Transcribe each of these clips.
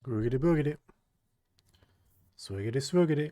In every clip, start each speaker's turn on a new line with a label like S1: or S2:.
S1: Googity boogity. Swiggity swoogity.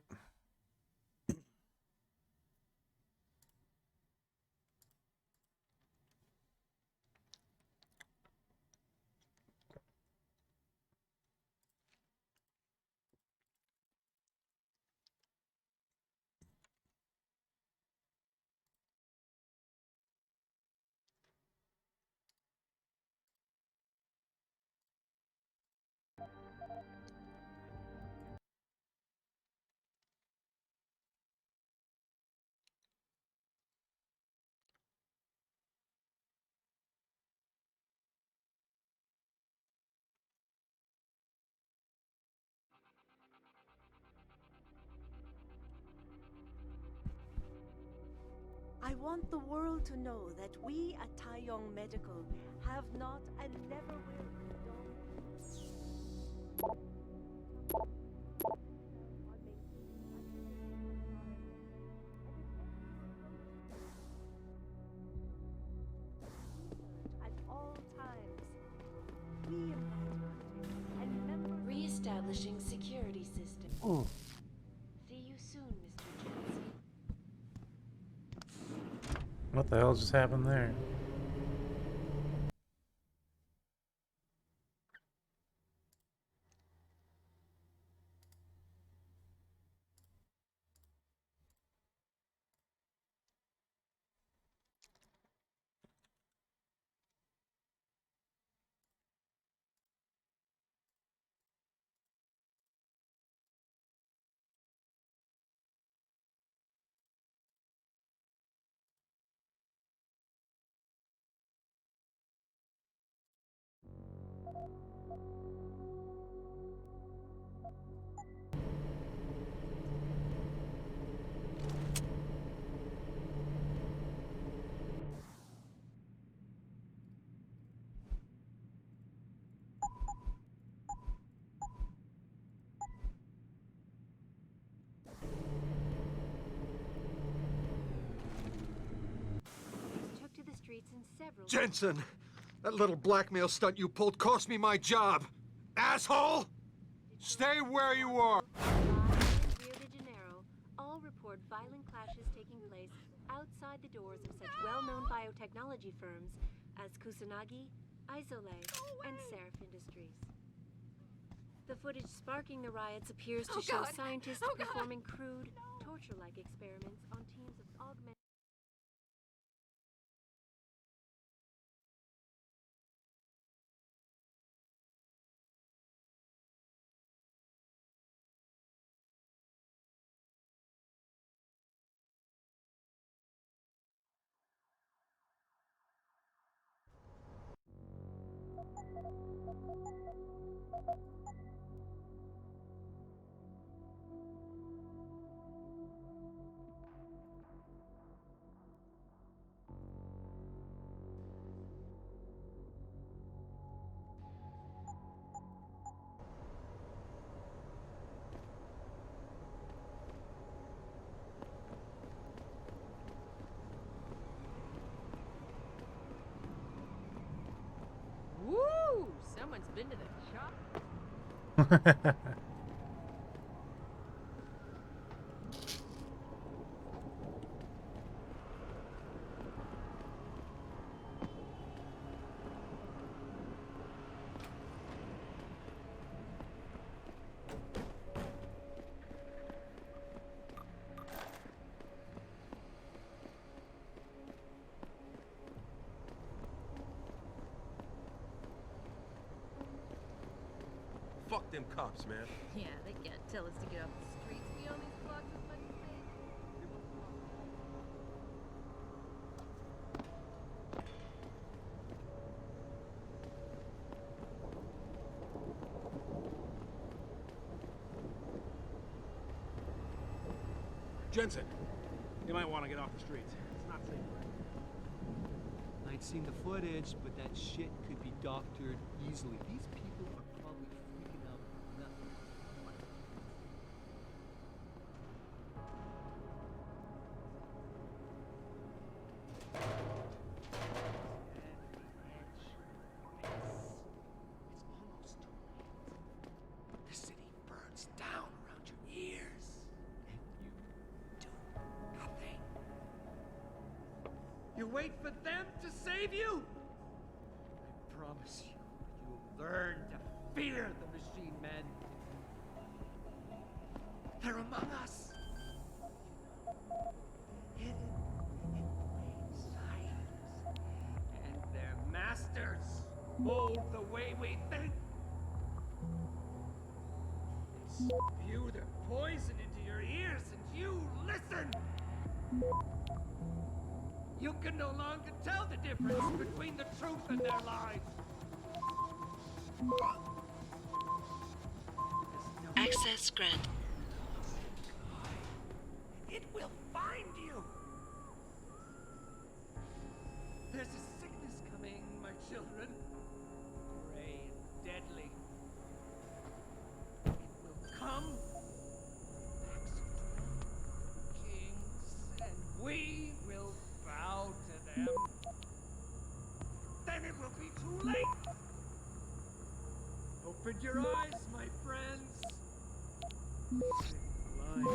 S2: I want the world to know that we at Taeyong Medical have not and never will condone at all times. We invite hunters and members.
S3: Re-establishing security system.
S1: Oh.
S3: See you soon, Mr. Jensen.
S1: What the hell just happened there?
S3: Took to the streets in several.
S4: Jensen! That little blackmail stunt you pulled cost me my job! Asshole! Stay where you are!
S3: Rio de Janeiro all report violent clashes taking place outside the doors of such well-known biotechnology firms as Kusanagi, Isole, and Seraph Industries. The footage sparking the riots appears to show scientists performing crude, torture-like experiments on teams of augmented.
S5: Woo! Someone's been to the shop.
S4: Fuck them cops, man.
S5: Yeah, they can't tell us to get off the streets. We own these blocks with money space.
S4: Jensen, you might want to get off the streets. It's not safe.
S6: I ain't seen the footage, but that shit could be doctored easily. These people are probably freaking out about nothing. wait for them to save you? I promise you, you'll learn to fear the machine men. They're among us. Hidden in plain sight. And their masters mold the way we think. They spew their poison into your ears and you listen. You can no longer tell the difference between the truth and their lies.
S3: Access granted.
S6: It will find you. There's a sickness coming, my children. Gray and deadly. It will come. Kings, and we will bow to them. Then it will be too late. Open your eyes, my friends. Blind. Now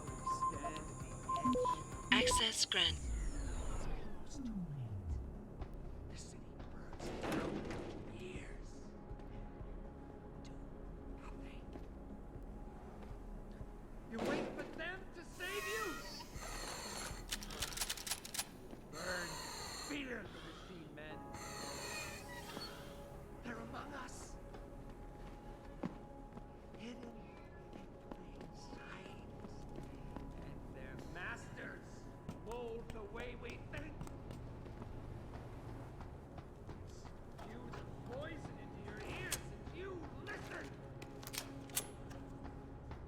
S6: we stand at the edge.
S3: Access granted.
S6: It's almost too late. The city burns down for years. Do nothing. You wait for them to save you? Burn, fear the machine men. They're among us. Hidden in plain sight. And their masters mold the way we think. Spew the poison into your ears and you listen.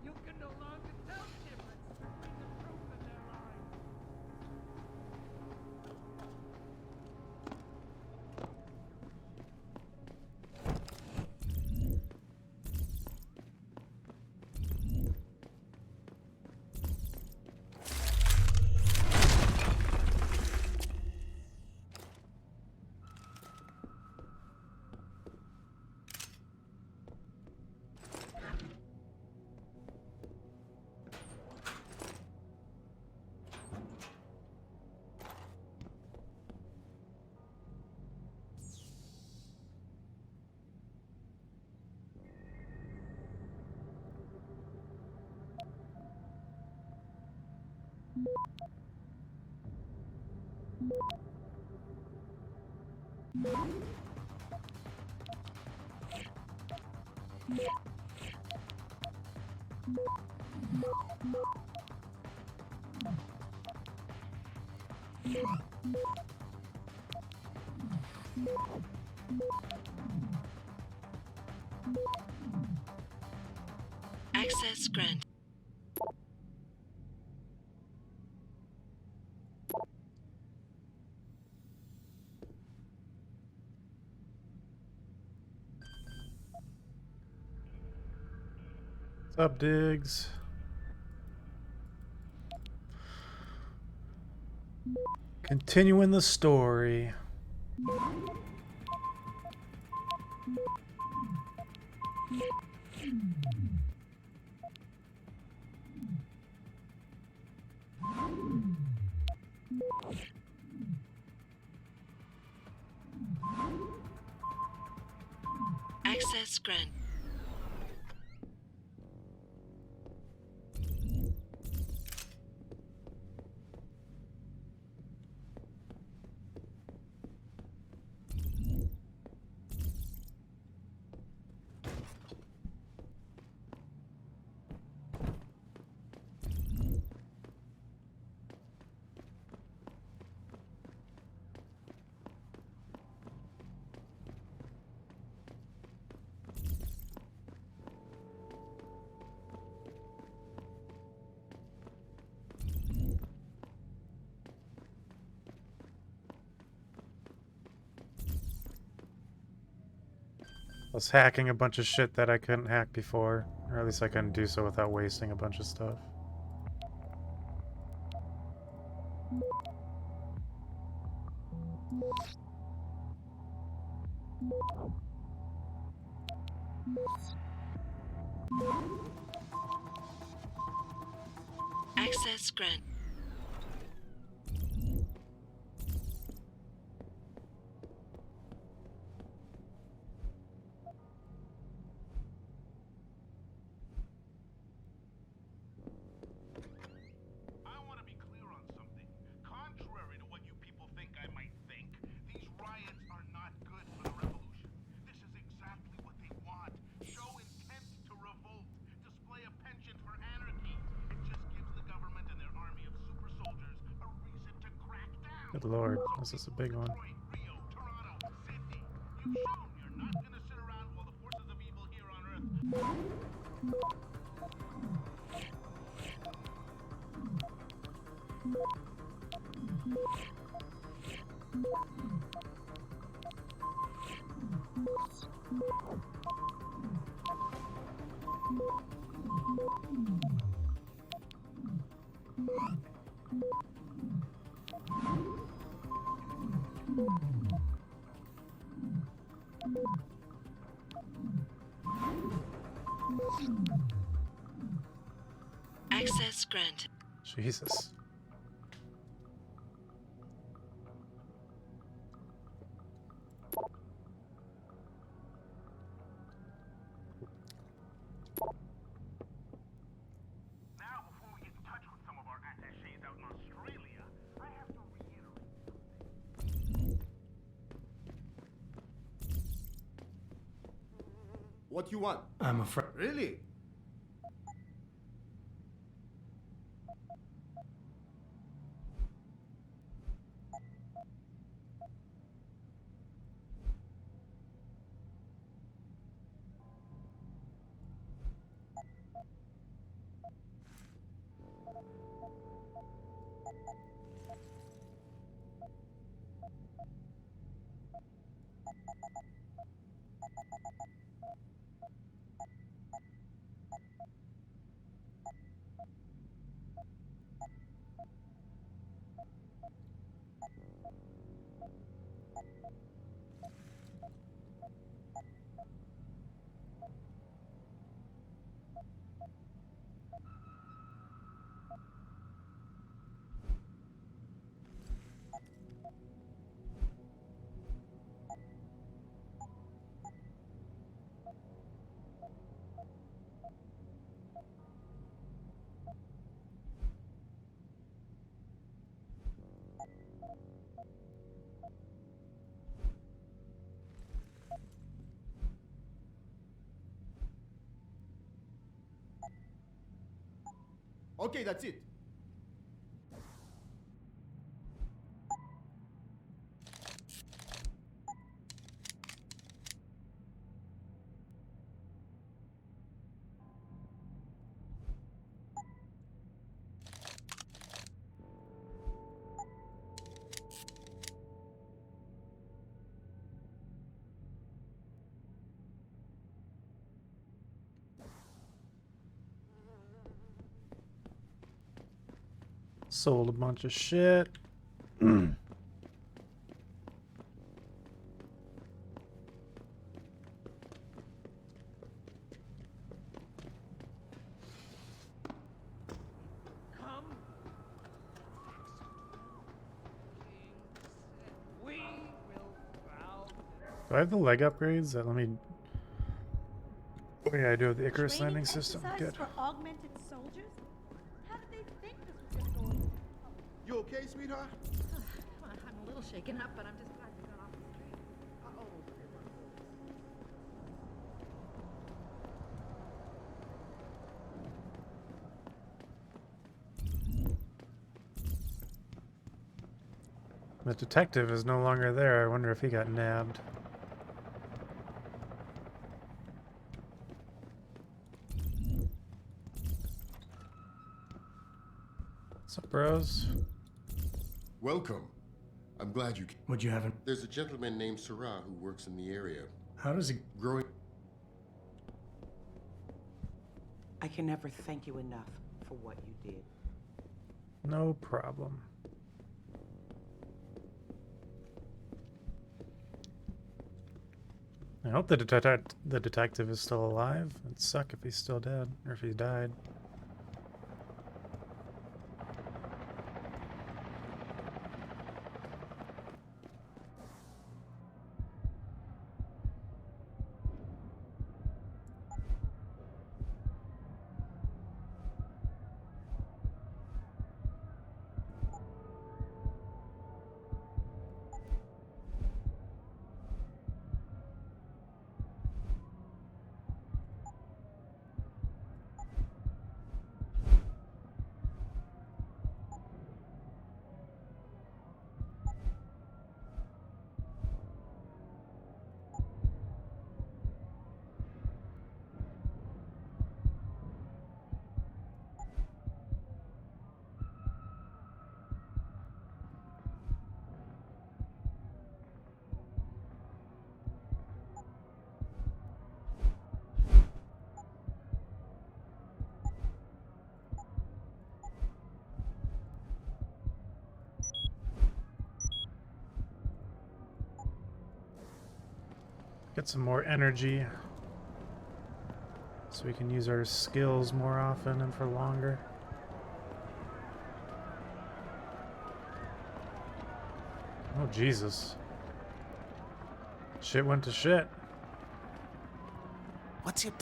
S6: You can no longer tell the difference between the truth and their lies.
S3: Access granted.
S1: What's up, Diggs? Continuing the story.
S3: Access granted.
S1: I was hacking a bunch of shit that I couldn't hack before. Or at least I couldn't do so without wasting a bunch of stuff.
S3: Access granted.
S1: Good lord, this is a big one.
S7: Access granted.
S1: Jesus.
S8: Now, before we get in touch with some of our attachés out in Australia, I have to reiterate.
S9: What you want?
S10: I'm afraid.
S9: Really? Okay, that's it.
S1: Sold a bunch of shit. Do I have the leg upgrades that let me... Oh yeah, I do have the Icarus
S2: Training
S1: landing system.
S2: exercise
S1: Good.
S2: for augmented soldiers? How did they think this was gonna go?
S9: You okay, sweetheart?
S5: I'm a little shaken up, but I'm just glad we got off the street.
S1: The detective is no longer there. I wonder if he got nabbed. What's up, bros?
S11: Welcome. I'm glad you came.
S10: Would you have him?
S11: There's a gentleman named Sarah who works in the area.
S10: How does he?
S11: Growing.
S12: I can never thank you enough for what you did.
S1: No problem. I hope the detective is still alive. It'd suck if he's still dead, or if he died. Get some more energy so we can use our skills more often and for longer. Oh, Jesus. Shit went to shit.
S10: What's your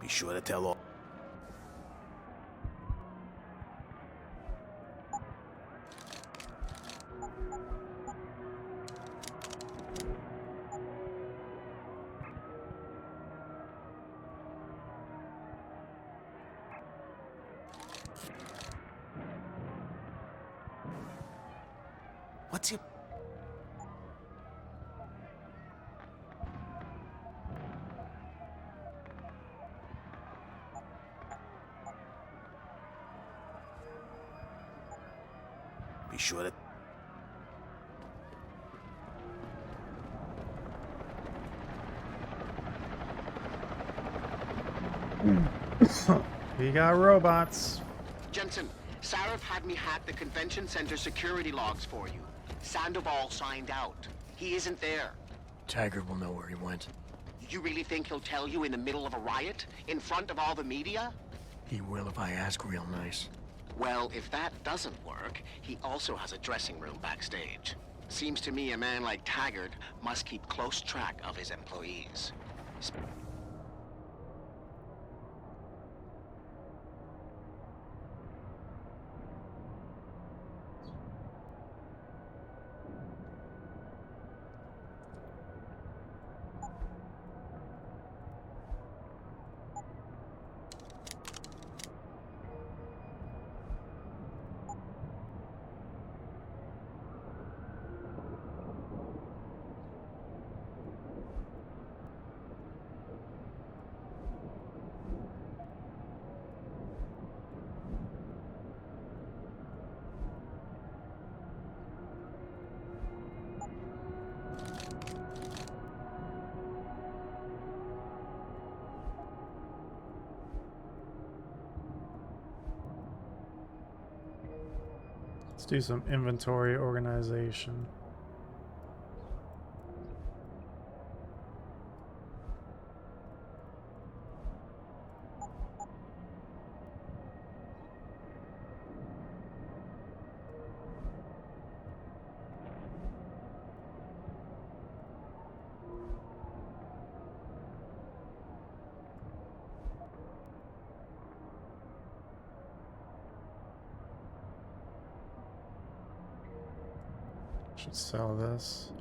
S10: Be sure to tell all. What's your... Be sure to...
S1: We got robots.
S10: Jensen, Sarif had me hack the convention center security logs for you. Sandoval signed out. He isn't there.
S13: Taggart will know where he went.
S10: You really think he'll tell you in the middle of a riot? In front of all the media?
S13: He will if I ask real nice.
S10: Well, if that doesn't work, he also has a dressing room backstage. Seems to me a man like Taggart must keep close track of his employees.
S1: Let's do some inventory organization. Should sell this.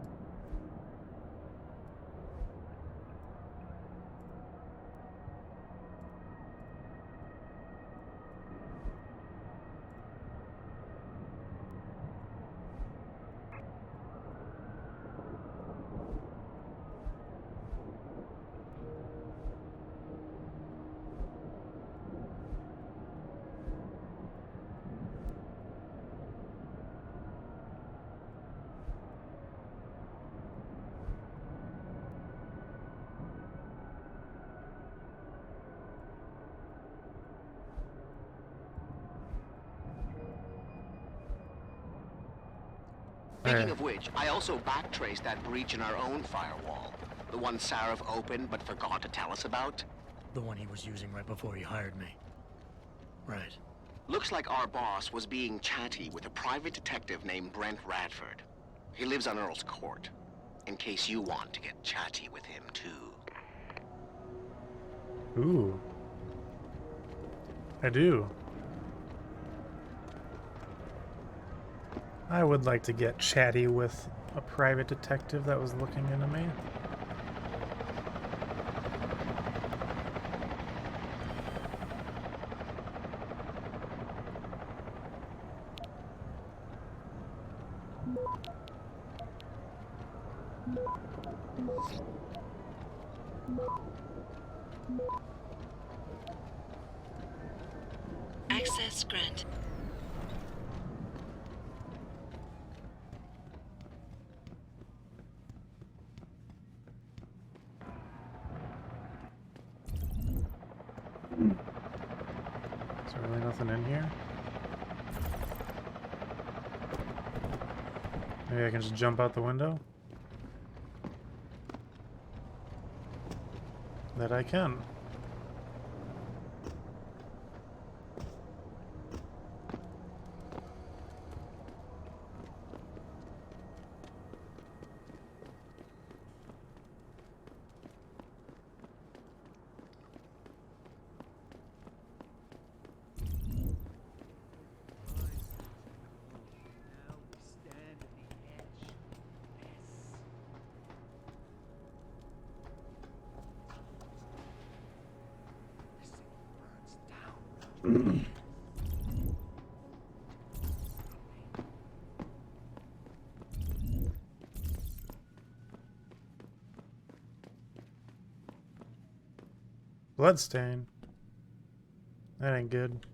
S10: Speaking of which, I also backtraced that breach in our own firewall. The one Sarif opened but forgot to tell us about.
S13: The one he was using right before he hired me. Right.
S10: Looks like our boss was being chatty with a private detective named Brent Radford. He lives on Earl's Court, in case you want to get chatty with him too.
S1: Ooh. I do. I would like to get chatty with a private detective that was looking into me.
S7: Access granted.
S1: Is there really nothing in here? Maybe I can just jump out the window? That I can. Bloodstain. That ain't good.
S9: Did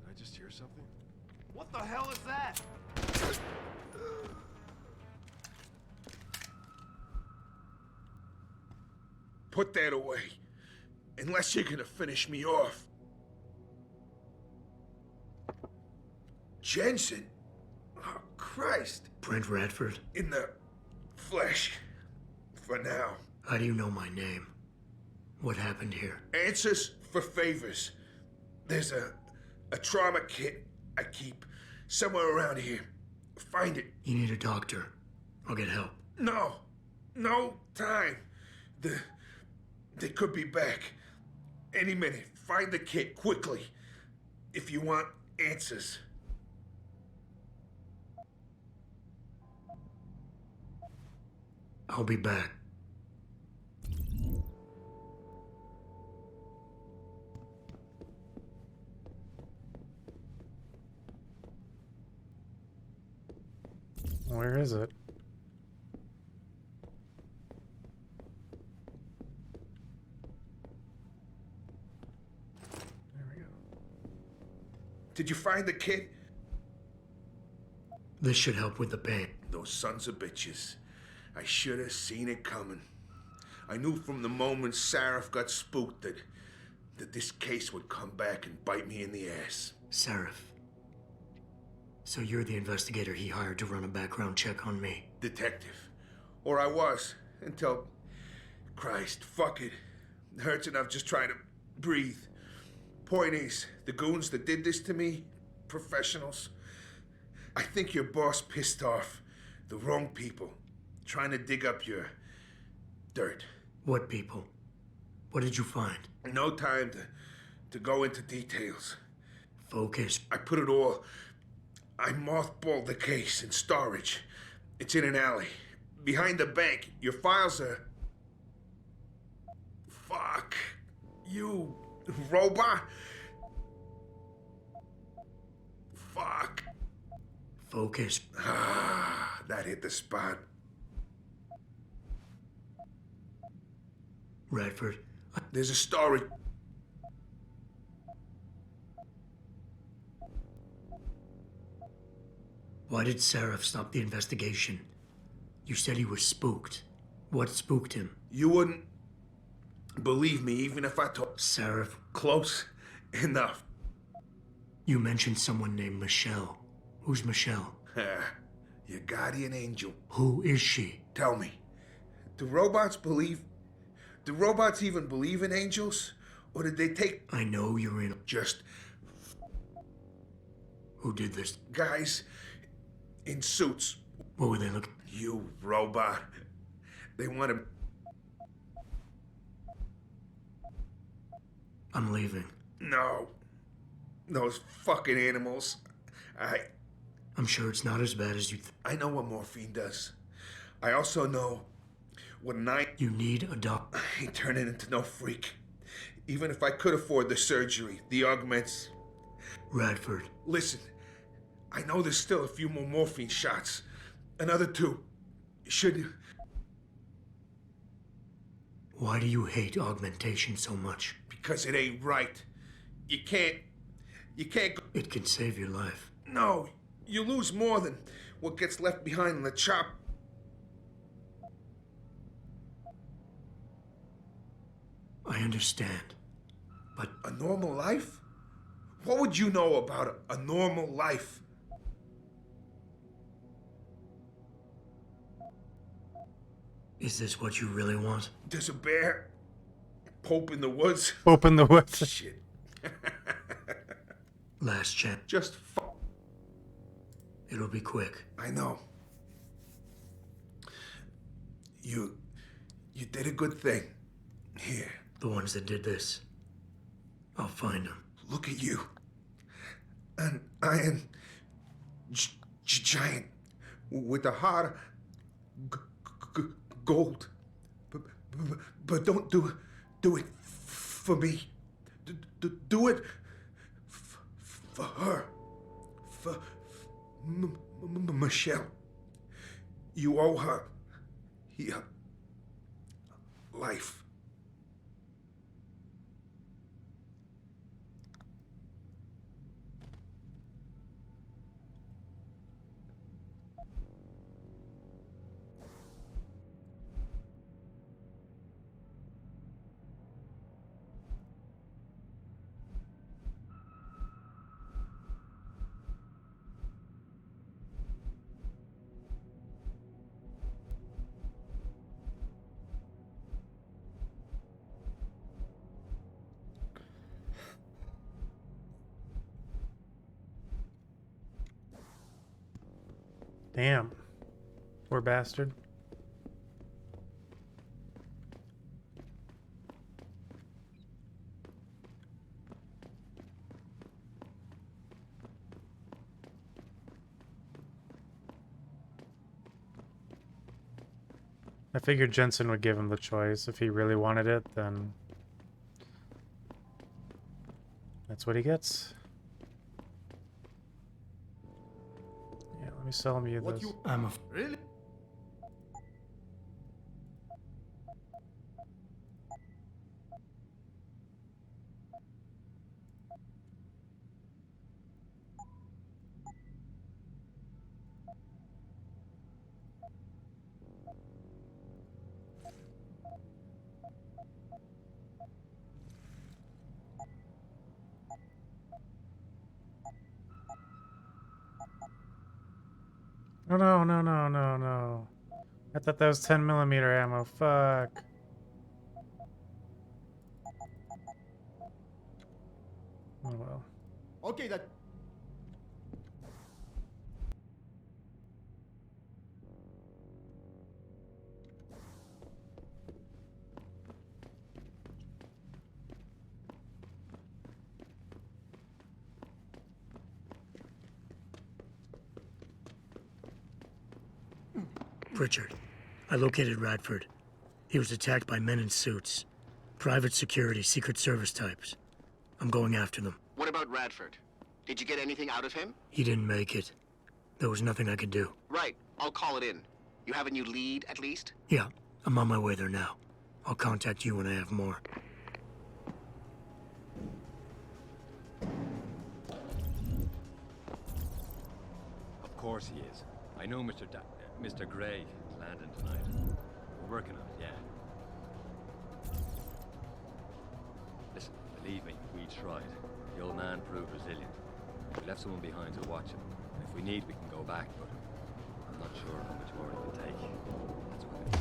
S9: I just hear something? What the hell is that?
S14: Put that away. Unless you're gonna finish me off. Jensen? Oh, Christ.
S13: Brent Radford?
S14: In the flesh. For now.
S13: How do you know my name? What happened here?
S14: Answers for favors. There's a trauma kit I keep somewhere around here. Find it.
S13: You need a doctor. I'll get help.
S14: No. No time. They could be back. Any minute. Find the kit quickly. If you want answers.
S13: I'll be back.
S1: Where is it? There we go.
S14: Did you find the kit?
S13: This should help with the pain.
S14: Those sons of bitches. I should have seen it coming. I knew from the moment Sarif got spooked that this case would come back and bite me in the ass.
S13: Sarif. So you're the investigator he hired to run a background check on me?
S14: Detective. Or I was, until... Christ, fuck it. It hurts enough just trying to breathe. Point is, the goons that did this to me, professionals. I think your boss pissed off the wrong people, trying to dig up your dirt.
S13: What people? What did you find?
S14: No time to go into details.
S13: Focus.
S14: I put it all... I mothballed the case in storage. It's in an alley. Behind the bank. Your files are... Fuck. You... robot? Fuck.
S13: Focus.
S14: Ah, that hit the spot.
S13: Radford.
S14: There's a story...
S13: Why did Sarif stop the investigation? You said he was spooked. What spooked him?
S14: You wouldn't believe me even if I told...
S13: Sarif.
S14: Close enough.
S13: You mentioned someone named Michelle. Who's Michelle?
S14: Your guardian angel.
S13: Who is she?
S14: Tell me, do robots believe... Do robots even believe in angels? Or did they take...
S13: I know you're in...
S14: Just...
S13: Who did this?
S14: Guys in suits.
S13: What were they looking...
S14: You robot. They want to...
S13: I'm leaving.
S14: No. Those fucking animals.
S13: I'm sure it's not as bad as you
S14: I know what morphine does. I also know what
S13: You need a doctor.
S14: I ain't turning into no freak. Even if I could afford the surgery, the augments.
S13: Radford.
S14: Listen, I know there's still a few more morphine shots. Another 2. Should you?
S13: Why do you hate augmentation so much?
S14: Because it ain't right. You can't go.
S13: It can save your life.
S14: No, you lose more than what gets left behind in the chop.
S13: I understand, but...
S14: A normal life? What would you know about a normal life?
S13: Is this what you really want?
S14: There's a bear. Pope in the woods.
S1: Pope in the woods.
S14: Shit.
S13: Last chance.
S14: Just
S13: It'll be quick.
S14: I know. You did a good thing. Here.
S13: The ones that did this. I'll find them.
S14: Look at you. An iron giant with a heart of gold. But don't do it for me. Do it for her. For Michelle. You owe her your life.
S1: Damn. Poor bastard. I figured Jensen would give him the choice. If he really wanted it, then that's what he gets. Yeah, let me sell him you this.
S13: I'm a...
S9: Really?
S1: Oh no, no, no, no, no. I thought that was 10mm ammo. Fuck. Oh well.
S9: Okay, that.
S13: Richard, I located Radford. He was attacked by men in suits. Private security, Secret Service types. I'm going after them.
S10: What about Radford? Did you get anything out of him?
S13: He didn't make it. There was nothing I could do.
S10: Right. I'll call it in. You have a new lead, at least?
S13: Yeah, I'm on my way there now. I'll contact you when I have more.
S6: Of course he is. I know Mr. Gray is landing tonight. We're working on it, yeah. Listen, believe me, we tried. The old man proved resilient. We left someone behind to watch him. And if we need, we can go back, but I'm not sure how much more it will take. That's what it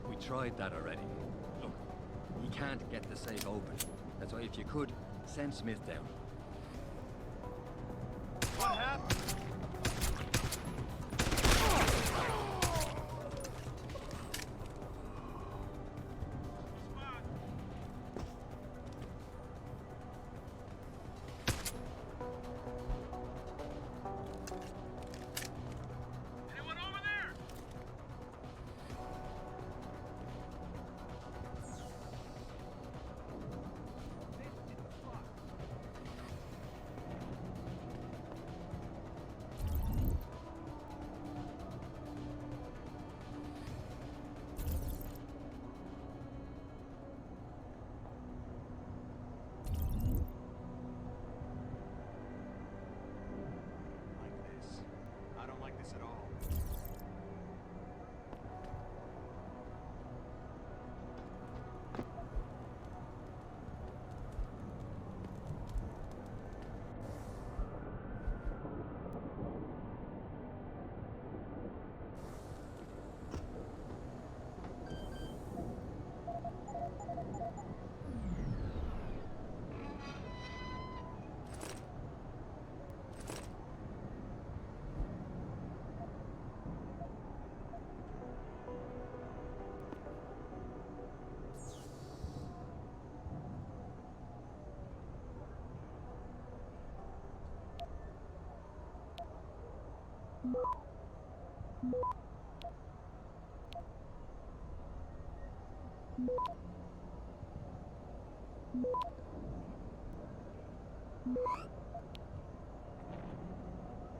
S6: is. We tried that already. Look, he can't get the safe open. That's why if you could, send Smith down.
S9: What happened?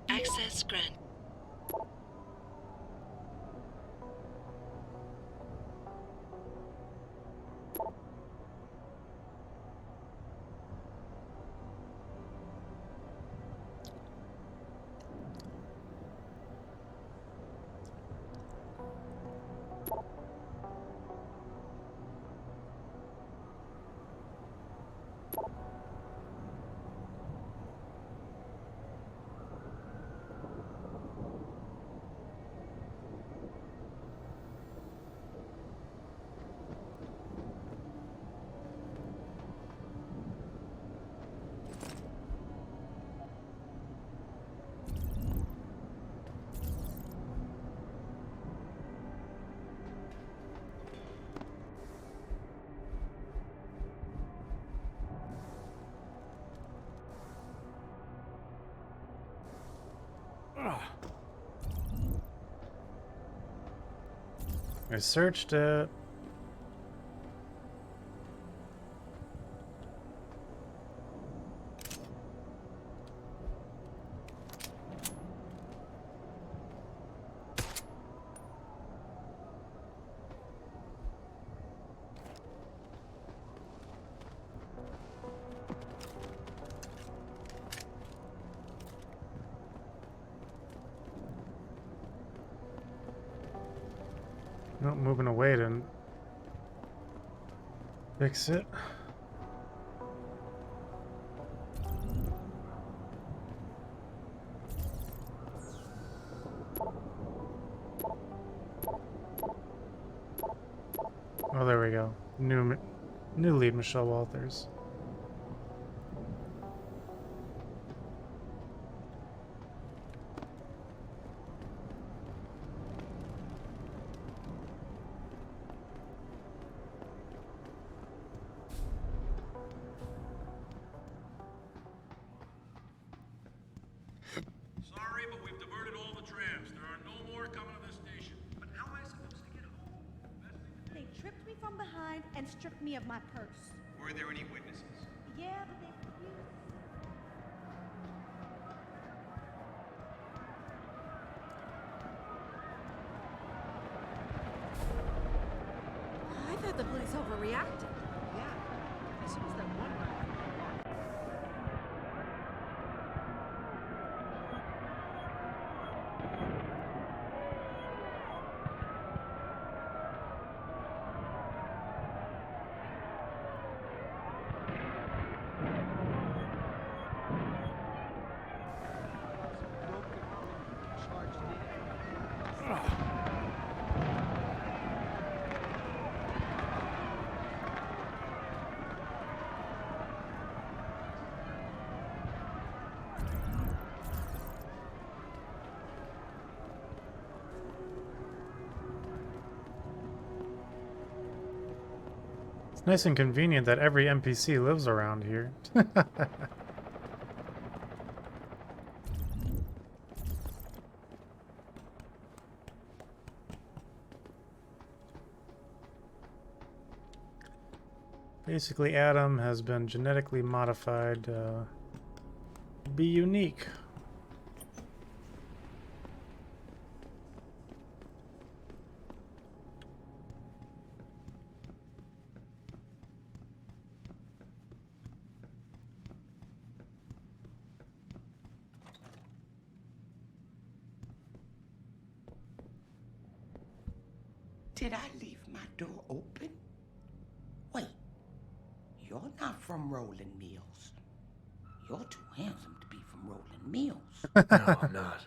S7: Access granted.
S1: I searched it. Nope, moving away didn't fix it. Oh, there we go. New lead, Michelle Walters.
S9: Sorry, but we've diverted all the trams. There are no more coming to this station. But how am I supposed to get home?
S2: They tripped me from behind and stripped me of my purse.
S9: Were there any witnesses?
S2: Yeah, but they refused.
S5: I thought the police overreacted.
S12: Yeah. This was that one guy.
S1: It's nice and convenient that every NPC lives around here. Basically, Adam has been genetically modified to be unique.
S12: Did I leave my door open? Wait, you're not from Rolling Mills. You're too handsome to be from Rolling Mills.
S13: No, I'm not.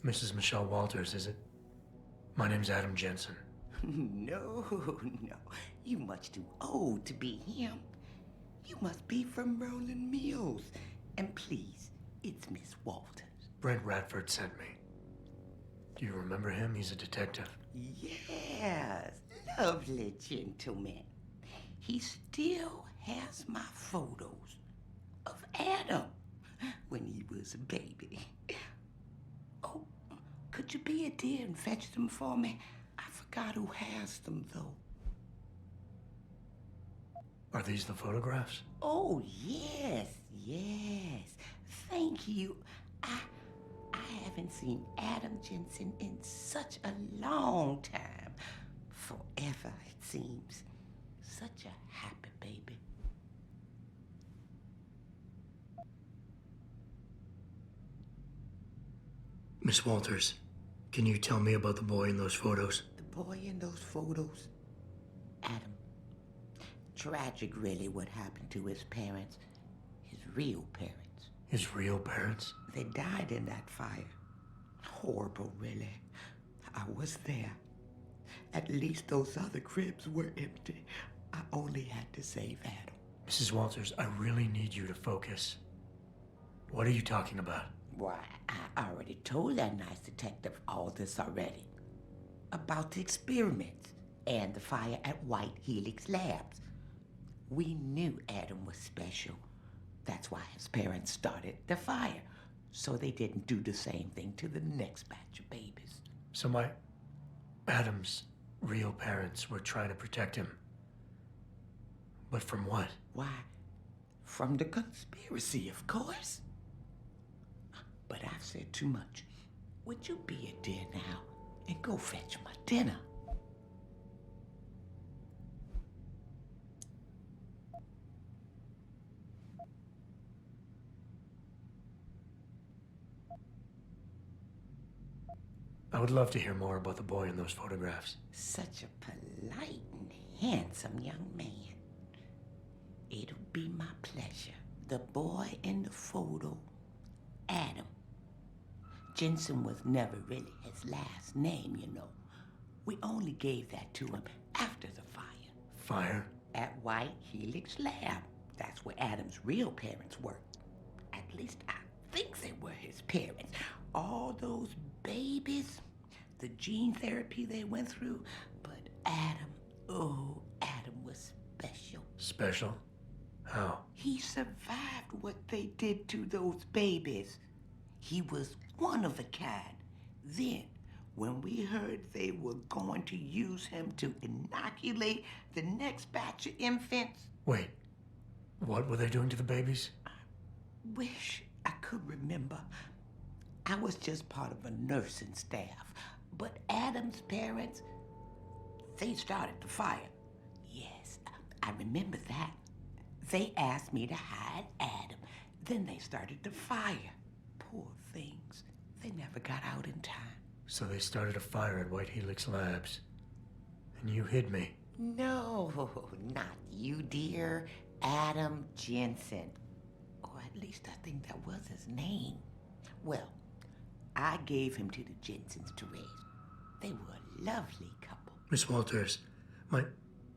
S13: Mrs. Michelle Walters, is it? My name's Adam Jensen.
S12: No, no. You much too old to be him. You must be from Rolling Mills. And please, it's Miss Walters.
S13: Brent Radford sent me. Do you remember him? He's a detective.
S12: Yes, lovely gentleman. He still has my photos of Adam when he was a baby. Oh, Would you be a dear and fetch them for me? I forgot who has them, though.
S13: Are these the photographs?
S12: Oh, yes, yes. Thank you. I haven't seen Adam Jensen in such a long time. Forever, it seems. Such a happy baby.
S13: Miss Walters, can you tell me about the boy in those photos?
S12: The boy in those photos? Adam. Tragic, really, what happened to his parents. His real parents.
S13: His real parents?
S12: They died in that fire. Horrible, really. I was there. At least those other cribs were empty. I only had to save Adam.
S13: Mrs. Walters, I really need you to focus. What are you talking about?
S12: Why, I already told that nice detective all this already. About the experiments and the fire at White Helix Labs. We knew Adam was special. That's why his parents started the fire, so they didn't do the same thing to the next batch of babies.
S13: So Adam's real parents were trying to protect him. But from what?
S12: Why, from the conspiracy, of course. But I've said too much. Would you be a dear now and go fetch my dinner?
S13: I would love to hear more about the boy in those photographs.
S12: Such a polite and handsome young man. It'll be my pleasure. The boy in the photo, Adam. Jensen was never really his last name, you know. We only gave that to him after the fire.
S13: Fire?
S12: At White Helix Lab. That's where Adam's real parents worked. At least I think they were his parents. All those babies, the gene therapy they went through. But Adam was special.
S13: Special? How?
S12: He survived what they did to those babies. He was one of a kind. Then, when we heard they were going to use him to inoculate the next batch of infants...
S13: Wait, what were they doing to the babies?
S12: I wish I could remember. I was just part of a nursing staff. But Adam's parents, they started the fire. Yes, I remember that. They asked me to hide Adam. Then they started the fire. Poor things. They never got out in time.
S13: So they started a fire at White Helix Labs. And you hid me.
S12: No, not you, dear. Adam Jensen. Or at least I think that was his name. Well, I gave him to the Jensens to raise. They were a lovely couple.
S13: Miss Walters, my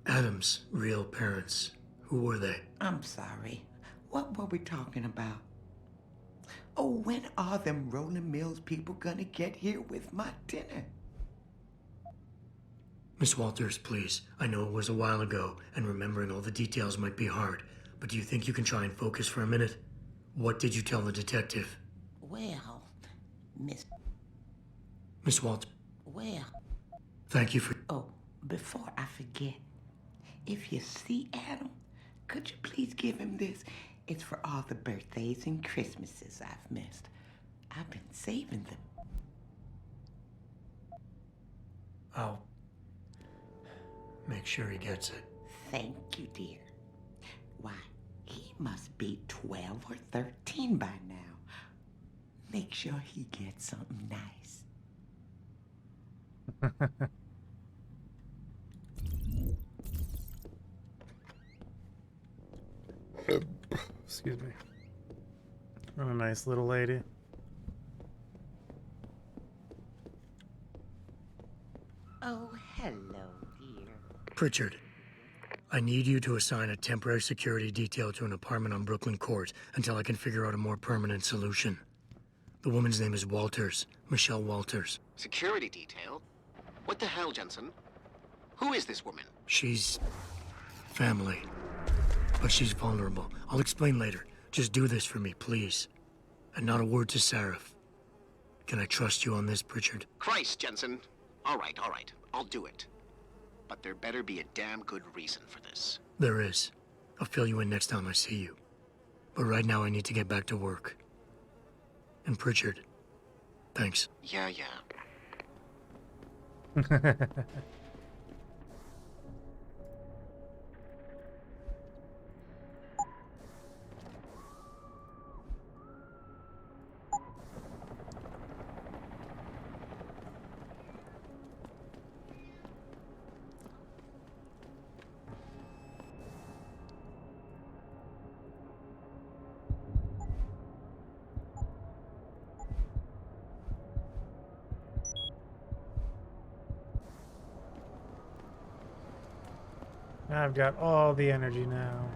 S13: Adam's real parents, who were they?
S12: I'm sorry. What were we talking about? Oh, when are them Rolling Mills people gonna get here with my dinner?
S13: Miss Walters, please. I know it was a while ago, and remembering all the details might be hard, but do you think you can try and focus for a minute? What did you tell the detective?
S12: Well,
S13: Miss Walters.
S12: Well...
S13: Thank you for...
S12: Oh, before I forget, if you see Adam, could you please give him this? It's for all the birthdays and Christmases I've missed. I've been saving them.
S13: I'll make sure he gets it.
S12: Thank you, dear. Why, he must be 12 or 13 by now. Make sure he gets something nice.
S1: Excuse me. What a nice little lady.
S12: Oh, hello, dear.
S13: Pritchard, I need you to assign a temporary security detail to an apartment on Brooklyn Court until I can figure out a more permanent solution. The woman's name is Walters, Michelle Walters.
S10: Security detail? What the hell, Jensen? Who is this woman?
S13: She's family, but she's vulnerable. I'll explain later. Just do this for me, please. And not a word to Sarif. Can I trust you on this, Pritchard?
S10: Christ, Jensen. All right. I'll do it. But there better be a damn good reason for this.
S13: There is. I'll fill you in next time I see you. But right now I need to get back to work. And Pritchard, thanks.
S10: Yeah.
S1: I've got all the energy now.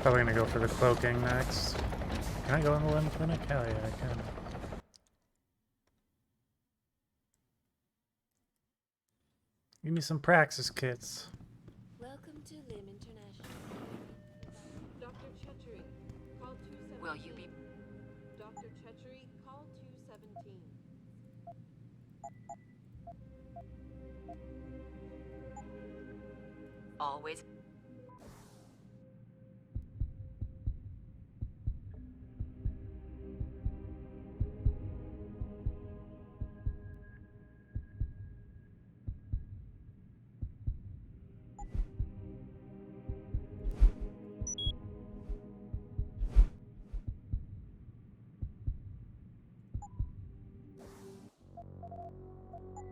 S1: Probably gonna go for the cloaking next. Can I go in the limb clinic? Hell yeah, I can. Give me some praxis kits.
S3: Welcome to Lim International.
S5: Dr. Chechery, call 217.
S3: Will you be...
S5: Dr. Chechery, call 217.
S3: Always...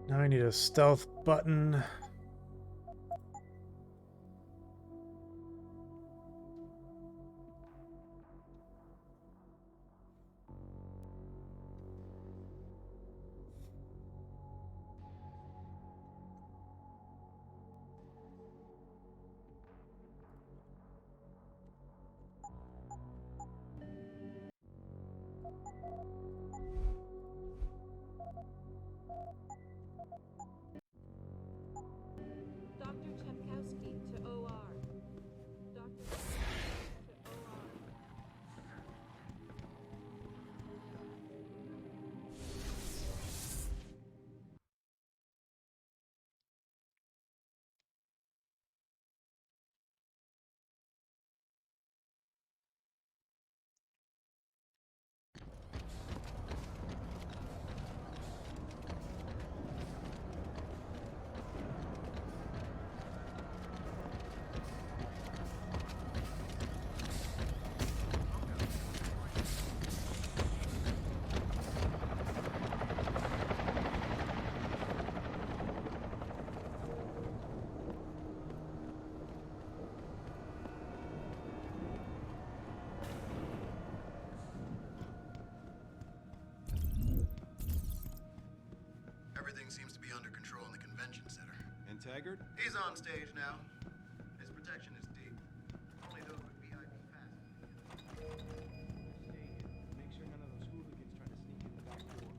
S1: Now I need a stealth button.
S5: Dr. Chepkowski to OR. Dr. Chepkowski to OR.
S15: Everything seems to be under control in the convention center.
S16: And Taggart?
S15: He's on stage now. His protection is deep. Only those with VIP passes.
S16: Stay here. Make sure none of those hooligans try to sneak in the back door.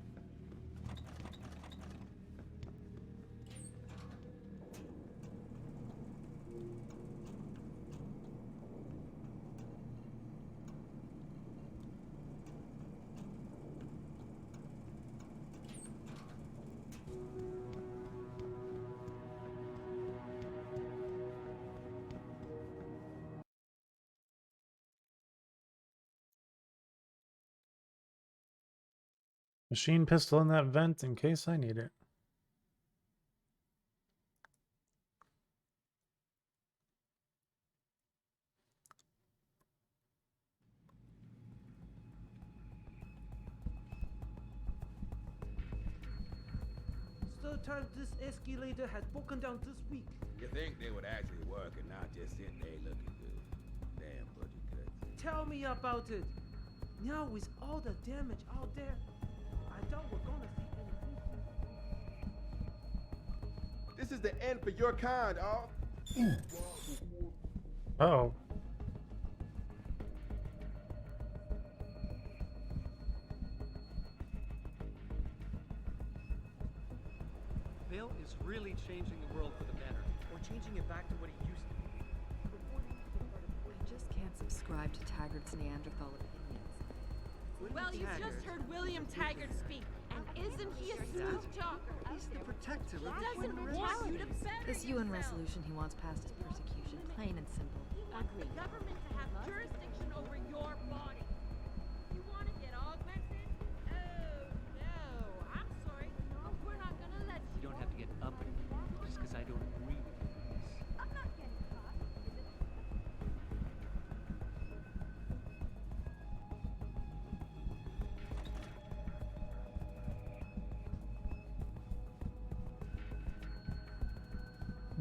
S1: Machine pistol in that vent in case I need it.
S17: Third time this escalator has broken down this week.
S18: You think they would actually work and not just sitting there looking good? Damn budget cuts.
S17: Tell me about it. Now with all the damage out there, I thought we're gonna see an
S18: This is the end for your kind, all.
S1: Oh.
S16: Hale is really changing the world for the better, or changing it back to what he used to be.
S5: I just can't subscribe to Taggart's Neanderthal opinions.
S19: Well, you just heard William Taggart speak, and isn't he a smooth talker?
S16: He's the protector of
S19: He doesn't want you to better
S5: This UN
S19: yourself.
S5: resolution he wants passed is persecution, plain and simple.
S19: He wants the government to have jurisdiction over your body. You want to get augmented? Oh, no. I'm sorry. No, we're not going to let you.
S16: You don't have to get uppity just because I don't agree with you.
S19: I'm not getting caught.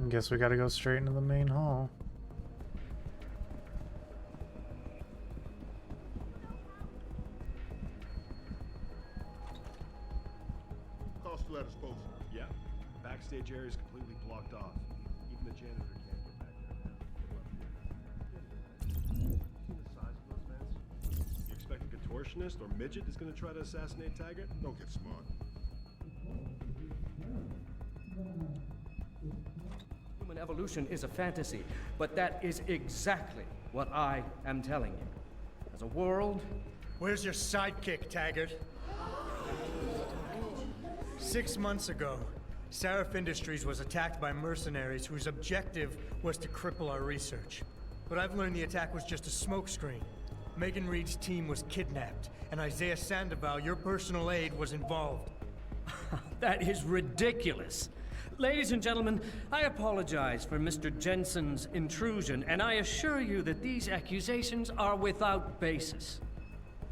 S1: Guess we gotta go straight into the main hall.
S20: Call still at his post. Yeah. Backstage area is completely blocked off. Even the janitor can't get back there now. See the size of those vents? You expect a contortionist or midget is gonna try to assassinate Taggart? Don't get smart.
S21: Human evolution is a fantasy, but that is exactly what I am telling you. As a world...
S13: Where's your sidekick, Taggart? 6 months ago, Seraph Industries was attacked by mercenaries whose objective was to cripple our research. But I've learned the attack was just a smokescreen. Megan Reed's team was kidnapped, and Isaiah Sandoval, your personal aide, was involved.
S21: That is ridiculous. Ladies and gentlemen, I apologize for Mr. Jensen's intrusion, and I assure you that these accusations are without basis.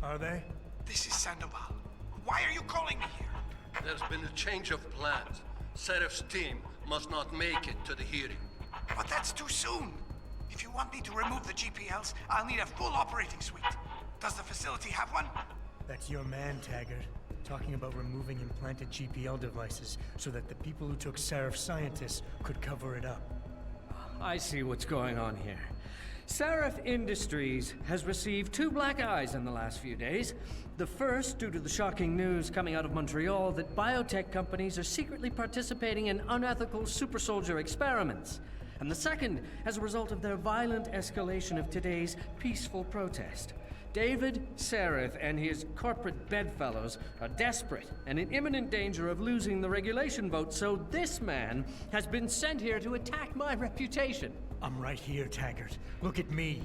S13: Are they?
S22: This is Sandoval. Why are you calling me here?
S23: There's been a change of plans. Seraph's team must not make it to the hearing.
S22: But that's too soon. If you want me to remove the GPLs, I'll need a full operating suite. Does the facility have one?
S13: That's your man, Taggart. Talking about removing implanted GPL devices so that the people who took Seraph scientists could cover it up.
S21: I see what's going on here. Seraph Industries has received 2 black eyes in the last few days. The first, due to the shocking news coming out of Montreal that biotech companies are secretly participating in unethical super soldier experiments. And the second, as a result of their violent escalation of today's peaceful protest. David Seraph and his corporate bedfellows are desperate and in imminent danger of losing the regulation vote, so this man has been sent here to attack my reputation.
S13: I'm right here, Taggart. Look at me.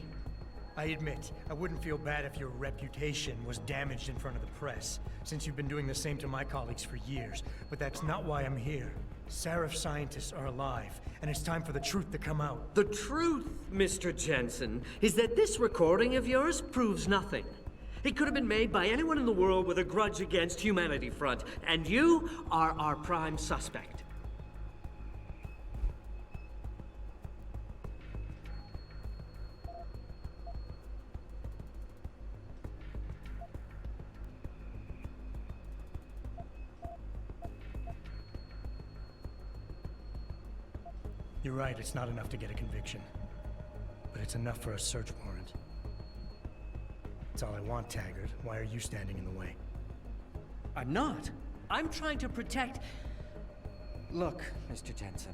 S13: I admit, I wouldn't feel bad if your reputation was damaged in front of the press, since you've been doing the same to my colleagues for years. But that's not why I'm here. Seraph scientists are alive, and it's time for the truth to come out.
S21: The truth, Mr. Jensen, is that this recording of yours proves nothing. It could have been made by anyone in the world with a grudge against Humanity Front, and you are our prime suspect.
S13: You're right, it's not enough to get a conviction. But it's enough for a search warrant. That's all I want, Taggart. Why are you standing in the way?
S21: I'm not. I'm trying to protect... Look, Mr. Jensen.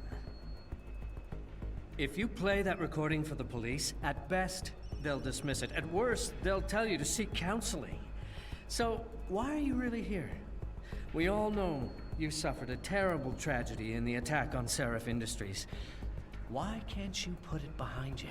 S21: If you play that recording for the police, at best, they'll dismiss it. At worst, they'll tell you to seek counseling. So, why are you really here? We all know you suffered a terrible tragedy in the attack on Seraph Industries. Why can't you put it behind you?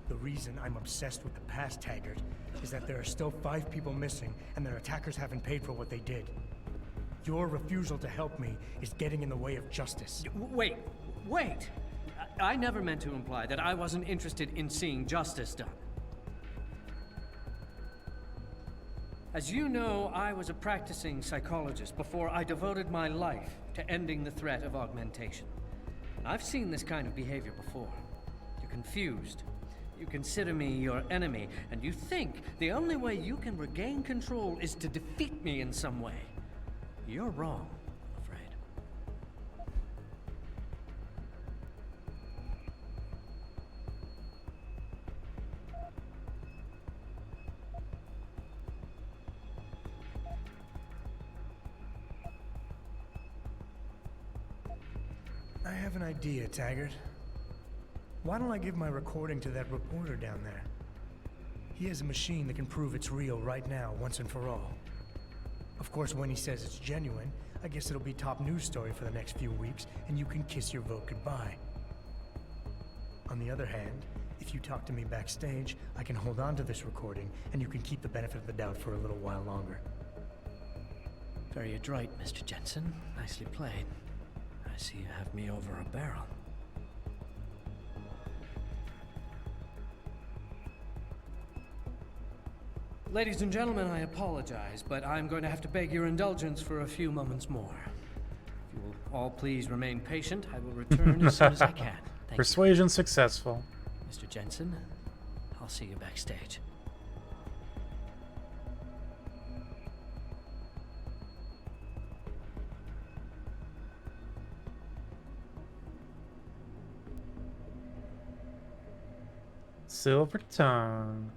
S13: The reason I'm obsessed with the past, Taggart, is that there are still 5 people missing, and their attackers haven't paid for what they did. Your refusal to help me is getting in the way of justice.
S21: Wait! I never meant to imply that I wasn't interested in seeing justice done. As you know, I was a practicing psychologist before I devoted my life to ending the threat of augmentation. I've seen this kind of behavior before. You're confused. You consider me your enemy, and you think the only way you can regain control is to defeat me in some way. You're wrong, I'm afraid.
S13: I have an idea, Taggart. Why don't I give my recording to that reporter down there? He has a machine that can prove it's real right now, once and for all. Of course, when he says it's genuine, I guess it'll be top news story for the next few weeks, and you can kiss your vote goodbye. On the other hand, if you talk to me backstage, I can hold on to this recording, and you can keep the benefit of the doubt for a little while longer.
S21: Very adroit, Mr. Jensen. Nicely played. I see you have me over a barrel. Ladies and gentlemen, I apologize, but I'm going to have to beg your indulgence for a few moments more. If you will all please remain patient, I will return as soon as I can. Thank
S1: Persuasion successful.
S21: you. Mr. Jensen, I'll see you backstage.
S1: Silver tongue.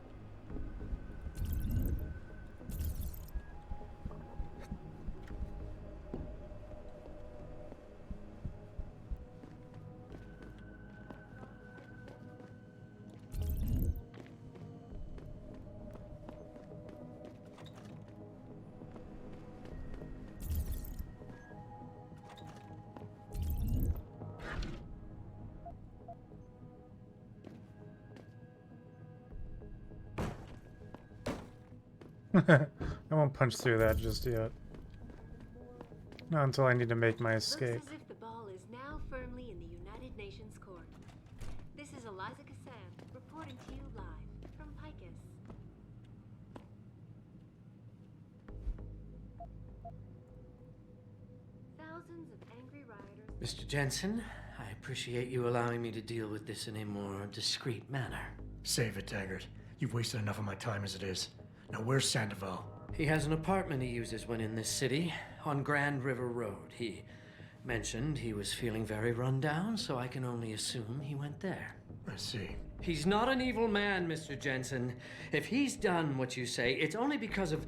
S1: I won't punch through that just yet. Not until I need to make my escape.
S3: Looks as if the ball is now firmly in the United Nations court. This is Eliza Cassan reporting to you live from Picus. Thousands of angry rioters.
S21: Mr. Jensen, I appreciate you allowing me to deal with this in a more discreet manner.
S13: Save it, Taggart. You've wasted enough of my time as it is. Now, where's Sandoval?
S21: He has an apartment he uses when in this city, on Grand River Road. He mentioned he was feeling very run down, so I can only assume he went there.
S13: I see.
S21: He's not an evil man, Mr. Jensen. If he's done what you say, it's only because of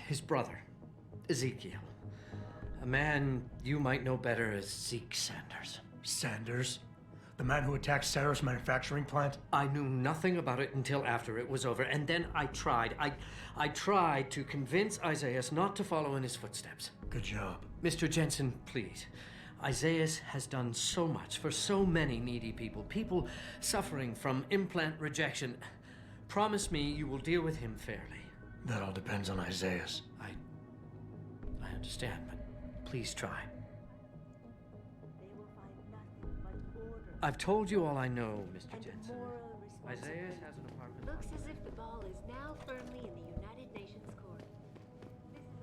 S21: his brother, Ezekiel. A man you might know better as Zeke Sanders.
S13: Sanders? The man who attacked Sarah's manufacturing plant?
S21: I knew nothing about it until after it was over, and then I tried. I tried to convince Isaias not to follow in his footsteps.
S13: Good job.
S21: Mr. Jensen, please. Isaias has done so much for so many needy people. People suffering from implant rejection. Promise me you will deal with him fairly.
S13: That all depends on Isaias.
S21: I understand, but please try. I've told you all I know, Mr. Jensen. Isaias has an apartment.
S3: Looks as if the ball is now firmly in the United Nations court. This is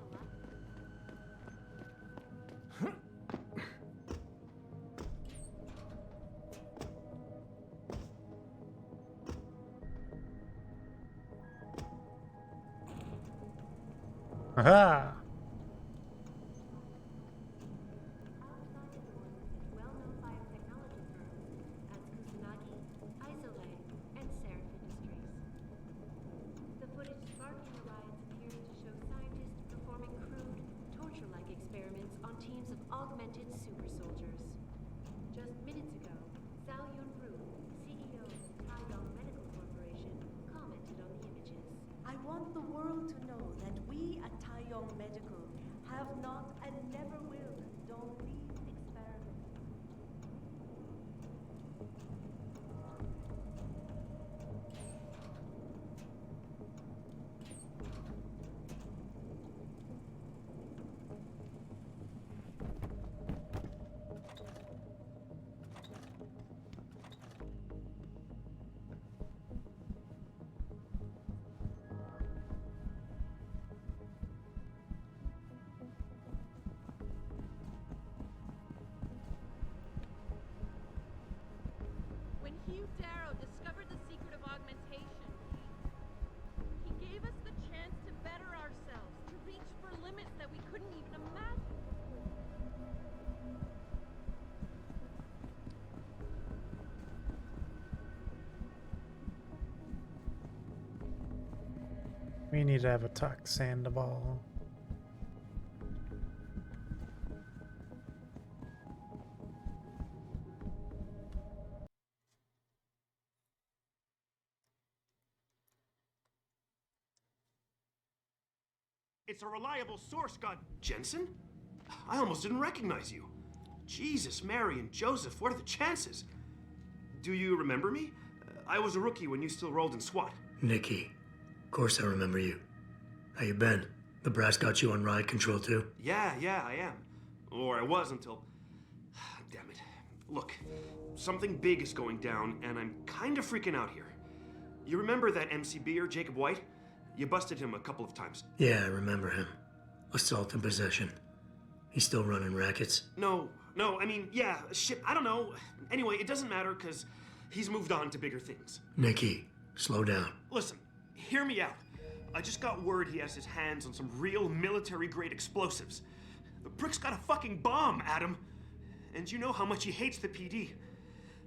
S1: Aha!
S3: well-known biotechnology firms as Kusanagi, Isolay, and Seraph Industries. The footage sparking the riots appears to show scientists performing crude, torture-like experiments on teams of augmented super soldiers. Just minutes ago, Zhao Yunru, CEO of Taiyong Medical Corporation, commented on the images.
S2: I want the world to know that we at Taiyong Medical have not and never will condone these experiments.
S19: When Hugh Darrow discovered the secret of augmentation, he gave us the chance to better ourselves, to reach for limits that we couldn't even imagine.
S1: We need to have a talk, Sandoval.
S4: It's a reliable source, God. Jensen? I almost didn't recognize you. Jesus, Mary, and Joseph, what are the chances? Do you remember me? I was a rookie when you still rolled in SWAT.
S13: Nikki. Of course I remember you. How you been? The brass got you on ride control too?
S4: Yeah, I am. Or I was until... Damn it. Look, something big is going down, and I'm kind of freaking out here. You remember that MCBer, Jacob White? You busted him a couple of times.
S13: Yeah, I remember him. Assault and possession. He's still running rackets?
S4: No, I mean, yeah, shit, I don't know. Anyway, it doesn't matter, because he's moved on to bigger things.
S13: Nikki, slow down.
S4: Listen, hear me out. I just got word he has his hands on some real military-grade explosives. The prick's got a fucking bomb, Adam. And you know how much he hates the PD.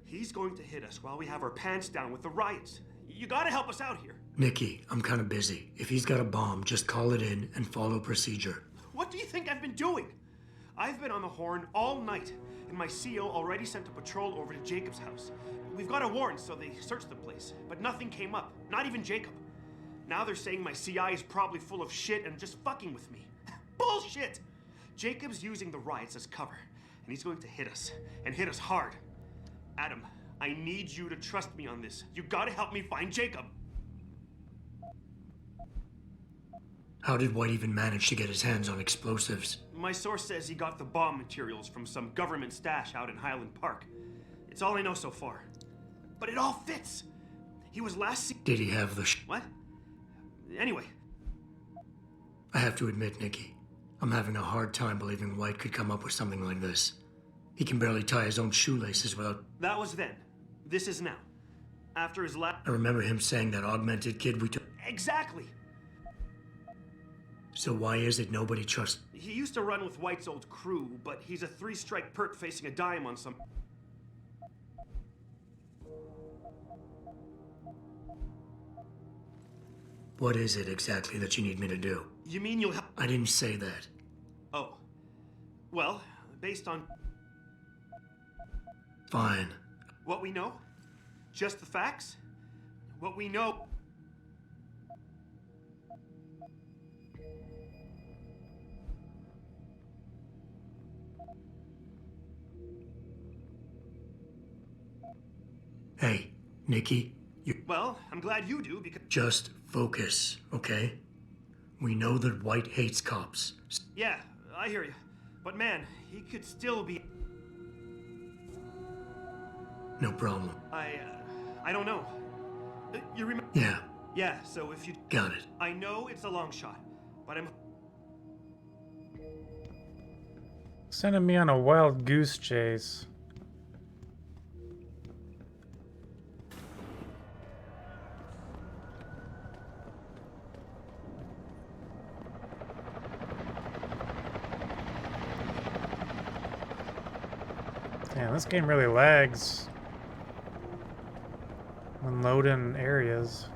S4: He's going to hit us while we have our pants down with the riots. You gotta help us out here.
S13: Nikki, I'm kind of busy. If he's got a bomb, just call it in and follow procedure.
S4: What do you think I've been doing? I've been on the horn all night, and my CO already sent a patrol over to Jacob's house. We've got a warrant, so they searched the place, but nothing came up, not even Jacob. Now they're saying my CI is probably full of shit and just fucking with me. Bullshit! Jacob's using the riots as cover, and he's going to hit us, and hit us hard. Adam, I need you to trust me on this. You gotta help me find Jacob.
S13: How did White even manage to get his hands on explosives?
S4: My source says he got the bomb materials from some government stash out in Highland Park. It's all I know so far. But it all fits. He was last seen...
S13: Did he have the
S4: What? Anyway.
S13: I have to admit, Nikki, I'm having a hard time believing White could come up with something like this. He can barely tie his own shoelaces without...
S4: That was then. This is now. After his last...
S13: I remember him saying that augmented kid we took...
S4: Exactly!
S13: So why is it nobody trusts...
S4: He used to run with White's old crew, but he's a 3-strike pert facing a dime on some...
S13: What is it exactly that you need me to do?
S4: You mean you'll help...
S13: I didn't say that.
S4: Oh. Well, based on...
S13: Fine.
S4: What we know? Just the facts? What we know...
S13: Hey, Nikki, you...
S4: Well, I'm glad you do, because...
S13: Just focus, okay? We know that White hates cops.
S4: Yeah, I hear you. But man, he could still be...
S13: No problem.
S4: I don't know. You remember...
S13: Yeah.
S4: Yeah, so if you...
S13: Got it.
S4: I know it's a long shot, but I'm...
S1: Sending me on a wild goose chase. Damn, this game really lags when loading areas.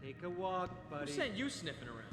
S16: Take a walk, buddy.
S8: Who sent you sniffing around?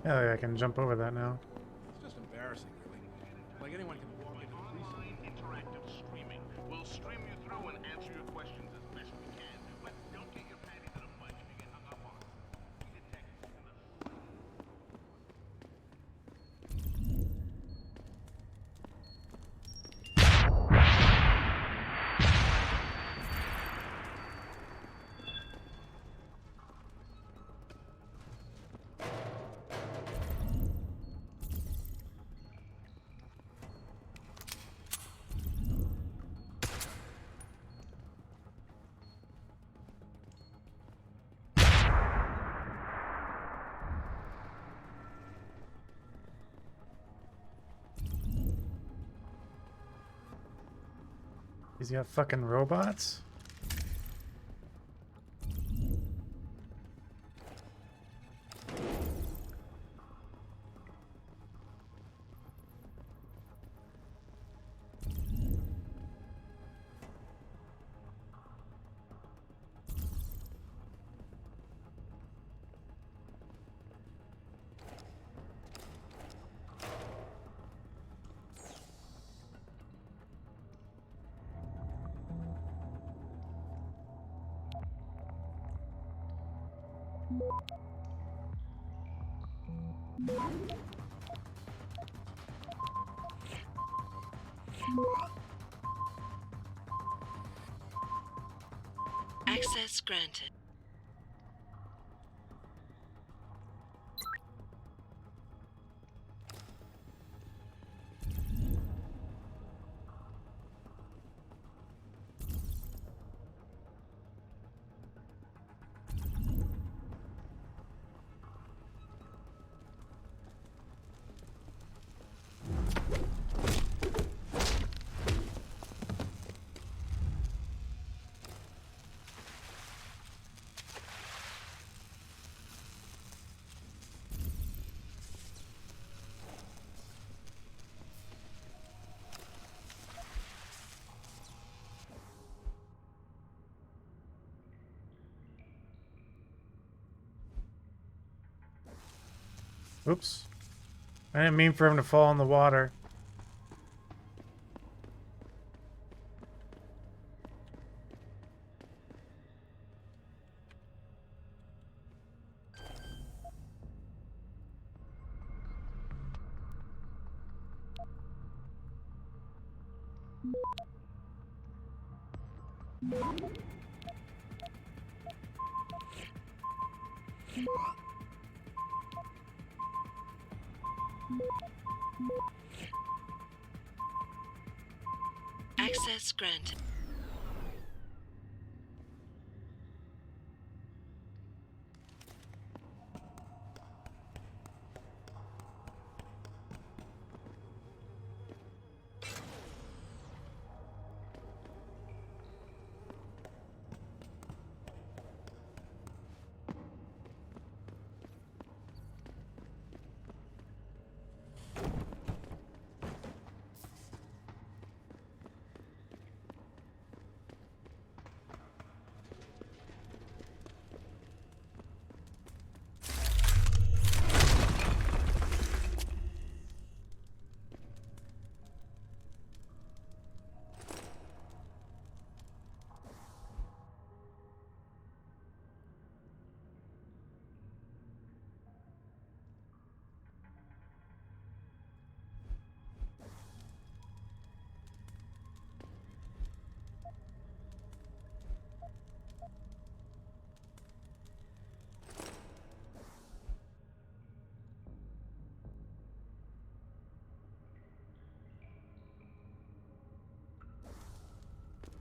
S1: Hell yeah, I can jump over that now.
S9: It's just embarrassing, really. Like anyone can walk into online interactive streaming. We'll stream you through and answer your questions as best we can. But don't get your panties in a bunch if you get hung up on. We detect in the
S1: He's got fucking robots?
S7: Access granted.
S1: Oops. I didn't mean for him to fall in the water.
S7: Access granted.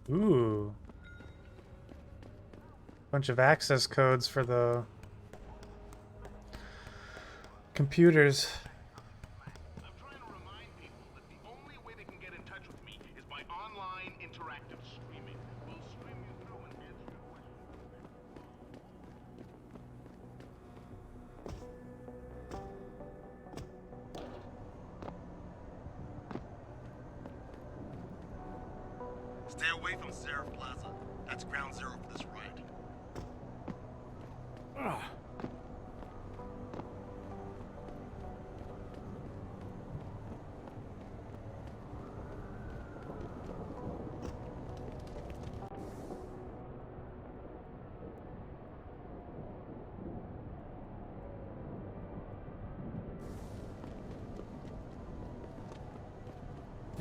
S7: Ooh. Bunch of access codes for the computers.
S9: I'm trying to remind people that the only way they can get in touch with me is by online interactive streaming. We'll stream you through and answer your questions.
S15: Stay away from Seraph Plaza. That's ground zero for this riot.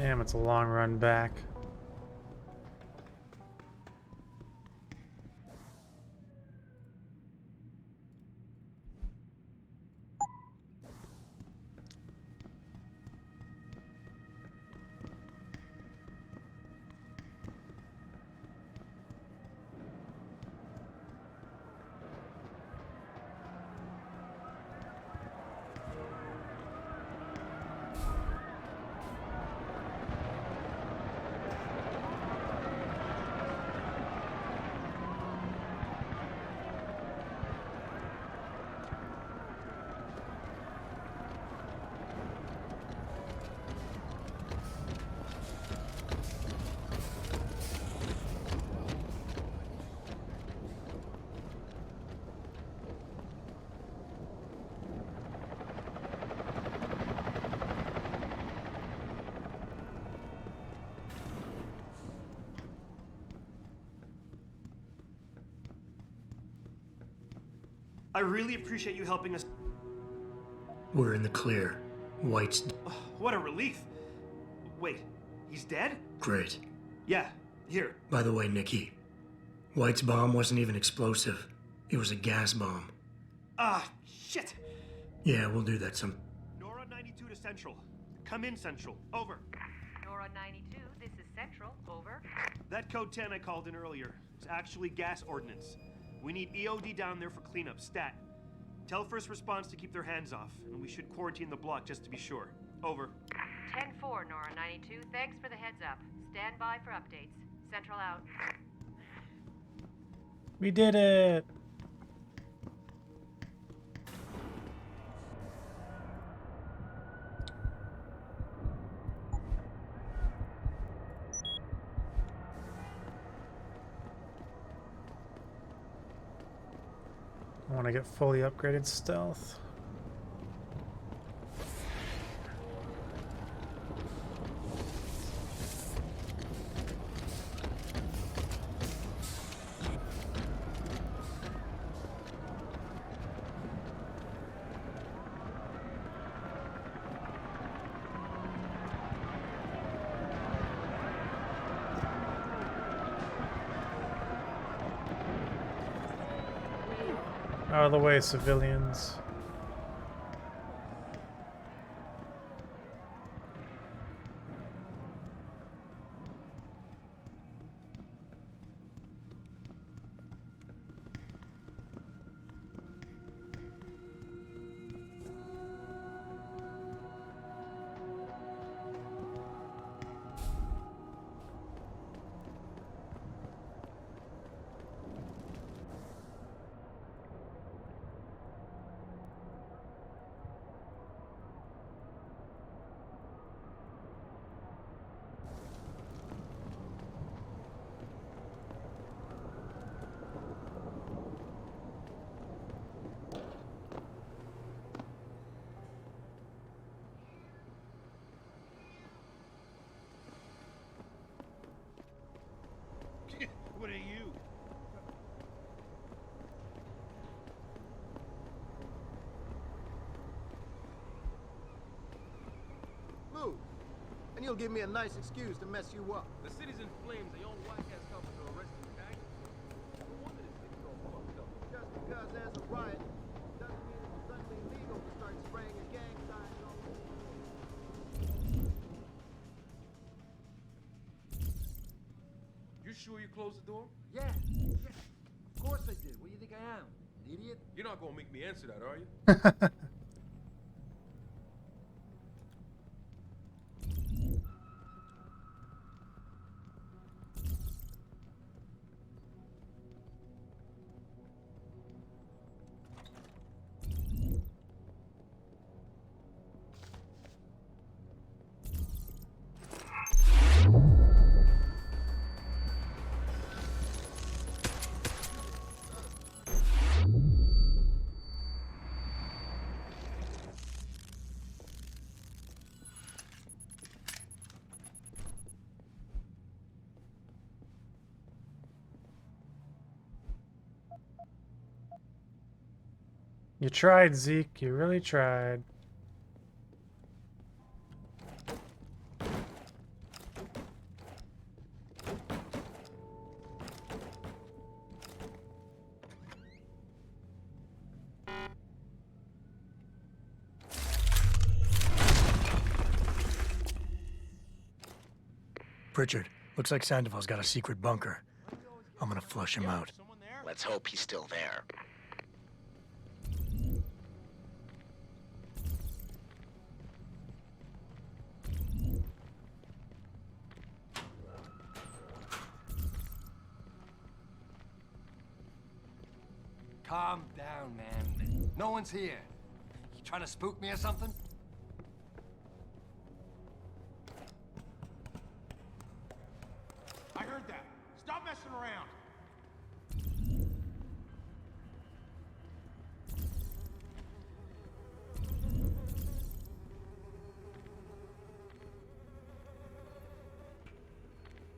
S1: Damn, it's a long run back.
S4: I really appreciate you helping us.
S13: We're in the clear. White's
S4: What a relief. Wait, he's dead?
S13: great.
S4: Yeah, here.
S13: By the way, Nikki, White's bomb wasn't even explosive. It was a gas bomb.
S4: Ah, shit.
S13: Yeah, we'll do that some.
S4: Nora 92 to Central. Come in, Central. Over.
S8: Nora 92, this is Central. Over.
S4: That code 10 I called in earlier is actually gas ordnance. We need EOD down there for cleanup, stat. Tell first response to keep their hands off, and we should quarantine the block just to be sure. Over.
S8: 10-4, Nora 92. Thanks for the heads up. Stand by for updates. Central out.
S1: We did it! I want to get fully upgraded stealth. Out of the way, civilians.
S20: What are you?
S15: Move, and you'll give me a nice excuse to mess you up.
S16: The city's in flames. They own whack-ass cops are arresting the guy. No wonder this city's all fucked up.
S15: Just because there's a riot doesn't mean it's suddenly legal to start spraying a gang sign on.
S16: You sure you closed the door?
S15: Yeah. Of course I did. What do you think I am? An idiot?
S16: You're not gonna make me answer that, are you?
S1: You tried, Zeke. You really tried.
S13: Pritchard, looks like Sandoval's got a secret bunker. I'm gonna flush him out.
S10: Let's hope he's still there.
S6: Calm down, man. No one's here. You trying to spook me or something?
S9: I heard that. Stop messing around.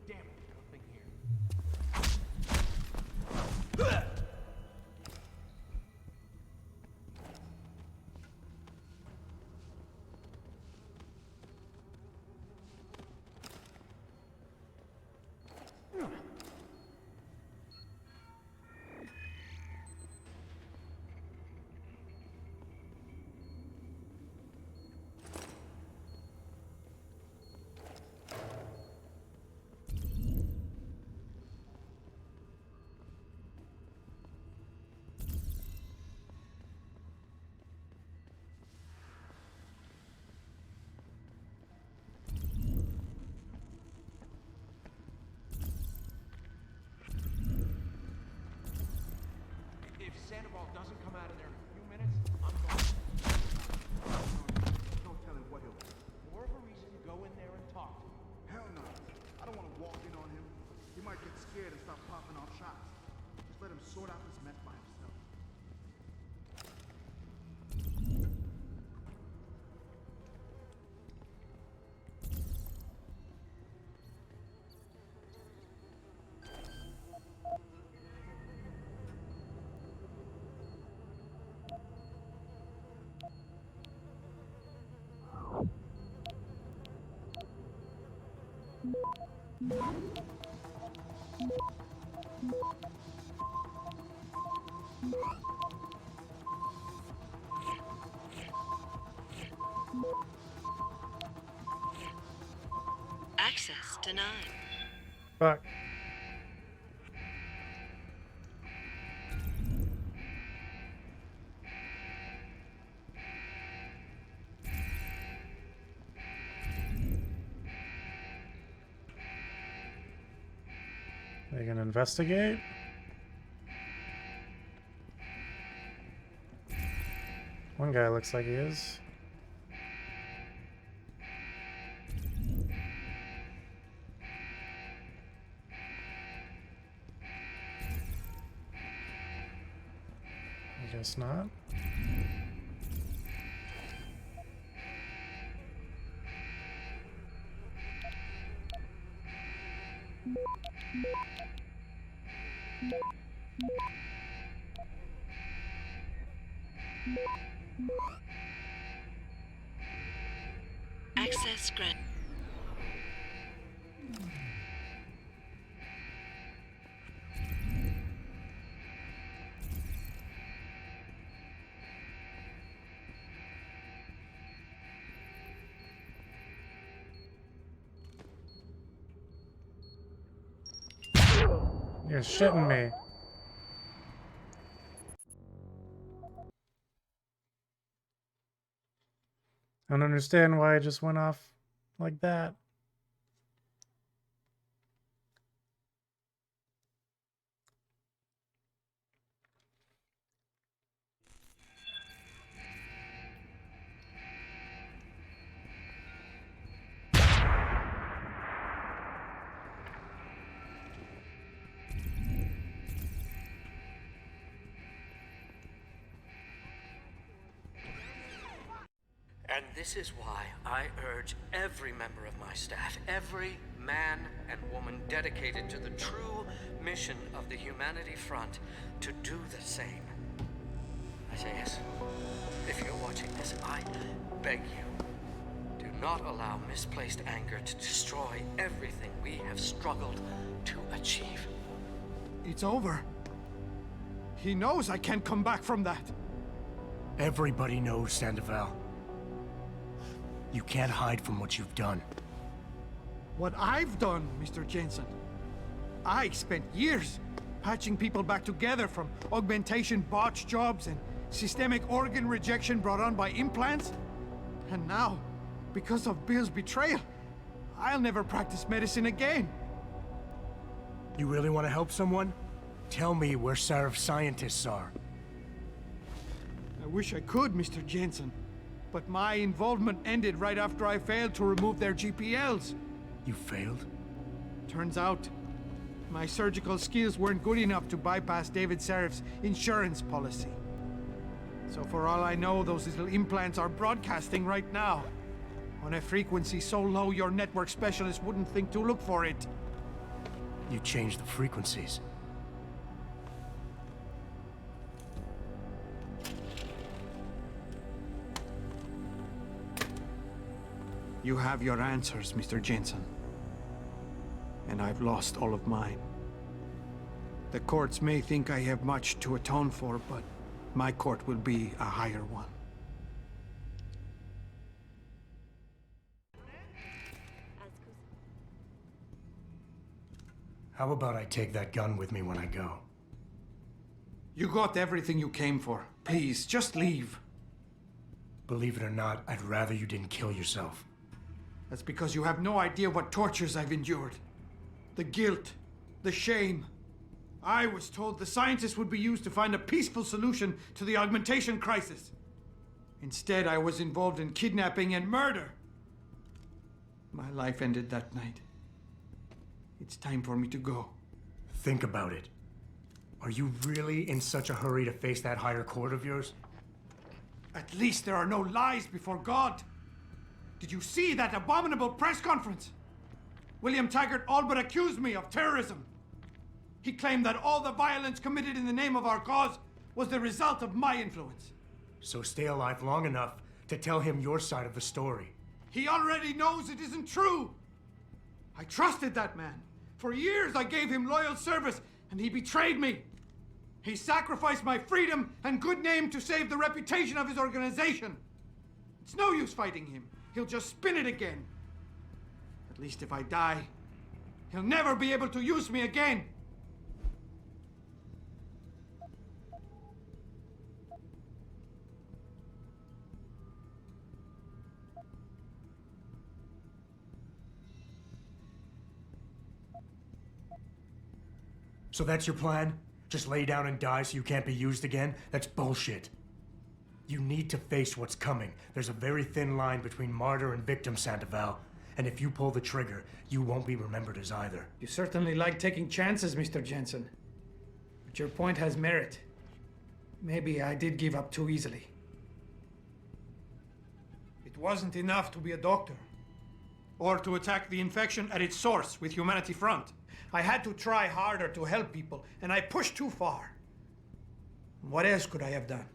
S9: Damn it, nothing here. If Sandoval doesn't come out of there in a few minutes, I'm going. No telling what he'll do. More of a reason to go in there and talk to him.
S15: Hell no. I don't want to walk in on him. He might get scared and start popping off shots. Just let him sort out this mess by himself.
S7: Access denied.
S1: Fuck. They can investigate? One guy looks like he is. I guess not.
S7: Access granted.
S1: You're shitting me. I don't understand why it just went off like that.
S21: And this is why I urge every member of my staff, every man and woman dedicated to the true mission of the Humanity Front, to do the same. Isaias, if you're watching this, I beg you, do not allow misplaced anger to destroy everything we have struggled to achieve.
S22: It's over. He knows I can't come back from that.
S13: Everybody knows, Sandoval. You can't hide from what you've done.
S15: What I've done, Mr. Jensen. I spent years patching people back together from augmentation botch jobs and systemic organ rejection brought on by implants. And now, because of Bill's betrayal, I'll never practice medicine again.
S13: You really want to help someone? Tell me where Sarif's scientists are.
S15: I wish I could, Mr. Jensen. But my involvement ended right after I failed to remove their GPLs.
S13: You failed?
S15: Turns out, my surgical skills weren't good enough to bypass David Sarif's insurance policy. So for all I know, those little implants are broadcasting right now. On a frequency so low your network specialist wouldn't think to look for it.
S13: You changed the frequencies.
S15: You have your answers, Mr. Jensen. And I've lost all of mine. The courts may think I have much to atone for, but my court will be a higher one.
S13: How about I take that gun with me when I go?
S15: You got everything you came for. Please, just leave.
S13: Believe it or not, I'd rather you didn't kill yourself.
S15: That's because you have no idea what tortures I've endured. The guilt, the shame. I was told the scientists would be used to find a peaceful solution to the augmentation crisis. Instead, I was involved in kidnapping and murder. My life ended that night. It's time for me to go.
S13: Think about it. Are you really in such a hurry to face that higher court of yours?
S15: At least there are no lies before God. Did you see that abominable press conference? William Taggart all but accused me of terrorism. He claimed that all the violence committed in the name of our cause was the result of my influence.
S13: So stay alive long enough to tell him your side of the story.
S15: He already knows it isn't true. I trusted that man. For years I gave him loyal service, and he betrayed me. He sacrificed my freedom and good name to save the reputation of his organization. It's no use fighting him. He'll just spin it again. At least if I die, he'll never be able to use me again.
S13: So that's your plan? Just lay down and die so you can't be used again? That's bullshit. You need to face what's coming. There's a very thin line between martyr and victim, Sandoval. And if you pull the trigger, you won't be remembered as either.
S15: You certainly like taking chances, Mr. Jensen. But your point has merit. Maybe I did give up too easily. It wasn't enough to be a doctor. Or to attack the infection at its source with Humanity Front. I had to try harder to help people, and I pushed too far. What else could I have done?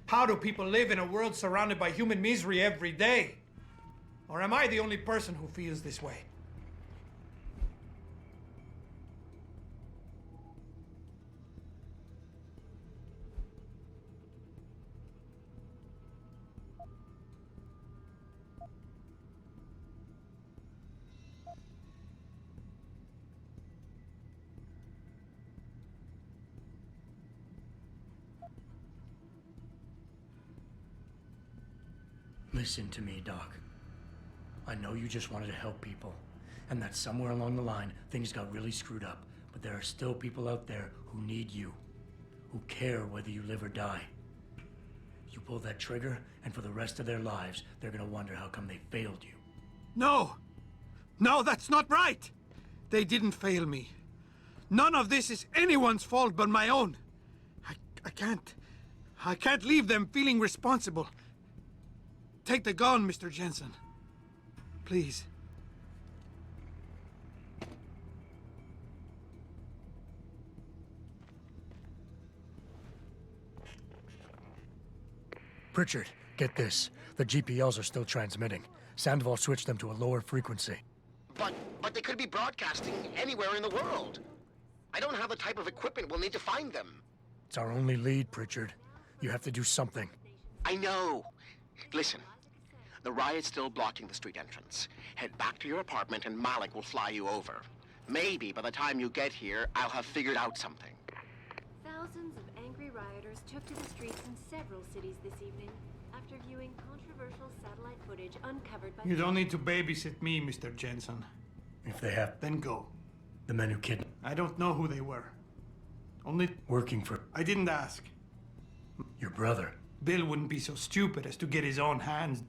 S15: How do people live in a world surrounded by human misery every day? Or am I the only person who feels this way?
S13: Listen to me, Doc. I know you just wanted to help people, and that somewhere along the line, things got really screwed up. But there are still people out there who need you, who care whether you live or die. You pull that trigger, and for the rest of their lives, they're gonna wonder how come they failed you.
S15: No! No, that's not right! They didn't fail me. None of this is anyone's fault but my own. I can't leave them feeling responsible. Take the gun, Mr. Jensen. Please.
S13: Pritchard, get this. The GPLs are still transmitting. Sandoval switched them to a lower frequency.
S10: But they could be broadcasting anywhere in the world. I don't have the type of equipment we'll need to find them.
S13: It's our only lead, Pritchard. You have to do something.
S10: I know. Listen, The riot's still blocking the street entrance. Head back to your apartment and Malik will fly you over. Maybe by the time you get here, I'll have figured out something.
S3: Thousands of angry rioters took to the streets in several cities this evening after viewing controversial satellite footage uncovered by...
S15: You don't need to babysit me, Mr. Jensen.
S13: If they have...
S15: Then go.
S13: The men who kidnapped...
S15: I don't know who they were. Only...
S13: Working for...
S15: I didn't ask.
S13: Your brother.
S15: Bill wouldn't be so stupid as to get his own hands.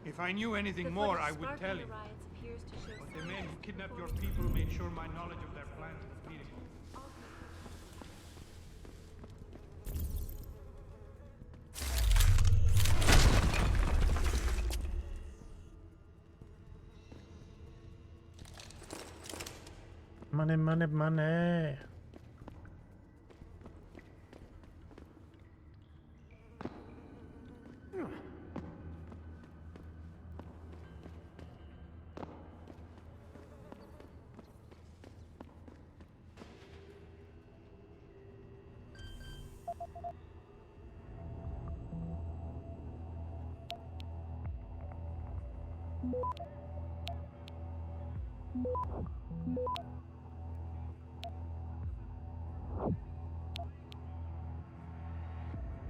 S15: If I knew anything more, I would tell you. But the men who kidnapped your people made sure my knowledge of their plans was minimal.
S1: Money, money, money.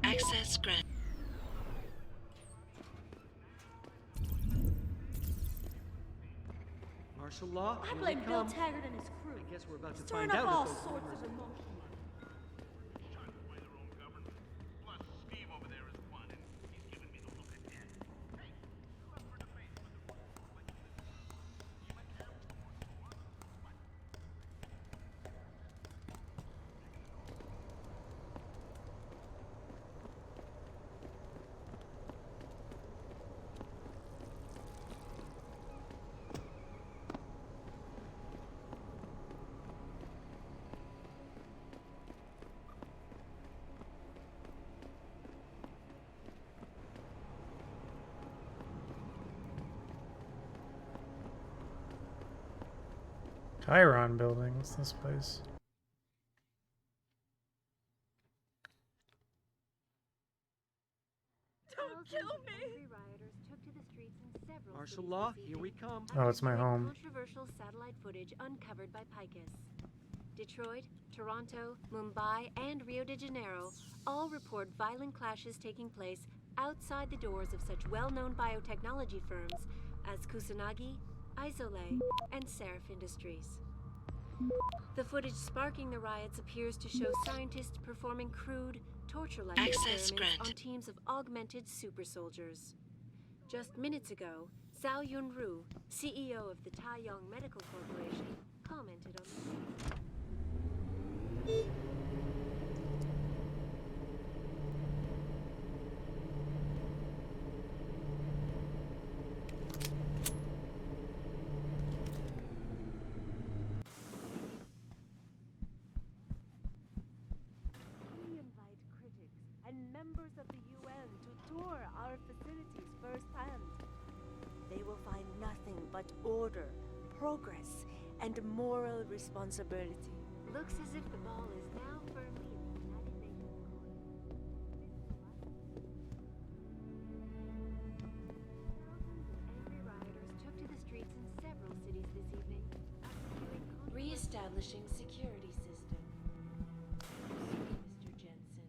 S7: Access granted.
S21: Martial law?
S2: I
S21: here
S2: blame
S21: we
S2: Bill
S21: come.
S2: Taggart and his crew.
S21: I guess we're about to
S2: Stirring
S21: find
S2: up
S21: out
S2: all
S21: if those
S2: sorts
S21: rumors
S2: of
S21: are-
S2: emotion.
S1: Chiron building, what's this place?
S19: Don't kill me!
S3: Angry rioters took to the streets in several
S21: Martial
S3: cities
S21: law,
S3: this
S21: here we
S3: evening
S21: come.
S1: Oh, it's my
S3: after
S1: home.
S3: Controversial satellite footage uncovered by Picus. Detroit, Toronto, Mumbai, and Rio de Janeiro all report violent clashes taking place outside the doors of such well-known biotechnology firms as Kusanagi, Isole, and Seraph Industries. The footage sparking the riots appears to show scientists performing crude, torture-like
S7: Access
S3: experiments
S7: granted.
S3: on teams of augmented super soldiers. Just minutes ago, Zhao Yunru, CEO of the Taiyong Medical Corporation, commented on the
S2: We invite critics and members of the UN to tour our facilities firsthand. They will find nothing but order, progress, and moral responsibility.
S3: Looks as if the ball is now firmly in the United Nations court. Thousands of angry rioters took to the streets in several cities this evening after viewing
S7: Re-establishing security system. Mr. Jensen.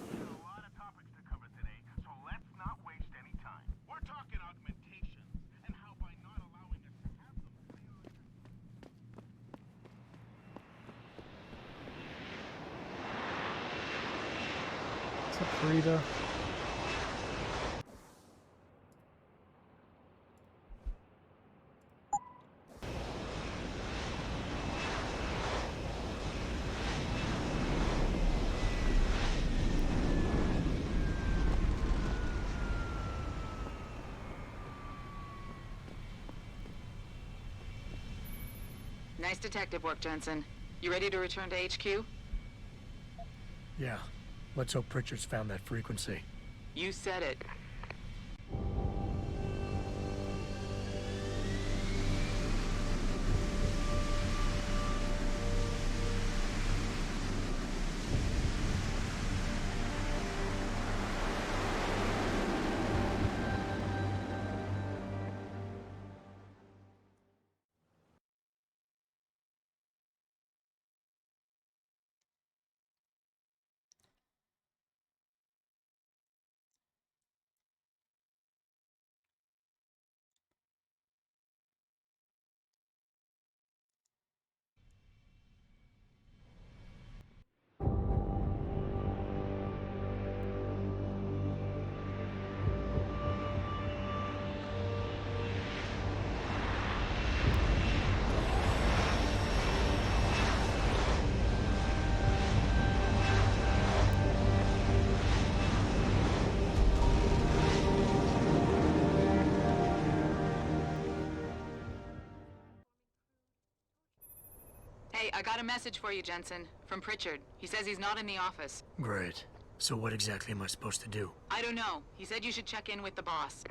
S9: There are a lot of topics to cover today, so let's not waste any time. We're talking augmentations and how by not allowing us to have them,
S1: What's up, Frida?
S11: Nice detective work, Jensen. You ready to return to HQ?
S13: Yeah. Let's hope Pritchard's found that frequency.
S11: You said it. Hey, I got a message for you, Jensen. From Pritchard. He says he's not in the office.
S13: Great. So what exactly am I supposed to do?
S11: I don't know. He said you should check in with the boss.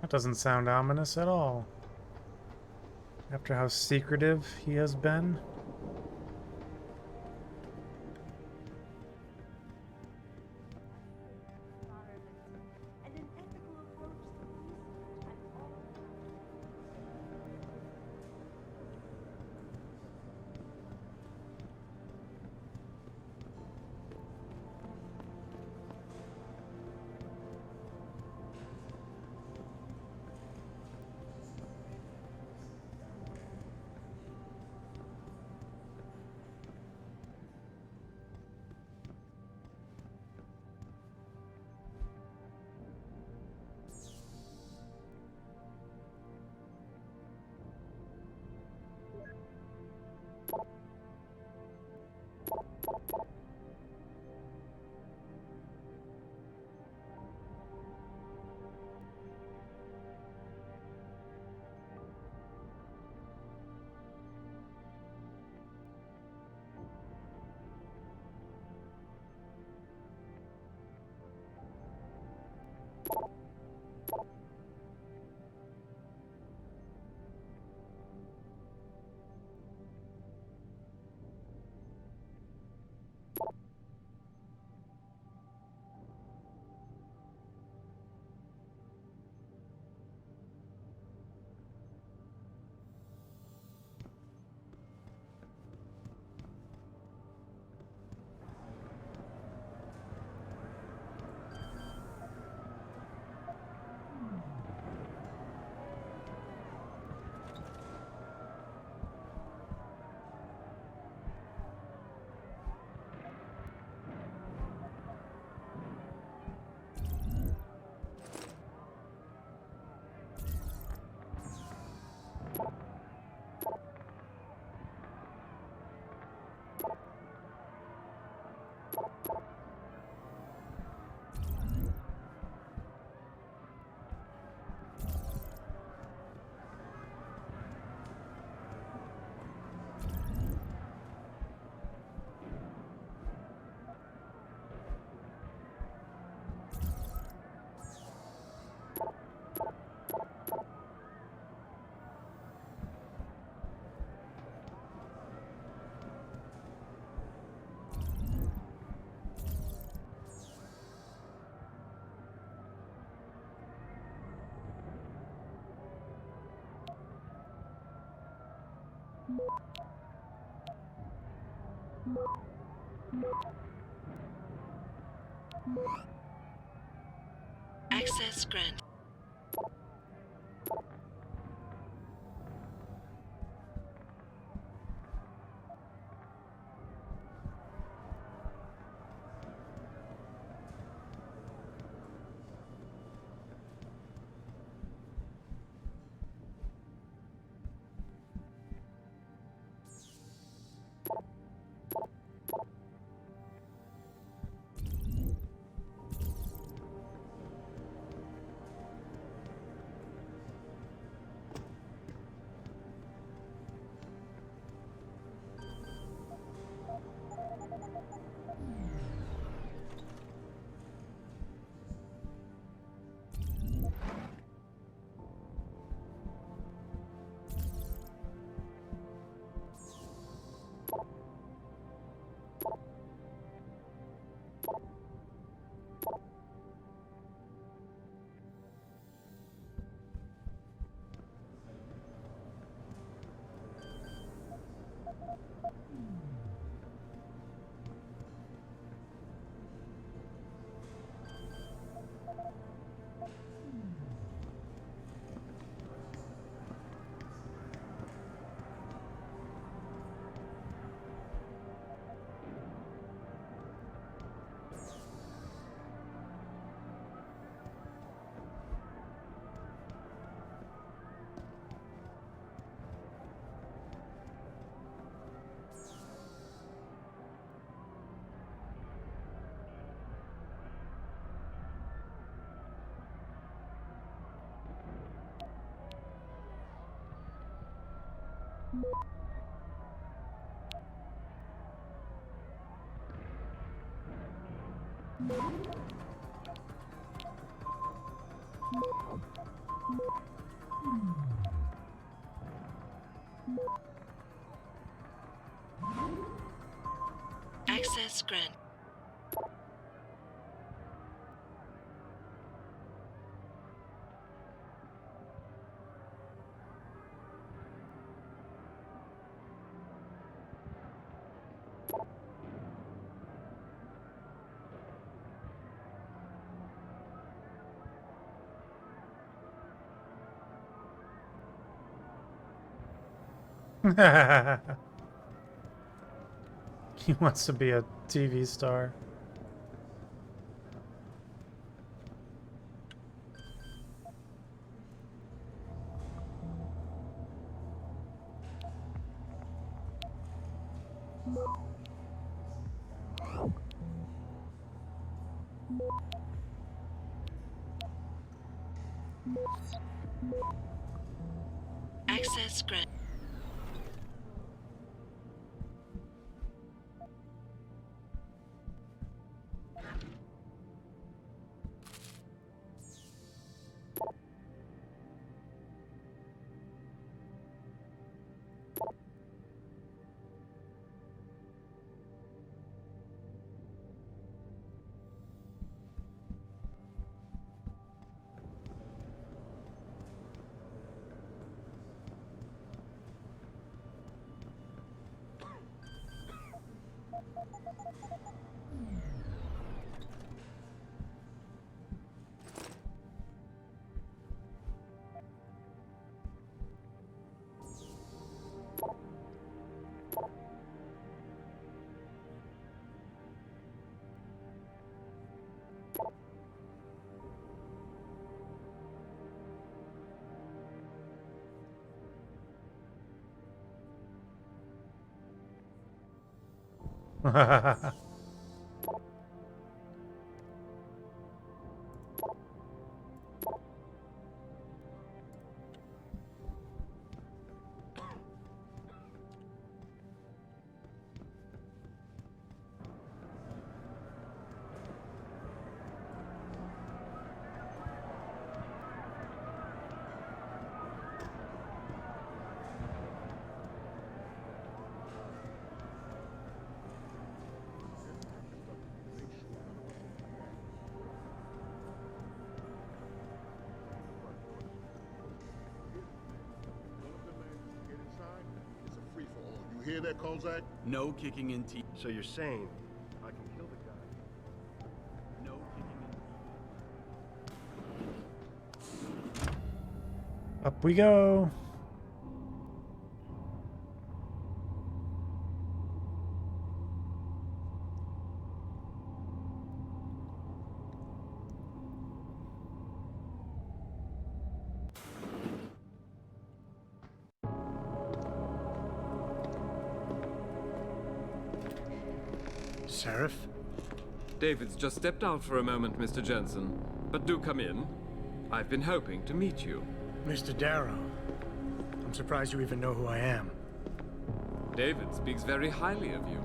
S1: That doesn't sound ominous at all. After how secretive he has been.
S7: Access granted. Access grant.
S1: He wants to be a TV star.
S7: Access grant.
S20: You hear that, Kozak?
S12: No kicking in teeth.
S20: So you're saying I can kill the guy?
S12: No kicking in.
S1: Up we go.
S13: Seraph?
S14: David's just stepped out for a moment, Mr. Jensen. But do come in. I've been hoping to meet you.
S13: Mr. Darrow. I'm surprised you even know who I am.
S14: David speaks very highly of you.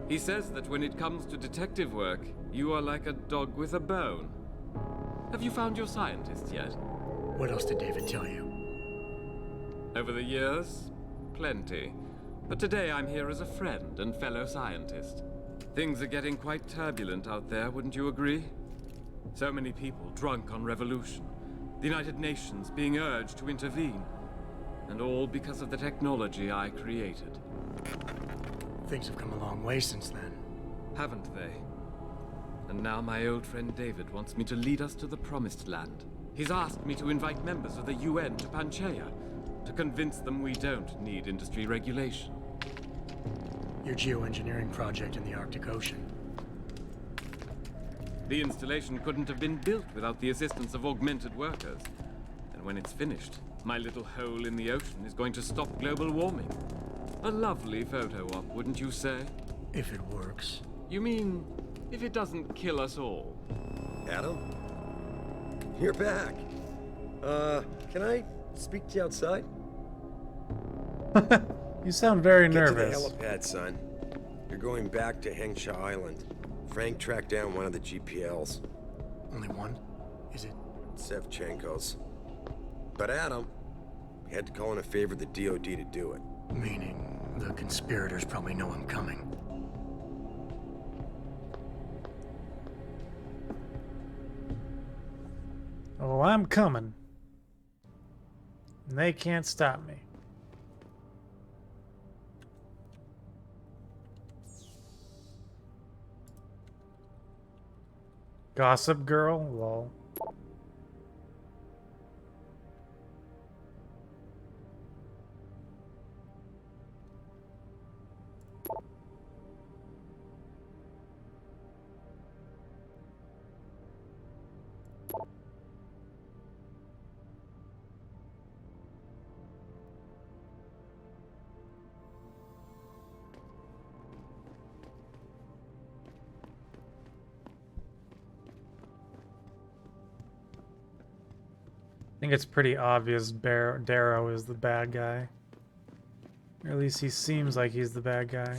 S14: He says that when it comes to detective work, you are like a dog with a bone. Have you found your scientist yet?
S13: What else did David tell you?
S14: Over the years, plenty. But today I'm here as a friend and fellow scientist. Things are getting quite turbulent out there, wouldn't you agree? So many people drunk on revolution. The United Nations being urged to intervene. And all because of the technology I created.
S13: Things have come a long way since then.
S14: Haven't they? And now my old friend David wants me to lead us to the Promised Land. He's asked me to invite members of the UN to Panchaea, to convince them we don't need industry regulation.
S13: Your geoengineering project in the Arctic Ocean.
S14: The installation couldn't have been built without the assistance of augmented workers. And when it's finished, my little hole in the ocean is going to stop global warming. A lovely photo op, wouldn't you say?
S13: If it works.
S14: You mean, if it doesn't kill us all?
S5: Adam? You're back. Can I speak to you outside?
S1: You sound very
S5: Get
S1: nervous.
S5: to the helipad, son. You're going back to Hengsha Island. Frank tracked down one of the GPLs.
S13: Only one? Is it?
S5: Sevchenko's. But Adam, we had to call in a favor of the DOD to do it.
S13: Meaning, the conspirators probably know I'm coming.
S1: Oh, I'm coming. And they can't stop me. Gossip girl? Lol. I think it's pretty obvious Darrow is the bad guy. Or at least he seems like he's the bad guy.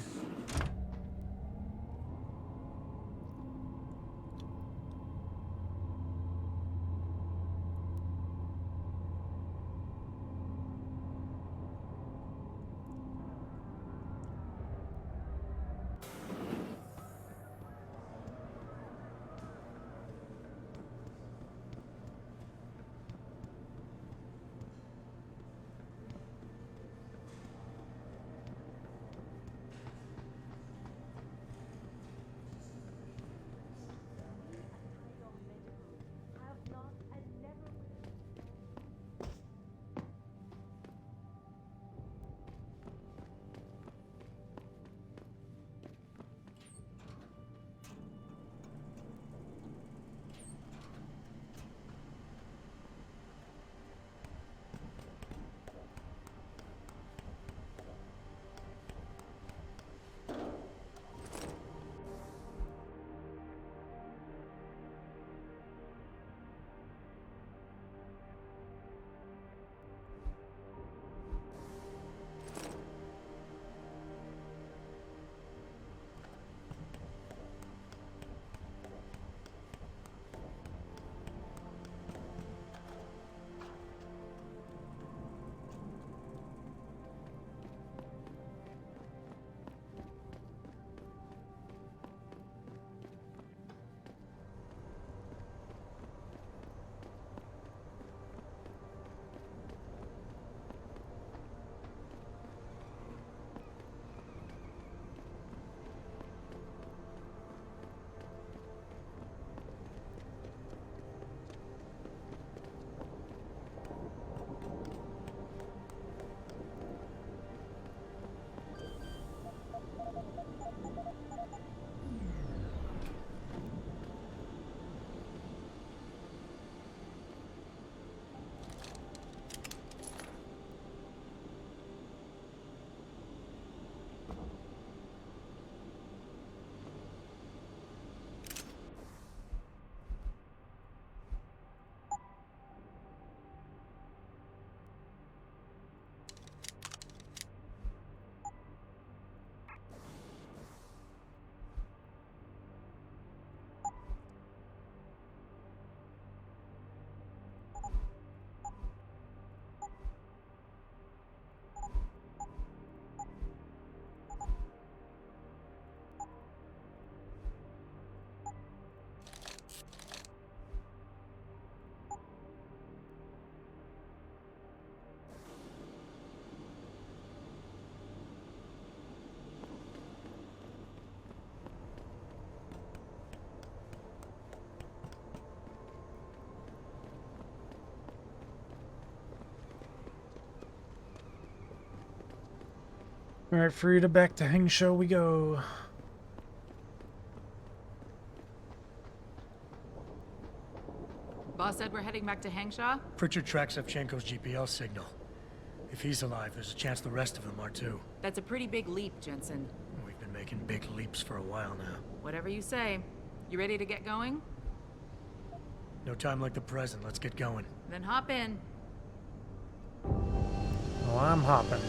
S1: Alright, Frida, back to Hengsho we go.
S11: Boss said we're heading back to Hangshaw?
S13: Pritchard tracks Shevchenko's GPL signal. If he's alive, there's a chance the rest of them are too.
S11: That's a pretty big leap, Jensen.
S13: We've been making big leaps for a while now.
S11: Whatever you say. You ready to get going?
S13: No time like the present. Let's get going.
S11: Then hop in.
S1: Well, I'm hopping.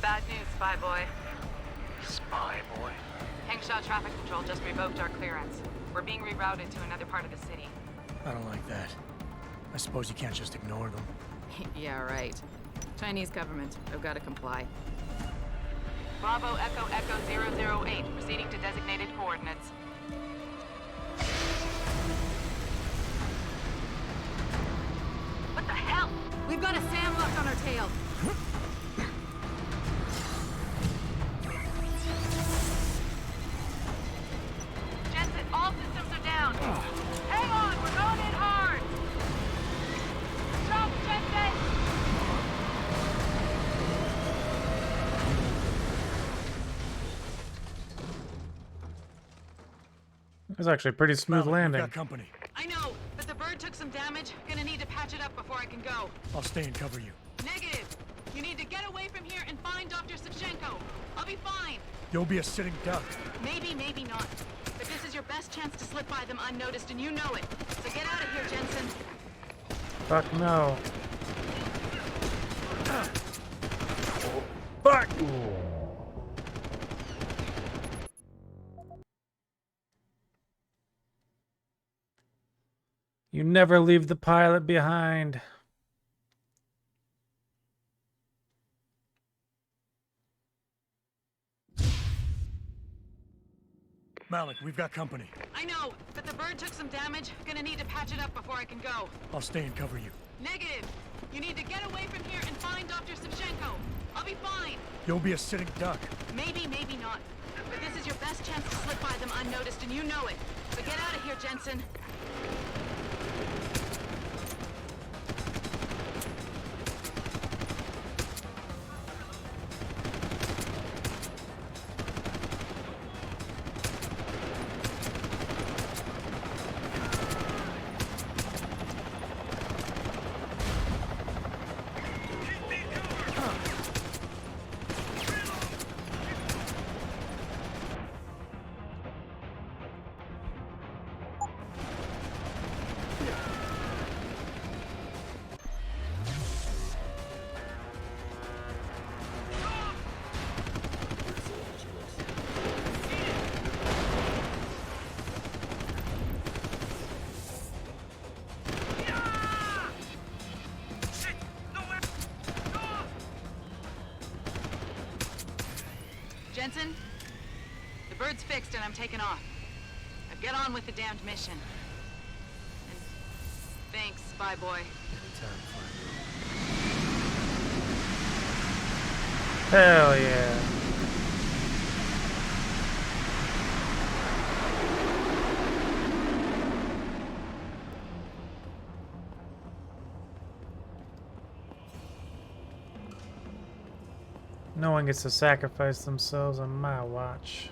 S11: Bad news, Spy Boy.
S10: Spy Boy?
S11: Hangshaw Traffic Control just revoked our clearance. We're being rerouted to another part of the city.
S13: I don't like that. I suppose you can't just ignore them.
S11: Yeah, right. Chinese government. I've got to comply. Bravo Echo Echo 008, proceeding to designated coordinates. What the hell? We've got a sandlock on our tail. Jensen, all systems are down. Hang on, we're going in hard. Jump, Jensen!
S1: It was actually a pretty smooth landing.
S13: We've got company.
S11: I know, but the bird took some damage. Gonna need to patch it up before I can go.
S13: I'll stay and cover you.
S11: Negative. You need to get away from here and find Dr. Savchenko. I'll be fine.
S13: You'll be a sitting duck.
S11: Maybe, maybe not. But this is your best chance to slip by them unnoticed, and you know it. So get out of here, Jensen.
S1: Fuck no. Fuck! You never leave the pilot behind.
S13: Malik, we've got company.
S11: I know, but the bird took some damage. Gonna need to patch it up before I can go.
S13: I'll stay and cover you.
S11: Negative. You need to get away from here and find Dr. Savchenko. I'll be fine.
S13: You'll be a sitting duck.
S11: Maybe, maybe not. But this is your best chance to slip by them unnoticed, and you know it. So get out of here, Jensen. Jensen, the bird's fixed and I'm taking off. Now get on with the damned mission. And thanks, Spy Boy.
S1: Hell yeah. No one gets to sacrifice themselves on my watch.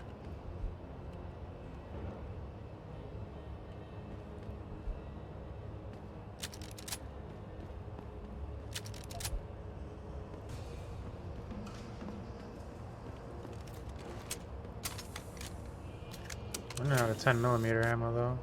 S1: I'm not out of 10mm ammo though.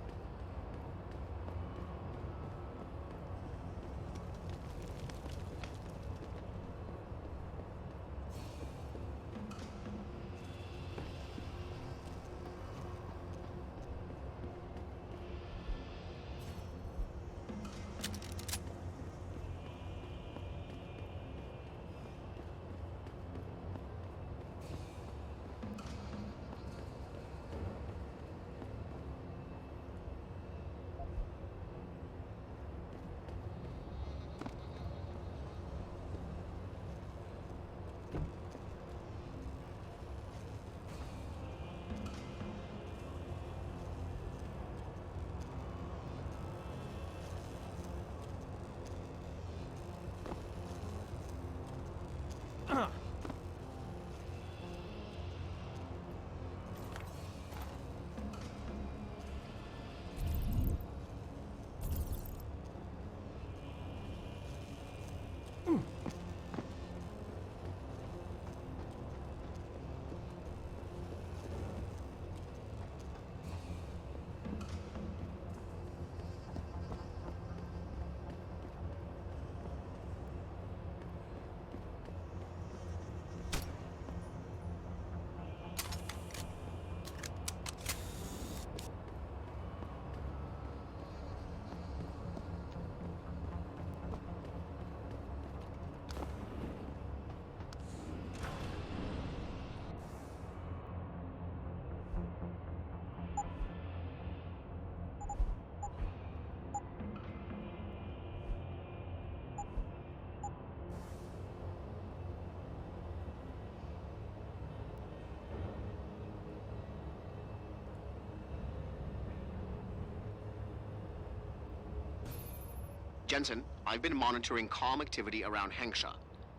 S10: Jensen, I've been monitoring comm activity around Hengsha.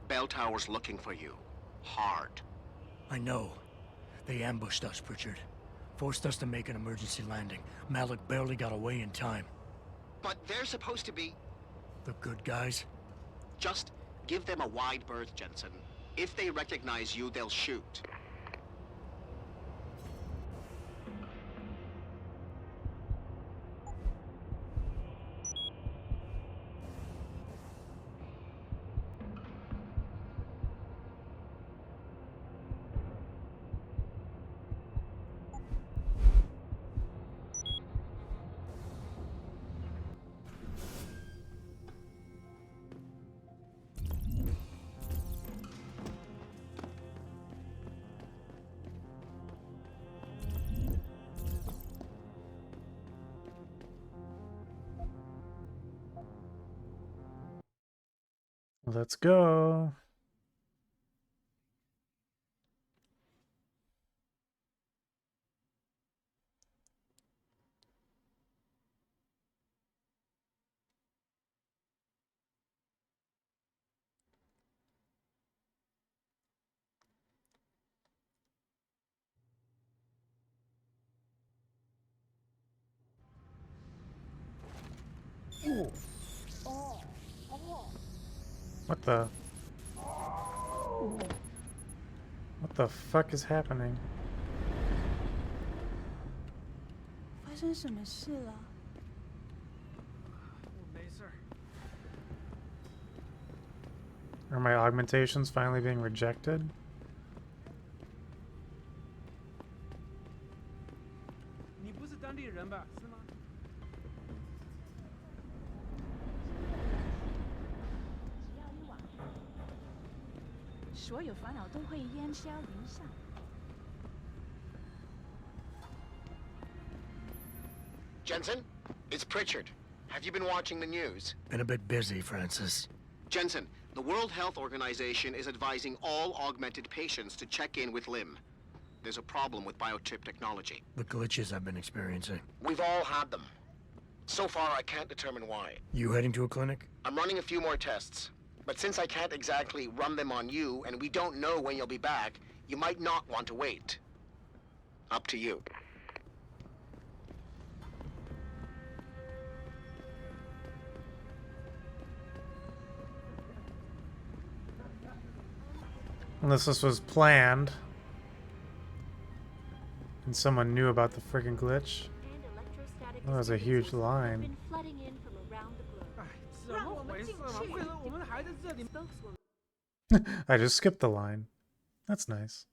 S10: Bell Tower's looking for you. Hard.
S13: I know. They ambushed us, Pritchard. Forced us to make an emergency landing. Malik barely got away in time.
S10: But they're supposed to be...
S13: The good guys?
S10: Just give them a wide berth, Jensen. If they recognize you, they'll shoot.
S1: Let's go. What the? What the fuck is happening?
S2: 发生什么事了？
S1: Are my augmentations finally being rejected?
S12: 你不是当地人吧？是吗？
S19: 所有烦恼都会烟消云散。
S10: Jensen, it's Pritchard. Have you been watching the news?
S13: Been a bit busy, Francis.
S10: Jensen, the World Health Organization is advising all augmented patients to check in with Lim. There's a problem with biochip technology.
S13: The glitches I've been experiencing.
S10: We've all had them. So far, I can't determine why.
S13: You heading to a clinic?
S10: I'm running a few more tests. But since I can't exactly run them on you, and we don't know when you'll be back, you might not want to wait. Up to you.
S1: Unless this was planned. And someone knew about the friggin' glitch. Oh, that was a huge line. I just skipped the line. That's nice.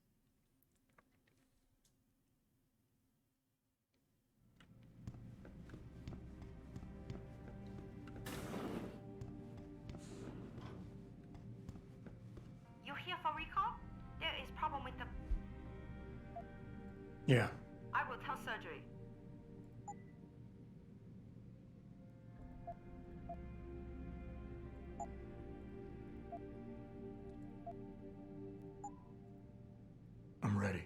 S17: You here for recall? There is problem with the...
S13: Yeah.
S17: I will tell surgery.
S13: I'm ready.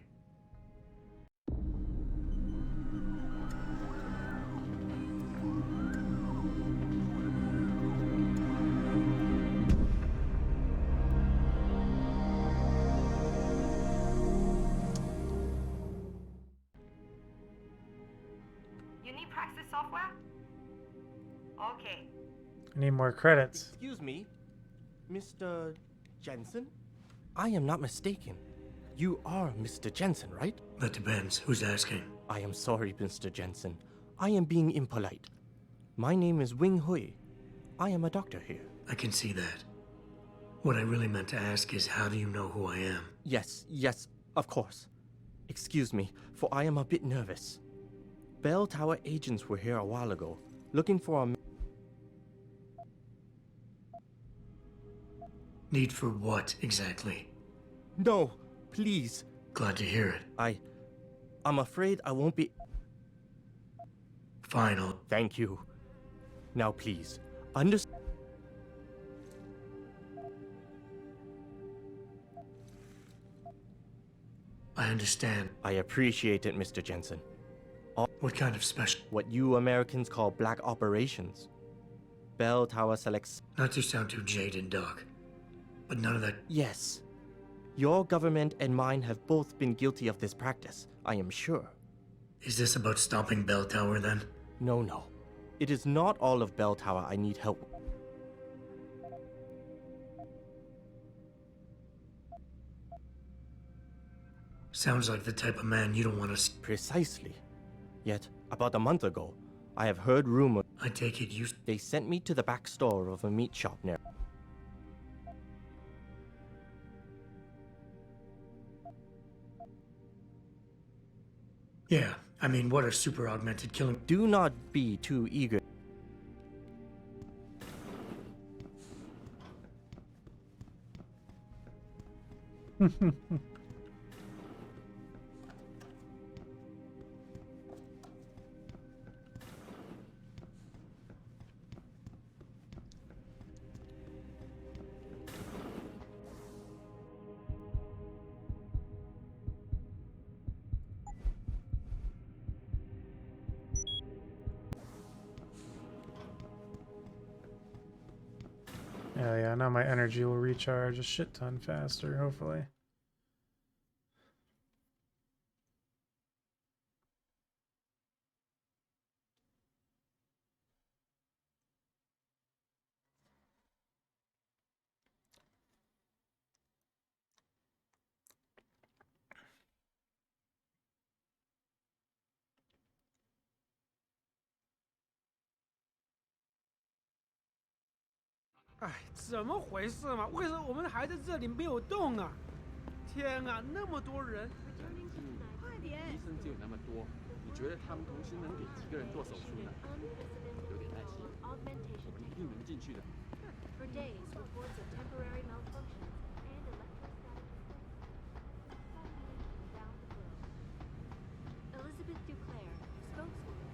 S17: You need practice software? Okay.
S1: I need more credits.
S18: Excuse me, Mr. Jensen? I am not mistaken. You are Mr. Jensen, right?
S13: That depends. Who's asking?
S18: I am sorry, Mr. Jensen. I am being impolite. My name is Wing Hui. I am a doctor here.
S13: I can see that. What I really meant to ask is, how do you know who I am?
S18: Yes, of course. Excuse me, for I am a bit nervous. Bell Tower agents were here a while ago, looking for a...
S13: Need for what, exactly?
S18: No, please.
S13: Glad to hear it.
S18: I'm afraid I won't be...
S13: Fine, I'll...
S18: Thank you. Now please,
S13: I understand.
S18: I appreciate it, Mr. Jensen.
S13: What kind of special...
S18: What you Americans call black operations. bell tower selects...
S13: Not to sound too jaded, Doc, but none of that...
S18: Yes. Your government and mine have both been guilty of this practice, I am sure.
S13: Is this about stopping Bell Tower, then?
S18: No, no. It is not all of Bell Tower I need help.
S13: Sounds like the type of man you don't want to...
S18: Precisely. Yet, about a month ago, I have heard rumors...
S13: I take it you...
S18: They sent me to the back store of a meat shop near...
S13: Yeah, I mean, what are super augmented killing...
S18: Do not be too eager.
S1: Yeah, now my energy will recharge a shit ton faster, hopefully.
S12: 哎，怎么回事嘛？为什么我们还在这里没有动啊？天啊，那么多人！快点！
S16: 医生只有那么多，你觉得他们同时能给几个人做手术呢？有点耐心，我们一定能进去的。
S3: For days, reports of temporary malfunctions and electrostatic down the globe. Elizabeth Duclair, spokeswoman.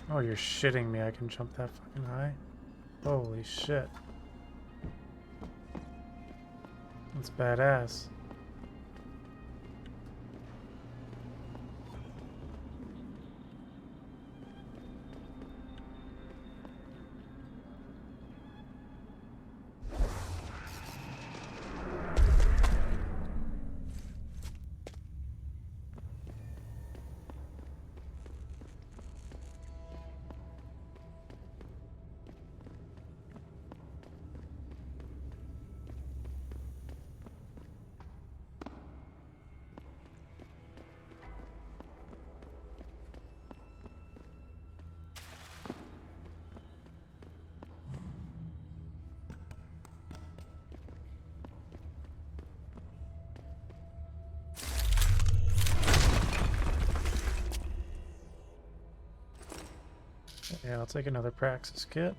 S1: Oh, you're shitting me. I can jump that fucking high? Holy shit. That's badass. Yeah, I'll take another Praxis kit.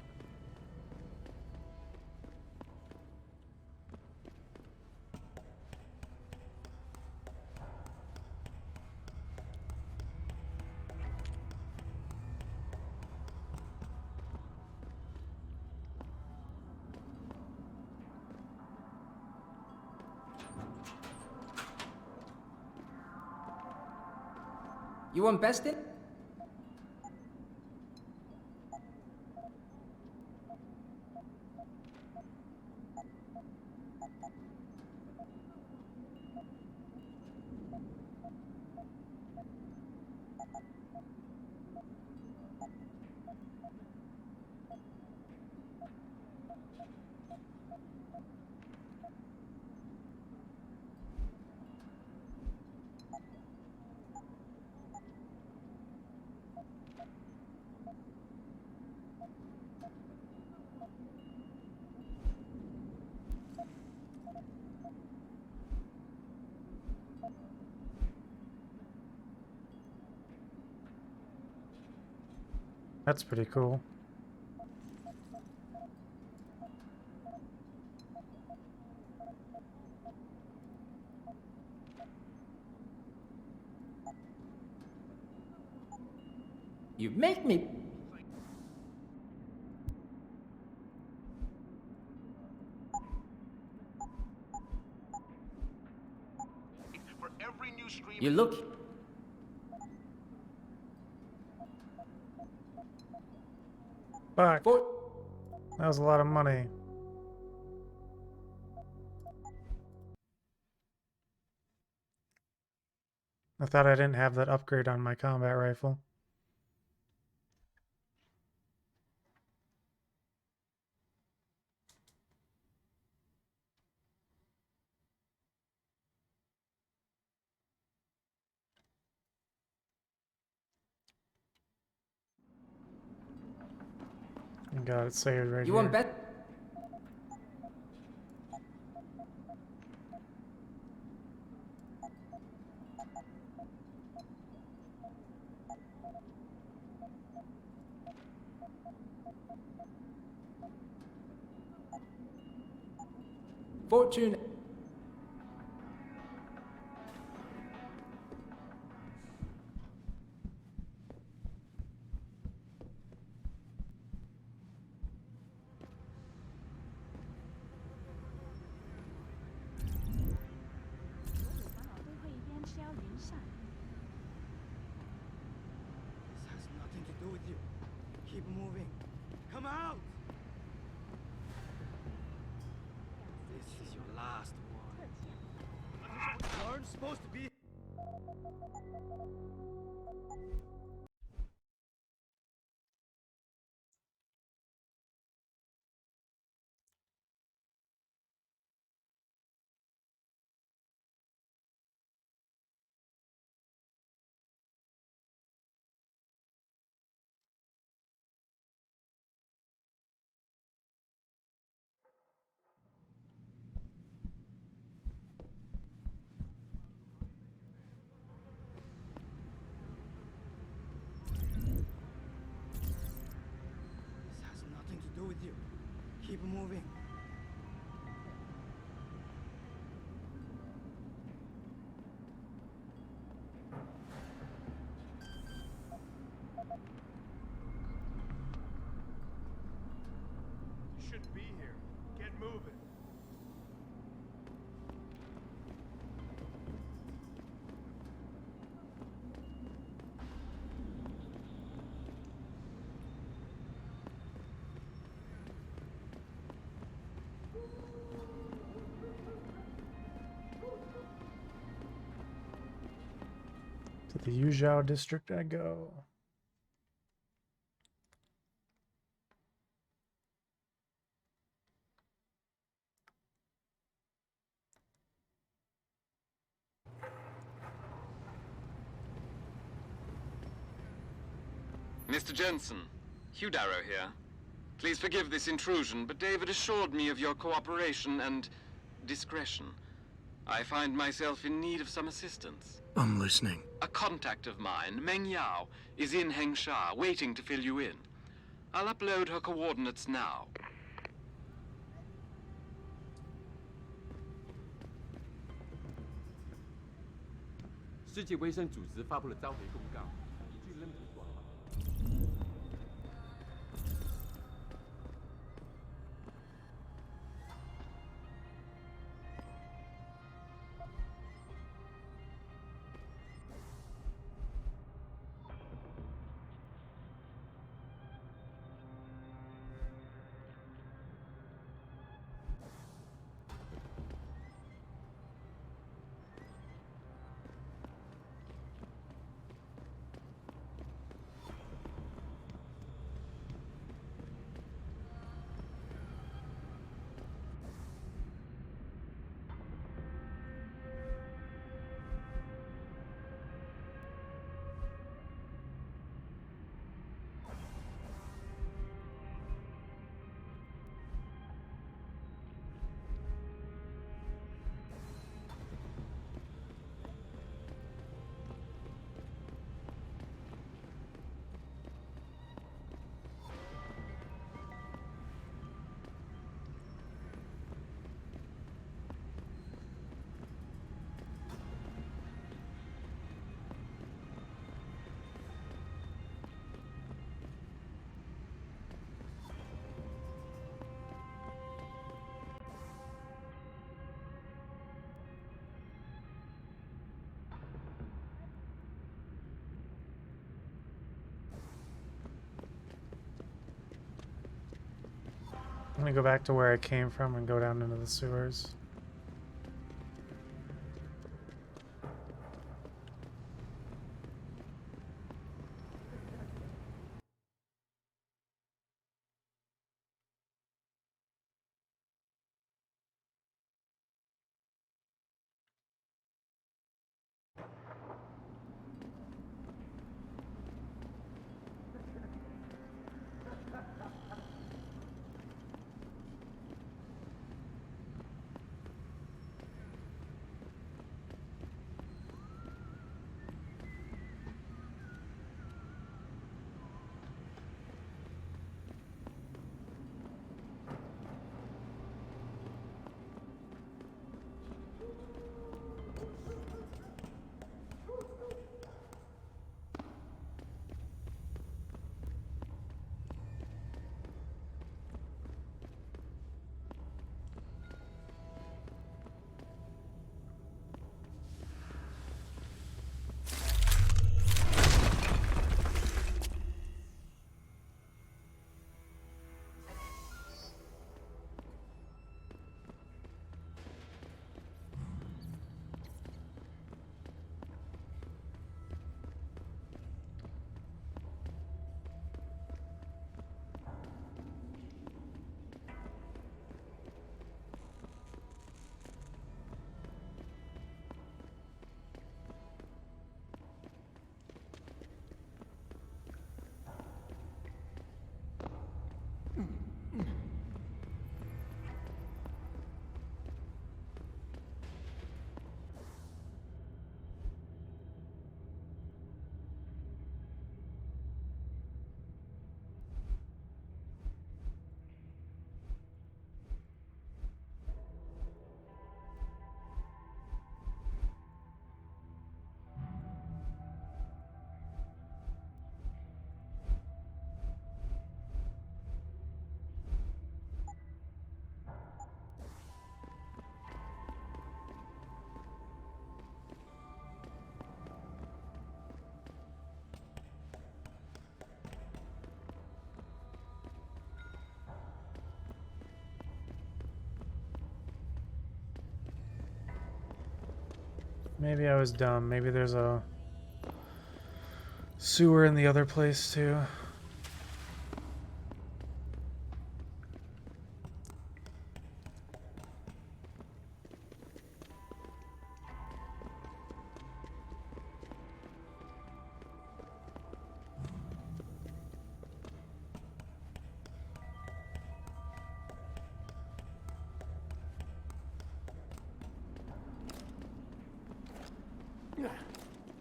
S4: You want best it? That's pretty cool. You make me...
S9: every new stream.
S4: You look.
S1: Fuck. That was a lot of money. I thought I didn't have that upgrade on my combat rifle. Got it saved right here.
S4: You want bet? Fortune.
S6: This has nothing to do with you. Keep moving. Come out! This is your last one. You aren't supposed to be. This has nothing to do with you. Keep moving.
S20: You shouldn't be here. Get moving.
S1: To the Yuzhou district I go.
S14: Mr. Jensen, Hugh Darrow here. Please forgive this intrusion, but David assured me of your cooperation and discretion. I find myself in need of some assistance.
S13: I'm listening.
S14: A contact of mine, Meng Yao, is in Hengsha, waiting to fill you in. I'll upload her coordinates now.
S16: 世界卫生组织发布了召回公告，一句扔土短话。
S1: me go back to where I came from and go down into the sewers. Maybe I was dumb. Maybe there's a sewer in the other place too.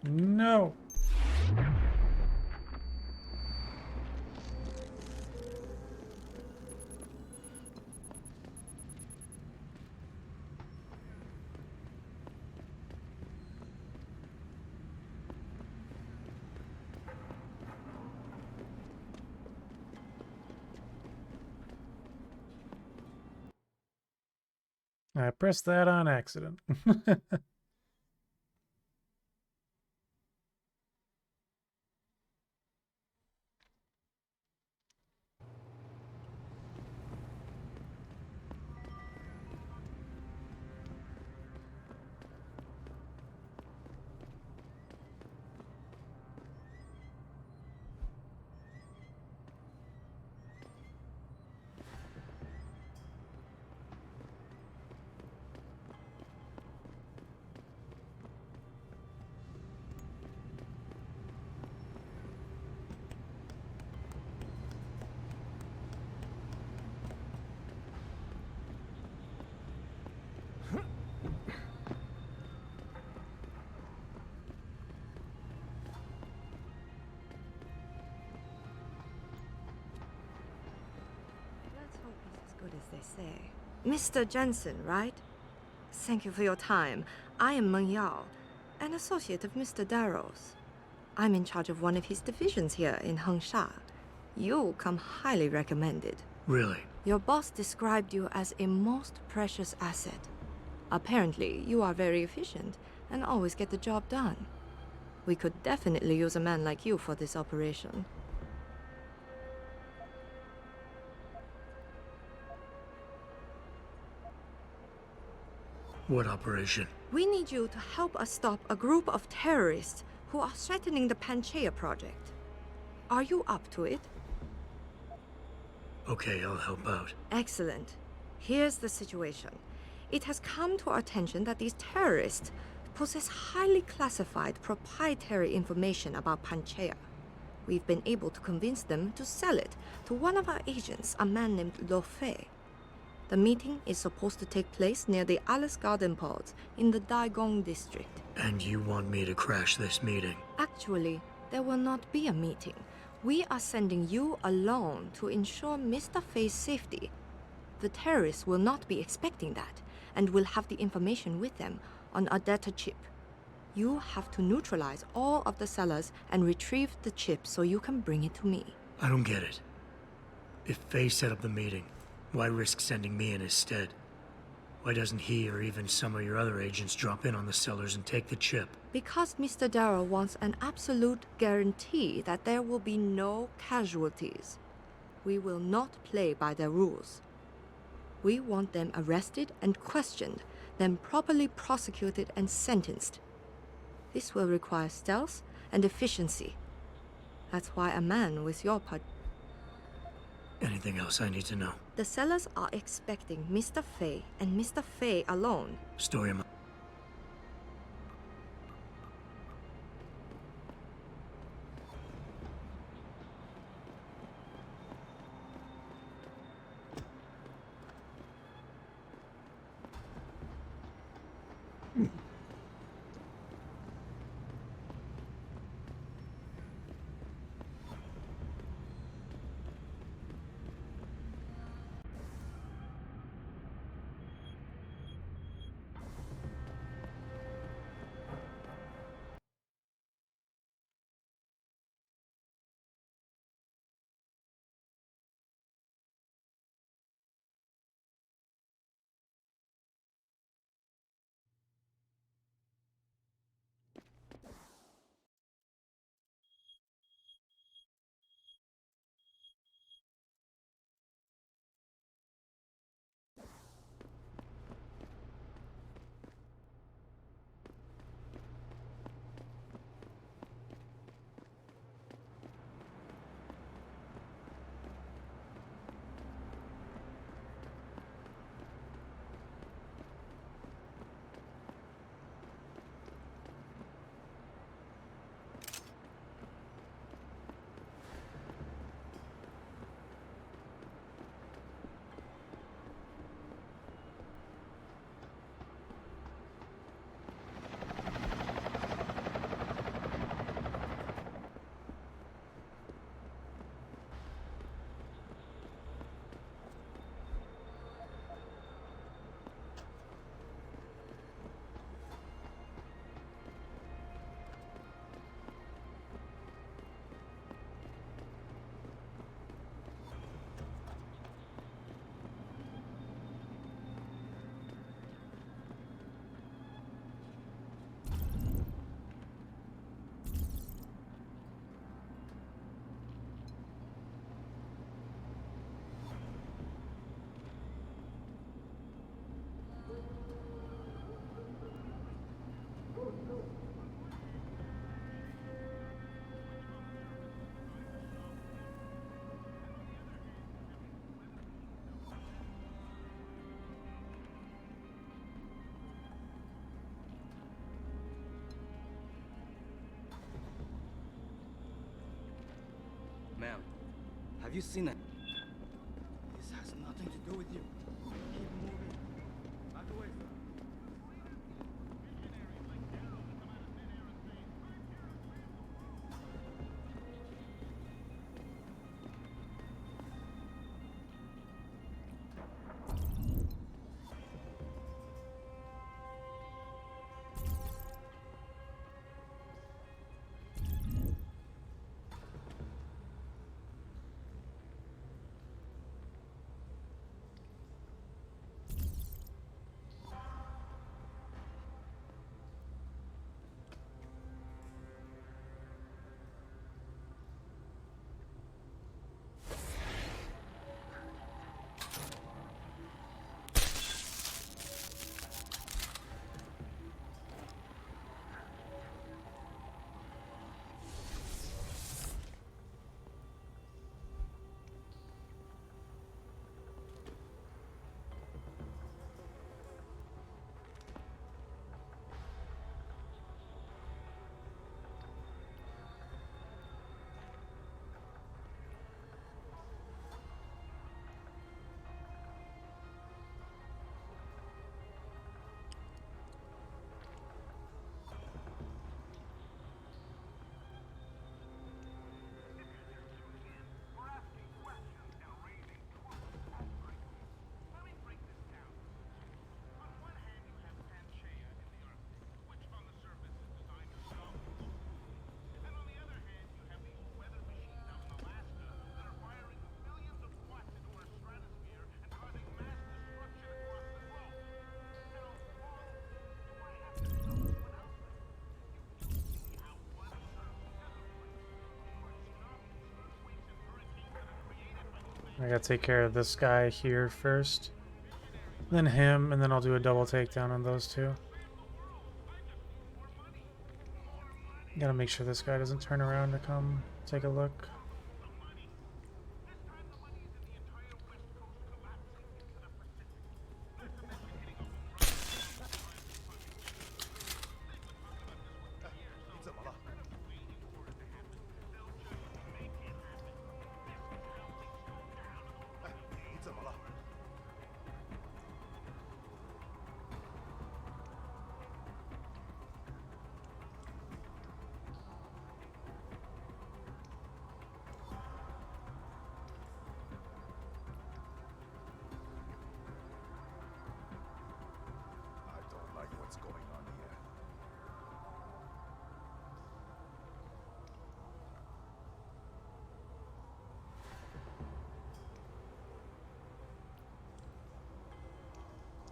S1: No. I pressed that on accident.
S2: Let's hope it's as good as they say. Mr. Jensen, right? Thank you for your time. I am Meng Yao, an associate of Mr. Darrow's. I'm in charge of one of his divisions here in Hengsha. You come highly recommended.
S13: Really?
S2: Your boss described you as a most precious asset. Apparently, you are very efficient and always get the job done. We could definitely use a man like you for this operation.
S13: What operation?
S8: We need you to help us stop a group of terrorists who are threatening the Panchaea project. Are you up to it?
S13: Okay, I'll help out.
S8: Excellent. Here's the situation. It has come to our attention that these terrorists possess highly classified proprietary information about Panchaea. We've been able to convince them to sell it to one of our agents, a man named Lo Fei. The meeting is supposed to take place near the Alice Garden pods in the Daigong district.
S13: And you want me to crash this meeting?
S8: Actually, there will not be a meeting. We are sending you alone to ensure Mr. Fei's safety. The terrorists will not be expecting that, and will have the information with them on a data chip. You have to neutralize all of the sellers and retrieve the chip so you can bring it to me.
S13: I don't get it. If Fei set up the meeting, why risk sending me in his stead? Why doesn't he or even some of your other agents drop in on the sellers and take the chip?
S8: Because Mr. Darrow wants an absolute guarantee that there will be no casualties. We will not play by their rules. We want them arrested and questioned, then properly prosecuted and sentenced. This will require stealth and efficiency. That's why a man with your part.
S13: Anything else I need to know?
S8: The sellers are expecting Mr. Fei and Mr. Fei alone.
S13: Story of my...
S6: Ma'am, have you seen it? This has nothing to do with you. Keep moving. Back away, sir.
S1: I gotta take care of this guy here first. Then him, and then I'll do a double takedown on those two. Gotta make sure this guy doesn't turn around to come take a look.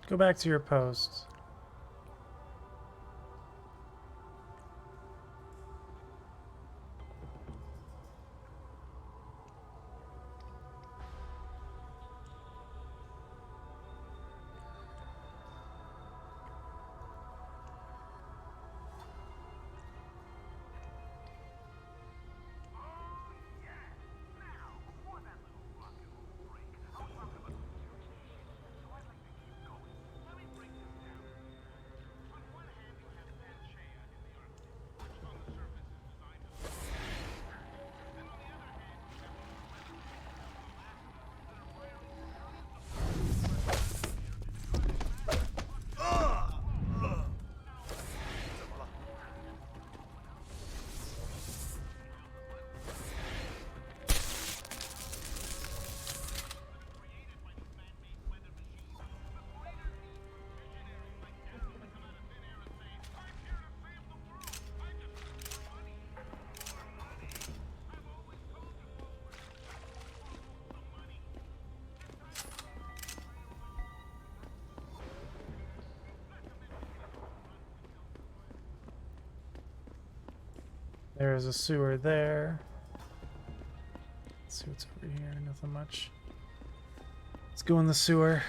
S1: Go back to your post. There's a sewer there. Let's see what's over here. Nothing much. Let's go in the sewer.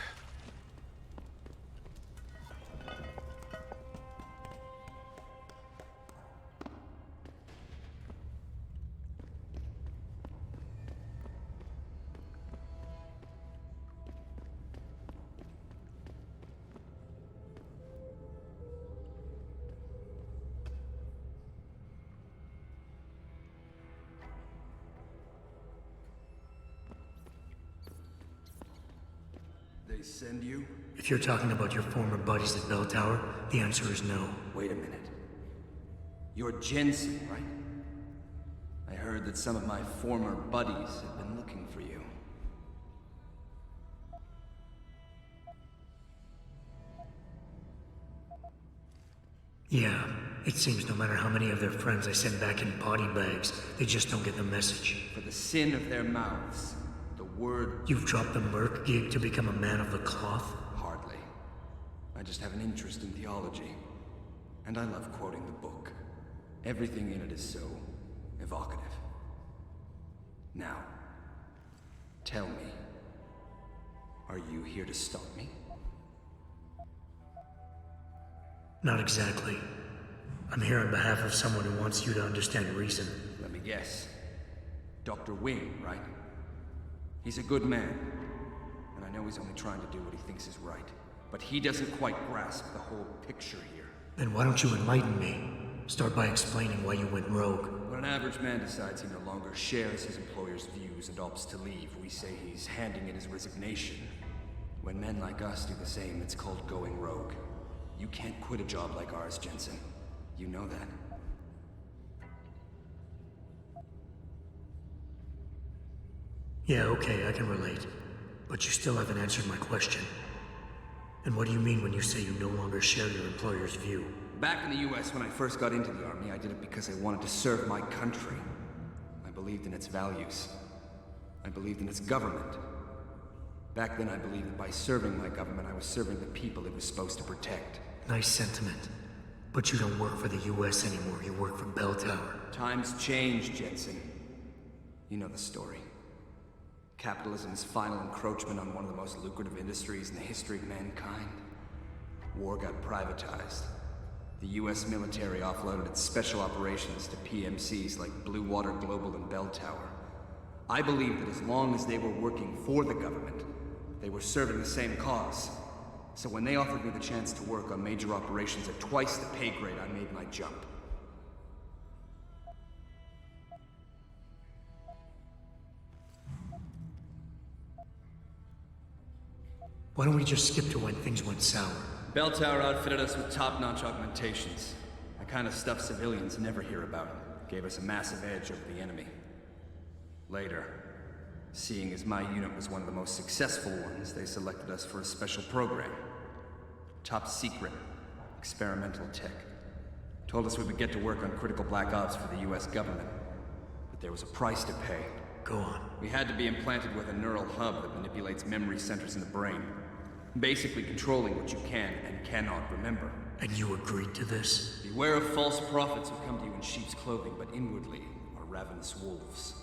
S6: They send you?
S13: If you're talking about your former buddies at Bell Tower, the answer is no.
S6: Wait a minute. You're Jensen, right? I heard that some of my former buddies have been looking for you.
S13: Yeah, it seems no matter how many of their friends I send back in body bags, they just don't get the message.
S6: For the sin of their mouths, the word...
S13: You've dropped the merc gig to become a man of the cloth?
S6: Hardly. I just have an interest in theology. And I love quoting the book. Everything in it is so evocative. Now, tell me, are you here to stop me?
S13: Not exactly. I'm here on behalf of someone who wants you to understand reason.
S6: Let me guess. Dr. Wing, right? He's a good man. And I know he's only trying to do what he thinks is right. But he doesn't quite grasp the whole picture here.
S13: Then why don't you enlighten me? Start by explaining why you went rogue.
S6: When an average man decides he no longer shares his employer's views and opts to leave, we say he's handing in his resignation. When men like us do the same, it's called going rogue. You can't quit a job like ours, Jensen. You know that.
S13: Yeah, okay, I can relate. But you still haven't answered my question. And what do you mean when you say you no longer share your employer's view?
S6: Back in the US, when I first got into the army, I did it because I wanted to serve my country. I believed in its values. I believed in its government. Back then, I believed that by serving my government, I was serving the people it was supposed to protect.
S13: Nice sentiment. But you don't work for the US anymore, you work for Bell Tower.
S6: Times change, Jensen. You know the story. Capitalism's final encroachment on one of the most lucrative industries in the history of mankind. War got privatized. The US military offloaded its special operations to PMCs like Blue Water Global and Bell Tower. I believe that as long as they were working for the government, they were serving the same cause. So when they offered me the chance to work on major operations at twice the pay grade, I made my jump.
S13: Why don't we just skip to when things went sour?
S6: Bell Tower outfitted us with top-notch augmentations. The kind of stuff civilians never hear about. Gave us a massive edge over the enemy. Later, seeing as my unit was one of the most successful ones, they selected us for a special program. Top secret, experimental tech. Told us we would get to work on critical black ops for the US government. But there was a price to pay.
S13: Go on.
S6: We had to be implanted with a neural hub that manipulates memory centers in the brain. Basically controlling what you can and cannot remember.
S13: And you agreed to this?
S6: Beware of false prophets who come to you in sheep's clothing, but inwardly are ravenous wolves.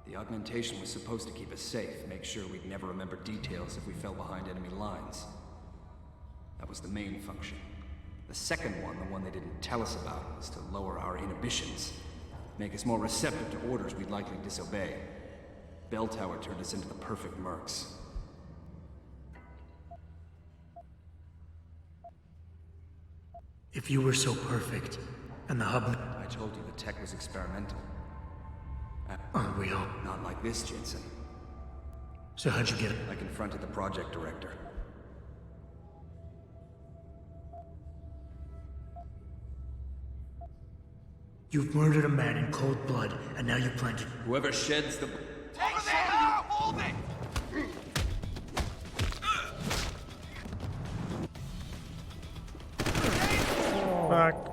S6: The augmentation was supposed to keep us safe, make sure we'd never remember details if we fell behind enemy lines. That was the main function. The second one, the one they didn't tell us about, was to lower our inhibitions. Make us more receptive to orders we'd likely disobey. Bell Tower turned us into the perfect mercs.
S13: If you were so perfect, and the hub...
S6: I told you the tech was experimental.
S13: Aren't we all?
S6: Not like this, Jensen.
S13: So how'd you get it?
S6: I confronted the project director.
S13: You've murdered a man in cold blood, and now you plan to...
S6: Whoever sheds the...
S9: Over there! Hold it!
S1: Fuck.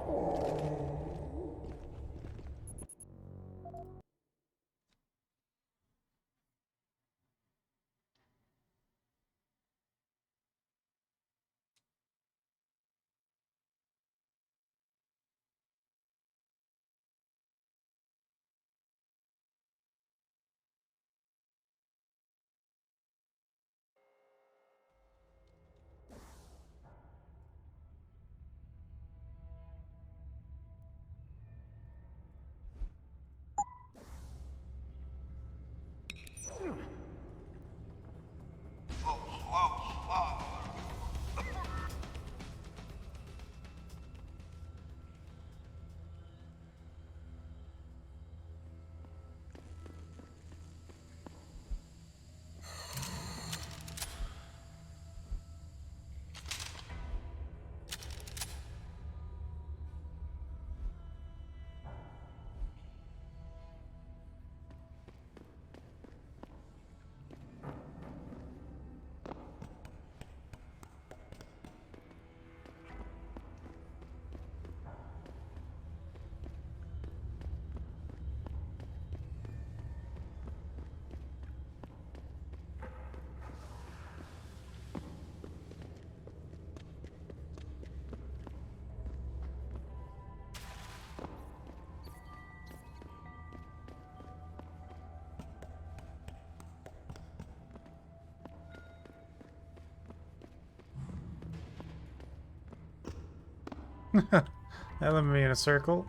S1: That left me in a circle.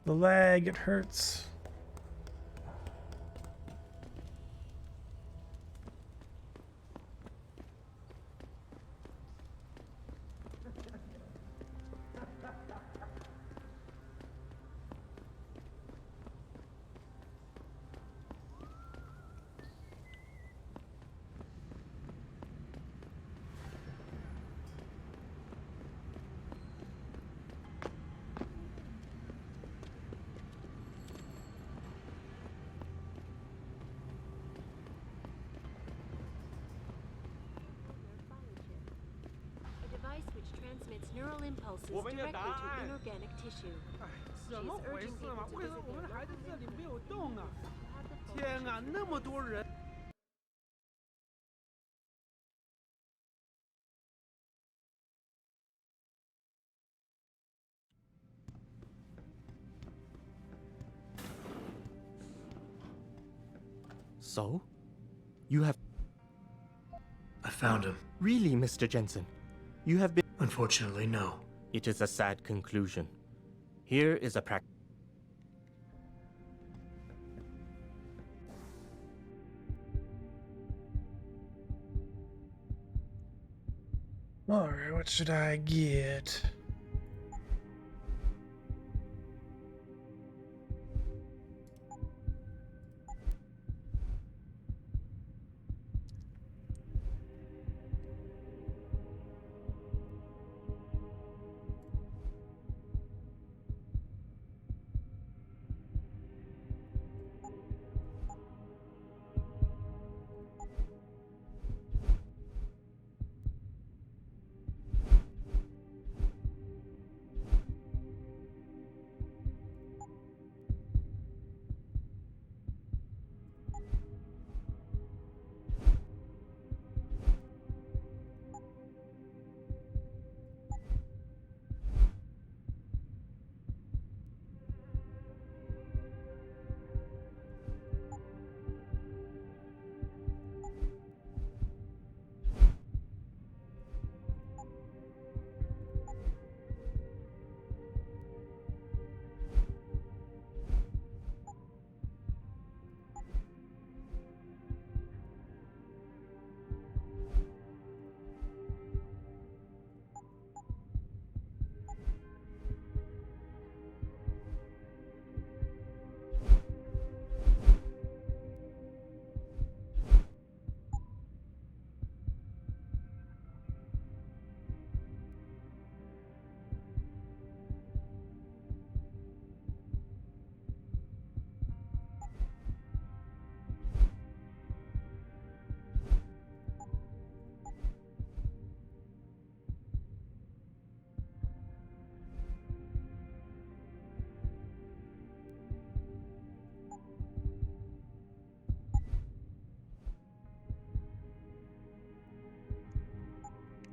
S1: The lag, it hurts.
S3: Transmits neural impulses directly to inorganic tissue.
S12: 怎么回事嘛？为什么我们还在这里没有动啊？天啊，那么多人！
S18: So? You have...
S13: I found him.
S18: Really, Mr. Jensen? You have been...
S13: Unfortunately, no.
S18: It is a sad conclusion. Here is a practice.
S1: Alright, what should I get?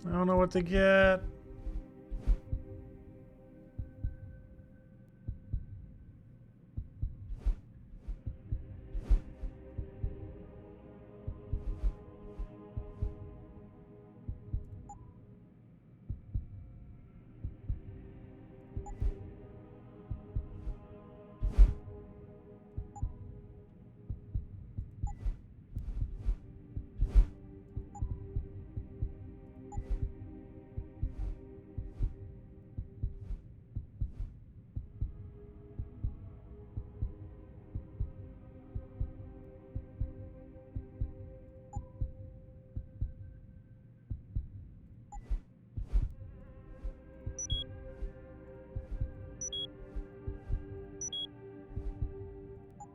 S1: I don't know what to get.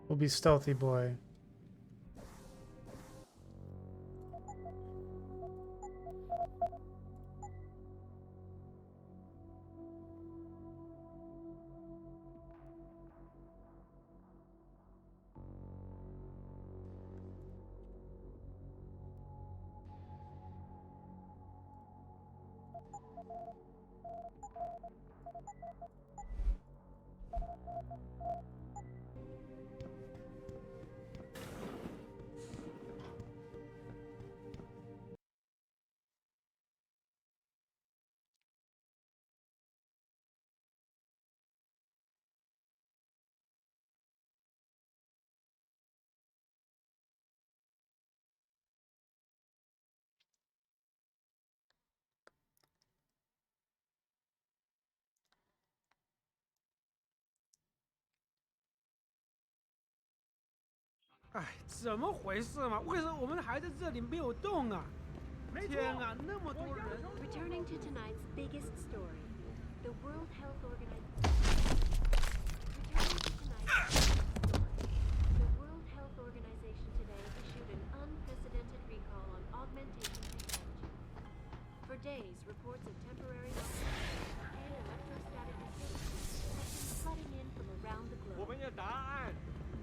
S1: We'll be stealthy boy.
S12: 哎，怎么回事嘛？为什么我们还在这里没有动啊？天啊，那么多人！
S3: Returning to tonight's biggest story, the World Health Organization today issued an unprecedented recall on augmentation technology. For days, reports of temporary lockdowns and electrostatic restrictions have been flooding in from around the globe.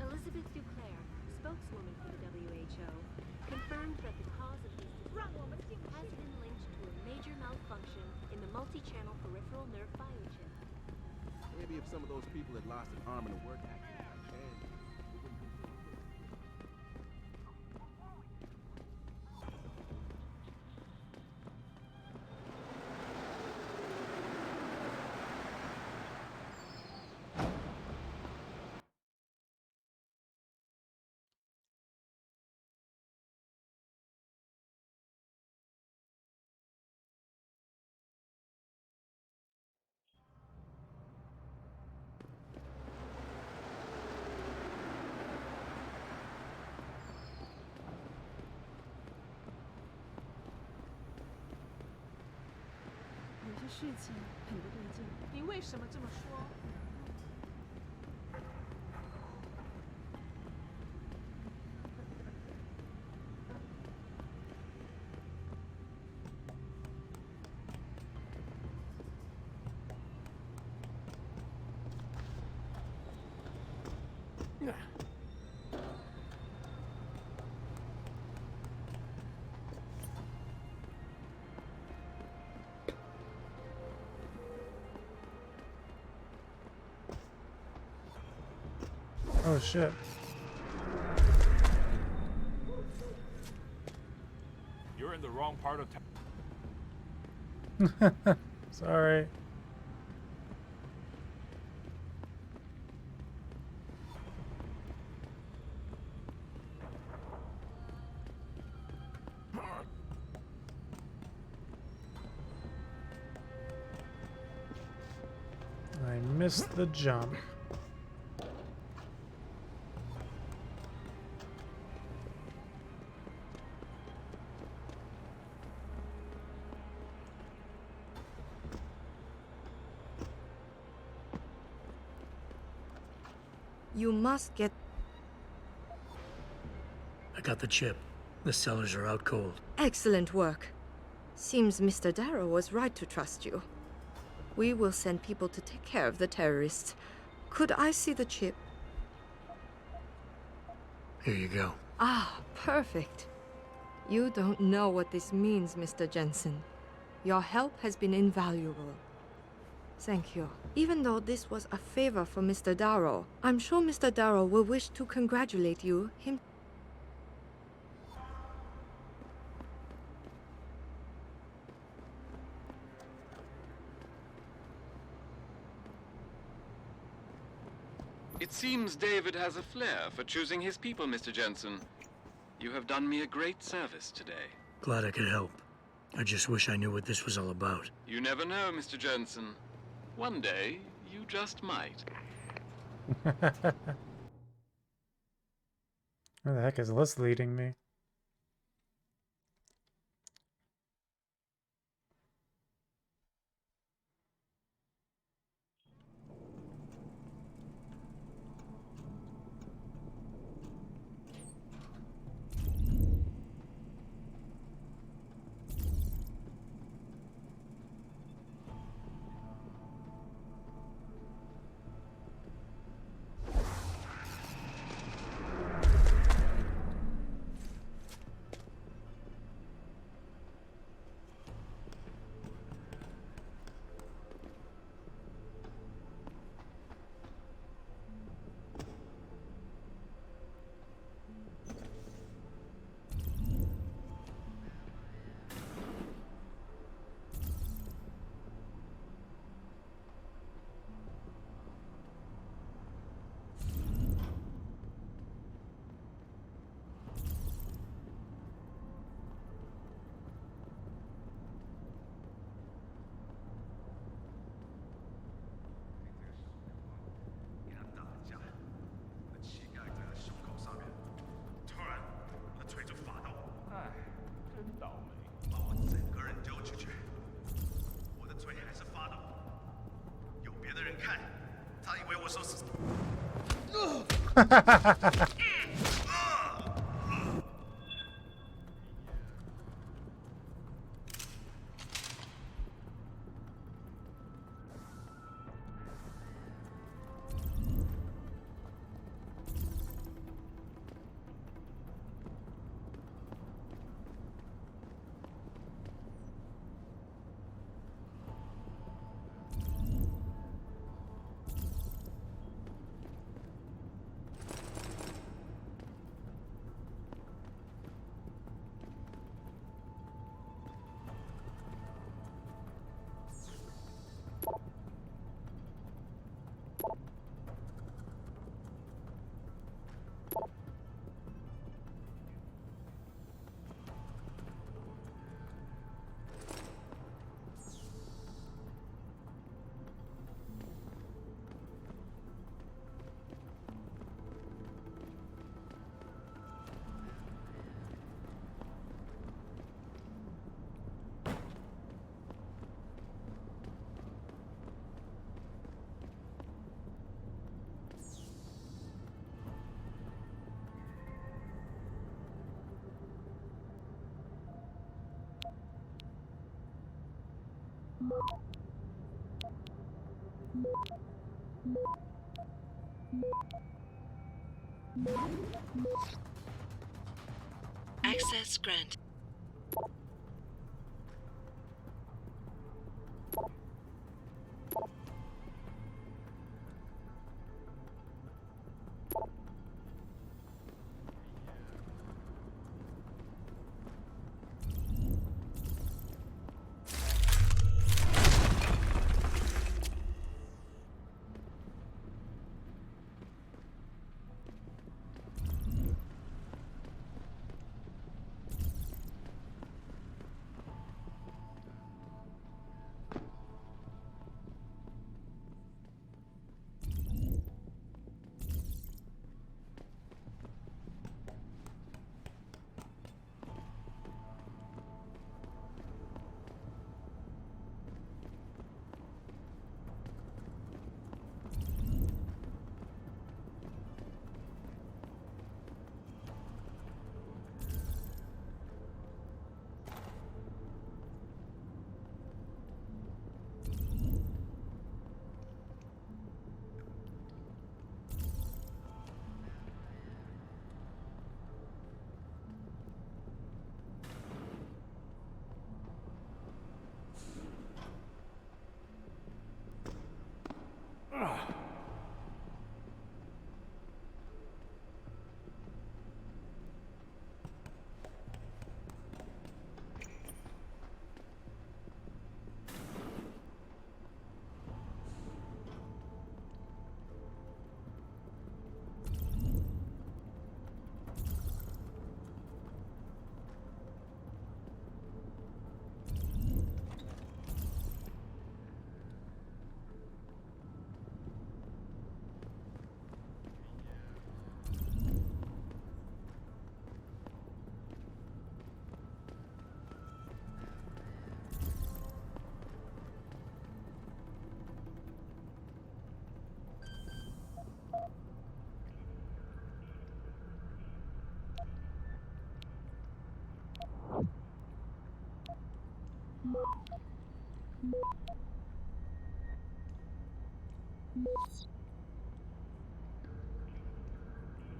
S3: Elizabeth Duclair, spokeswoman for the WHO, confirmed that the cause of these disruptions has been linked to a major malfunction in the multi-channel peripheral nerve biochip.
S16: Maybe if some of those people had lost an arm in a work accident,
S19: 事情很不对劲，你为什么这么说？
S1: Oh shit.
S9: You're in the wrong part of town.
S1: Sorry. I missed the jump.
S8: You must get...
S13: I got the chip. The cellars are out cold.
S8: Excellent work. Seems Mr. Darrow was right to trust you. We will send people to take care of the terrorists. Could I see the chip?
S13: Here you go.
S8: Ah, perfect. You don't know what this means, Mr. Jensen. Your help has been invaluable. Thank you. Even though this was a favor for Mr. Darrow, I'm sure Mr. Darrow will wish to congratulate you him.
S14: It seems David has a flair for choosing his people, Mr. Jensen. You have done me a great service today.
S13: Glad I could help. I just wish I knew what this was all about.
S14: You never know, Mr. Jensen. One day, you just might.
S1: Where the heck is this leading me?
S7: Access granted.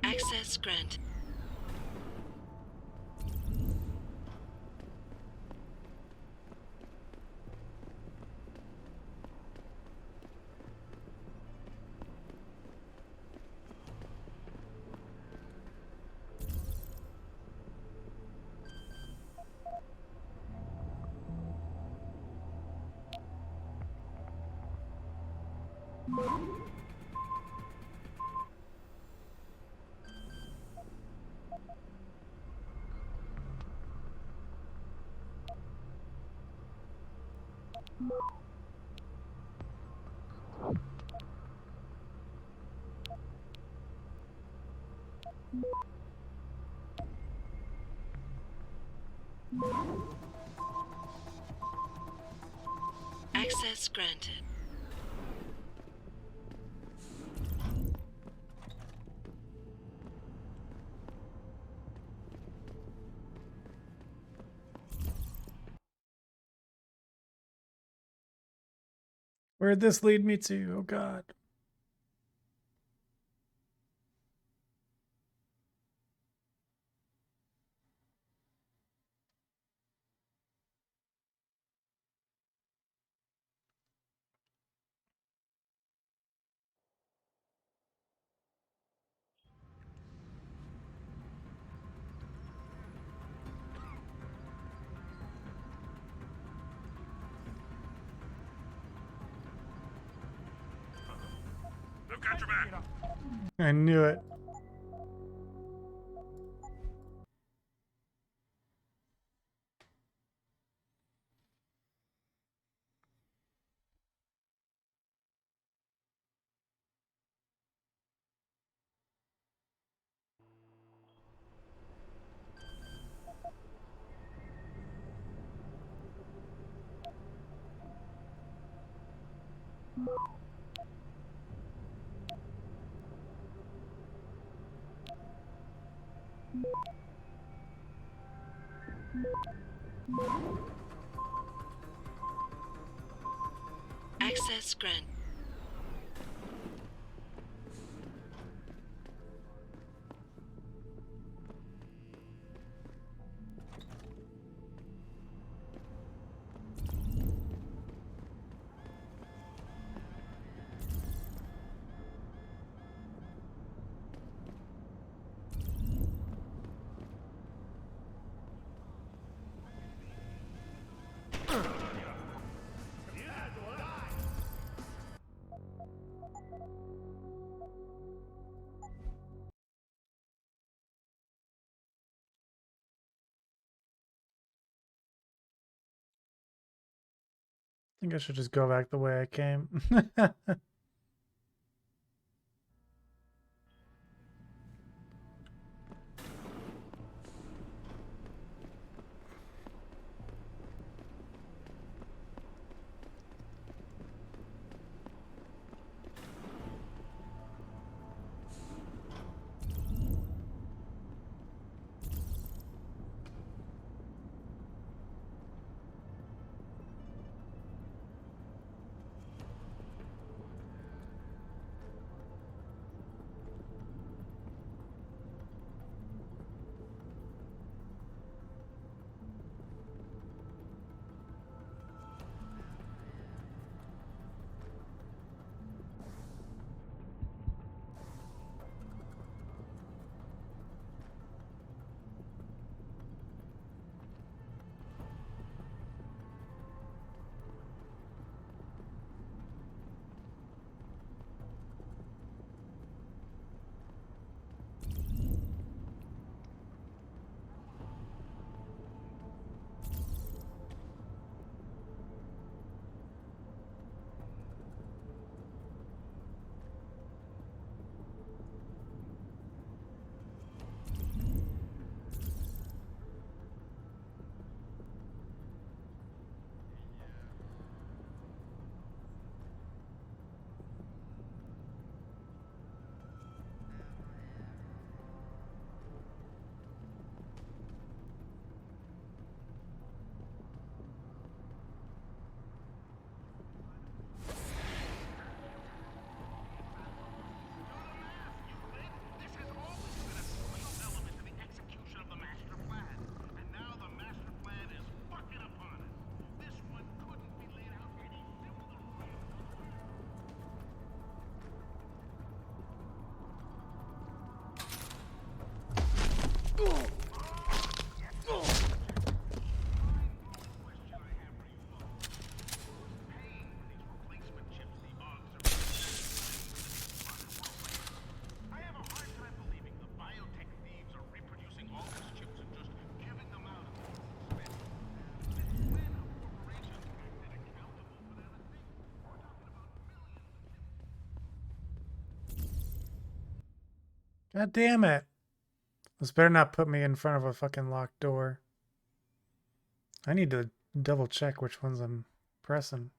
S7: Access granted. Access granted.
S1: Where'd this lead me to? Oh God.
S9: They've got your back.
S1: I knew it.
S7: Access granted.
S1: I think I should just go back the way I came. God damn it. This better not put me in front of a fucking locked door. I need to double check which ones I'm pressing.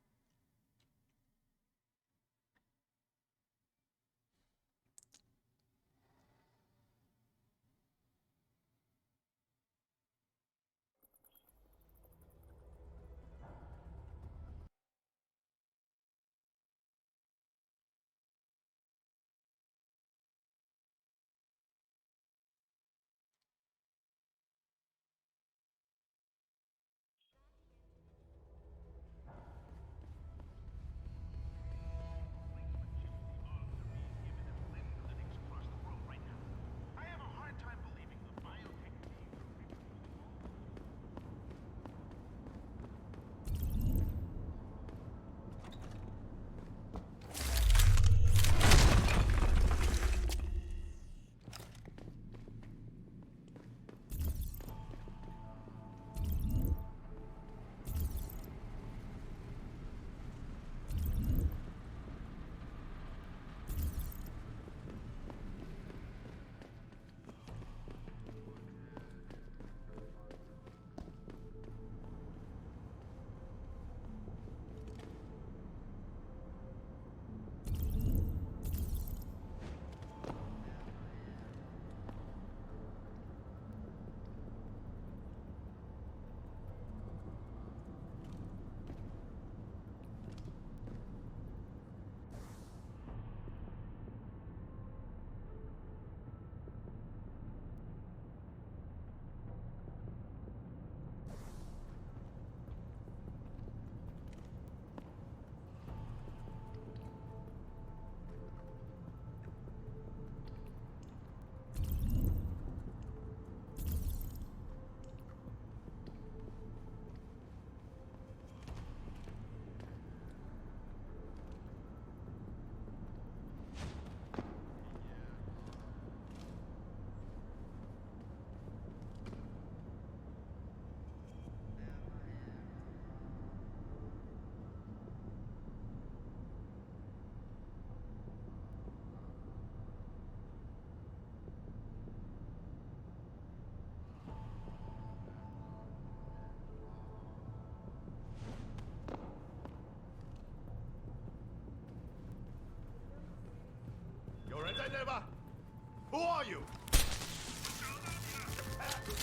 S20: Who are you?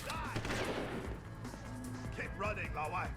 S20: Die! Keep running, Lao Wai.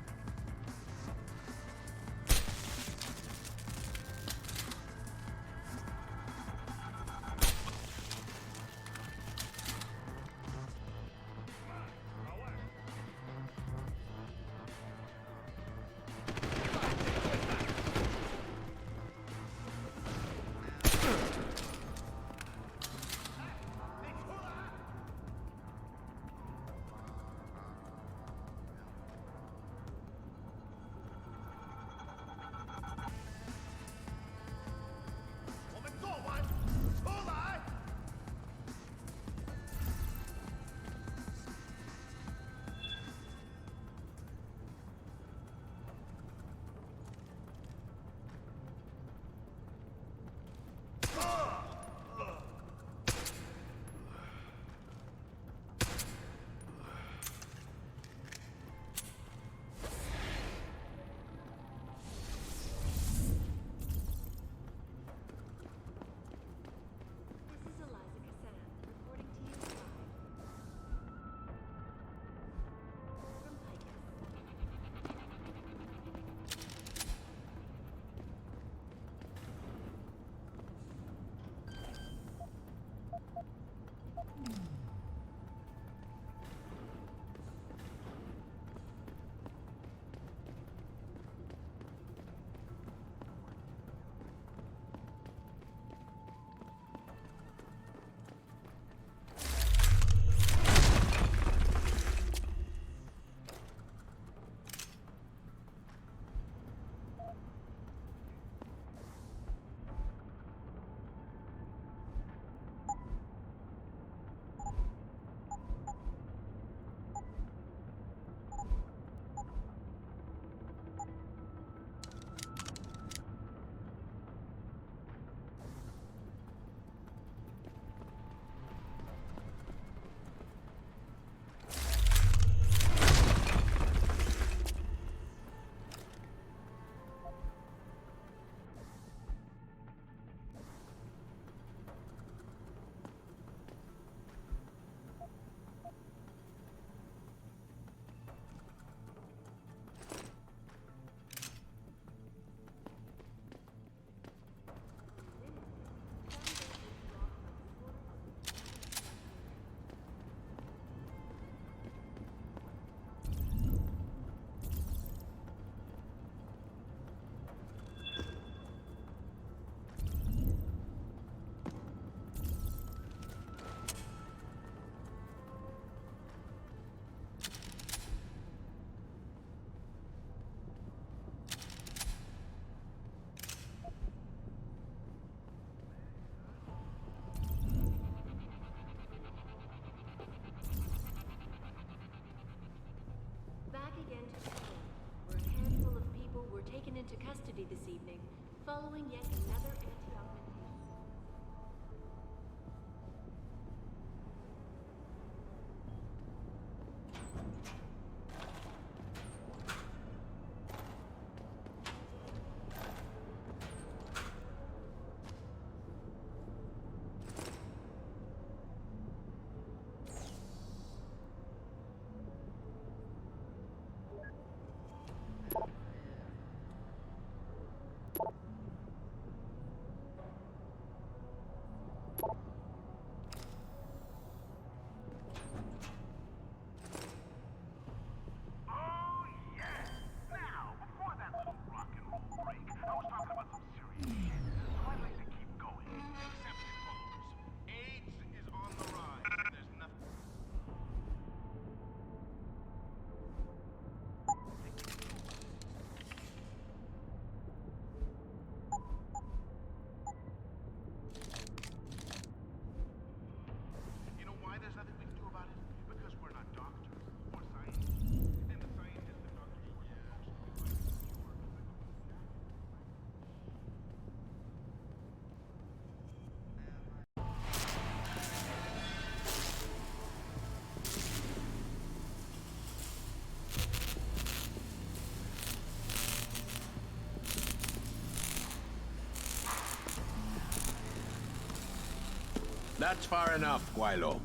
S3: Taken into custody this evening, following yet another anti-augmentation.
S9: That's far enough, Guilo.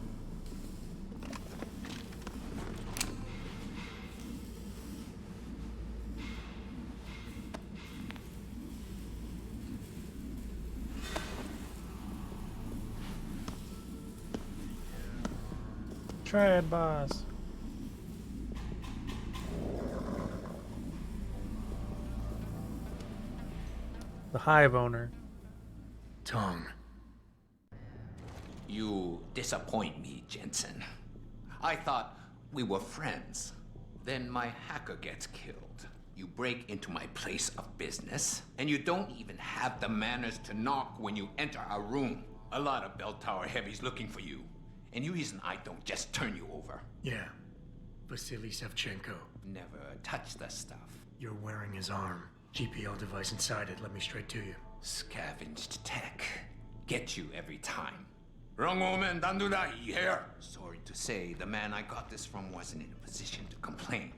S1: Triad boss. The hive owner.
S13: Tongue.
S15: You disappoint me, Jensen. I thought we were friends. Then my hacker gets killed. You break into my place of business, and you don't even have the manners to knock when you enter our room. A lot of bell tower heavies looking for you. And you reason I don't just turn you over.
S13: Yeah. Vasily Sevchenko.
S15: Never touch the stuff.
S13: You're wearing his arm. GPL device inside it. Let me straight to you.
S15: Scavenged tech. Get you every time. Wrong woman, don't do that here. Sorry to say, the man I got this from wasn't in a position to complain.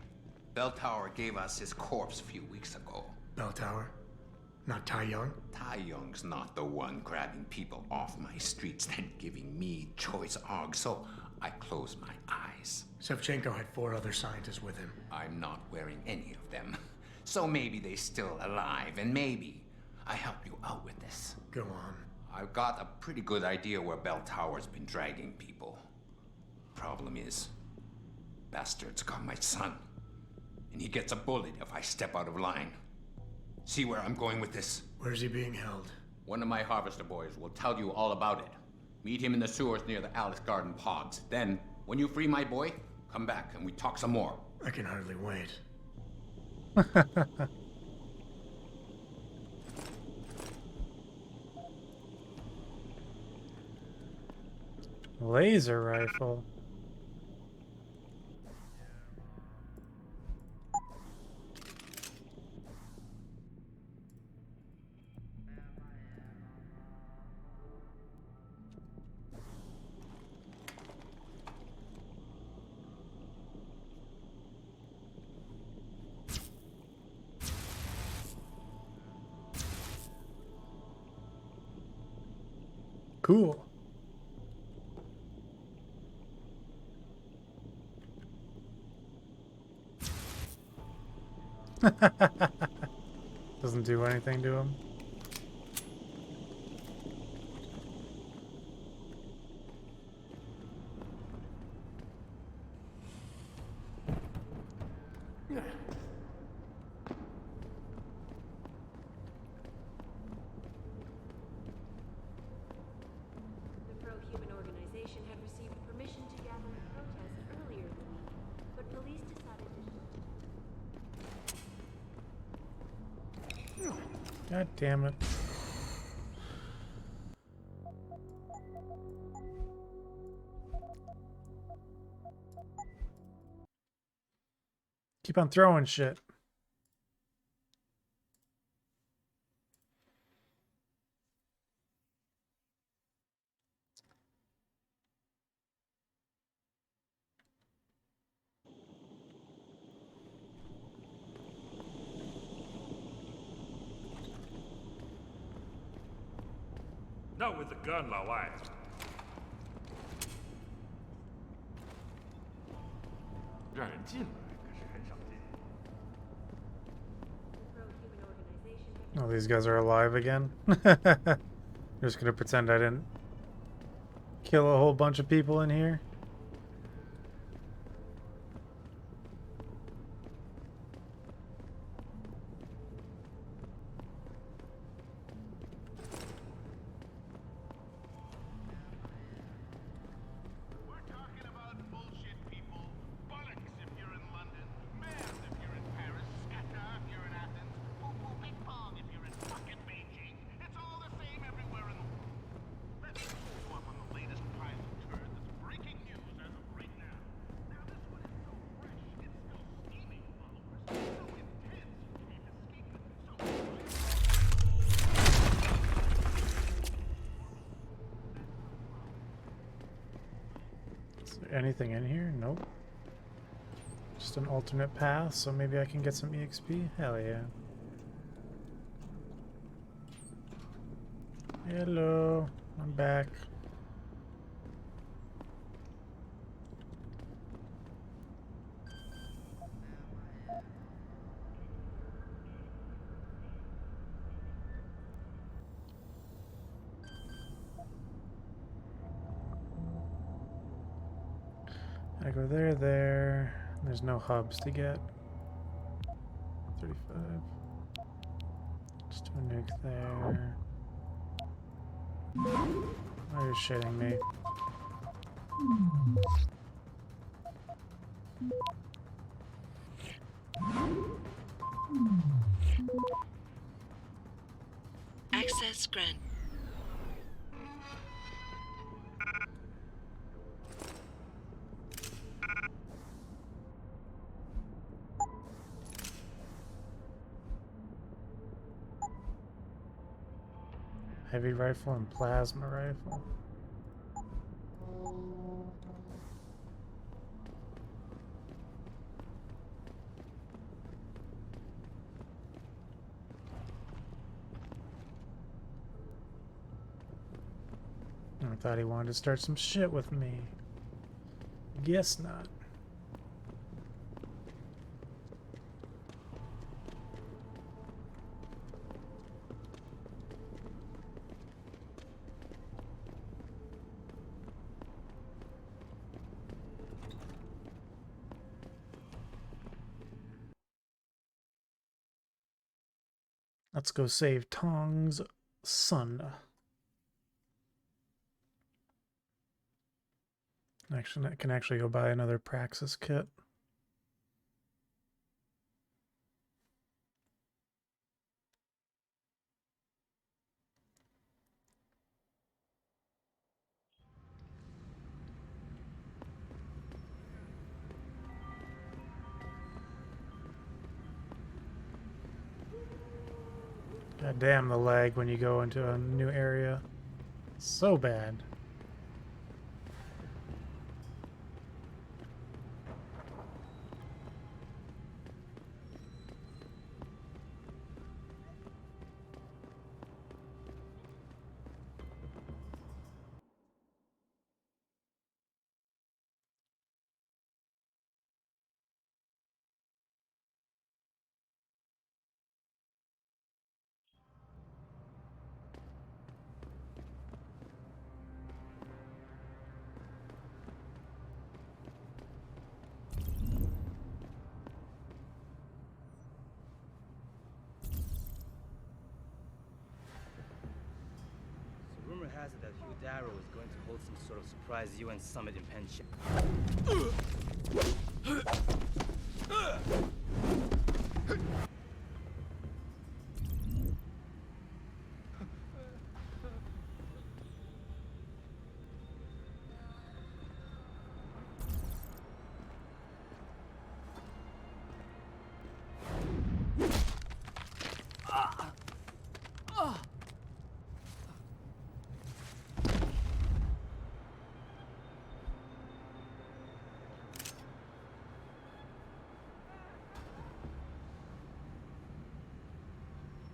S15: Bell Tower gave us his corpse a few weeks ago.
S13: Bell Tower? Not Tai Young?
S15: Tai Young's not the one grabbing people off my streets then giving me choice args, so I closed my eyes.
S13: Sevchenko had 4 other scientists with him.
S15: I'm not wearing any of them. So maybe they're still alive, and maybe I help you out with this.
S13: Go on.
S15: I've got a pretty good idea where Bell Tower's been dragging people. Problem is, bastard's got my son. And he gets a bullet if I step out of line. See where I'm going with this?
S13: Where's he being held?
S15: One of my harvester boys will tell you all about it. Meet him in the sewers near the Alice Garden pods. Then, when you free my boy, come back and we talk some more.
S13: I can hardly wait.
S1: Laser rifle. Cool. Doesn't do anything to him.
S3: The pro-human organization had received permission to gather and protest earlier in the week, but police decided to...
S1: God damn it. Keep on throwing shit.
S22: Not with the gun, 老外。让人进来可是很少见。
S1: Oh, these guys are alive again. Just gonna pretend I didn't kill a whole bunch of people in here. Anything in here? Nope. Just an alternate path, so maybe I can get some EXP? Hell yeah. Hello, I'm back. I go there. There's no hubs to get. 35. Just do a nuke there. Oh, you're shitting me.
S7: Access granted.
S1: Heavy rifle and plasma rifle. I thought he wanted to start some shit with me. Guess not. Let's go save Tong's son. Actually, I can actually go buy another Praxis kit. God damn the lag when you go into a new area. So bad.
S5: Rumor has it that Hugh Darrow is going to hold some sort of surprise UN summit in Pension.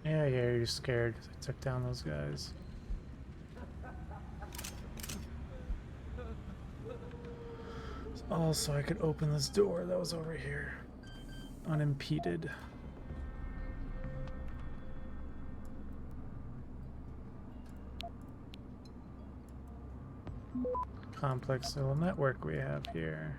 S1: Yeah, you're scared because I took down those guys. Also, I could open this door that was over here, unimpeded. Complex little network we have here.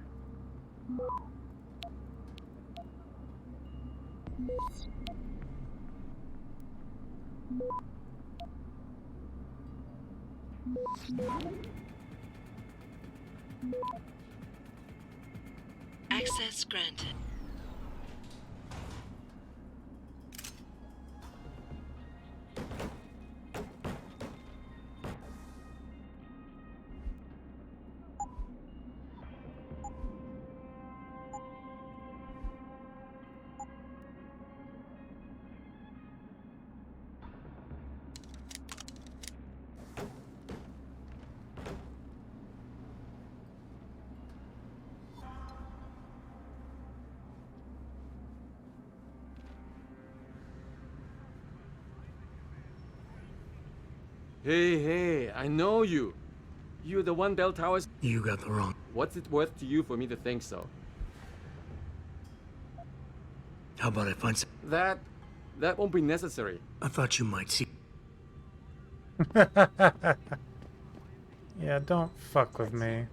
S7: Access granted.
S18: Hey, I know you. You're the one Bell Towers.
S13: You got the wrong.
S18: What's it worth to you for me to think so?
S13: How about I find some...
S18: That won't be necessary.
S13: I thought you might see...
S1: Yeah, don't fuck with me.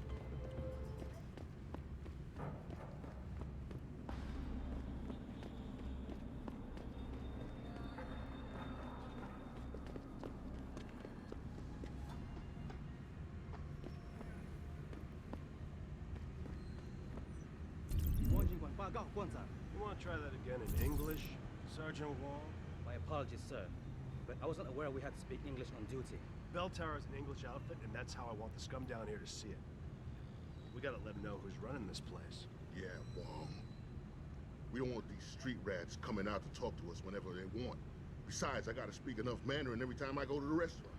S20: You want to try that again in English, Sergeant Wong?
S5: My apologies, sir. But I wasn't aware we had to speak English on duty.
S20: Bell Tower is an English outfit, and that's how I want the scum down here to see it. We gotta let them know who's running this place.
S11: Yeah, Wong. We don't want these street rats coming out to talk to us whenever they want. Besides, I gotta speak enough Mandarin every time I go to the restaurant.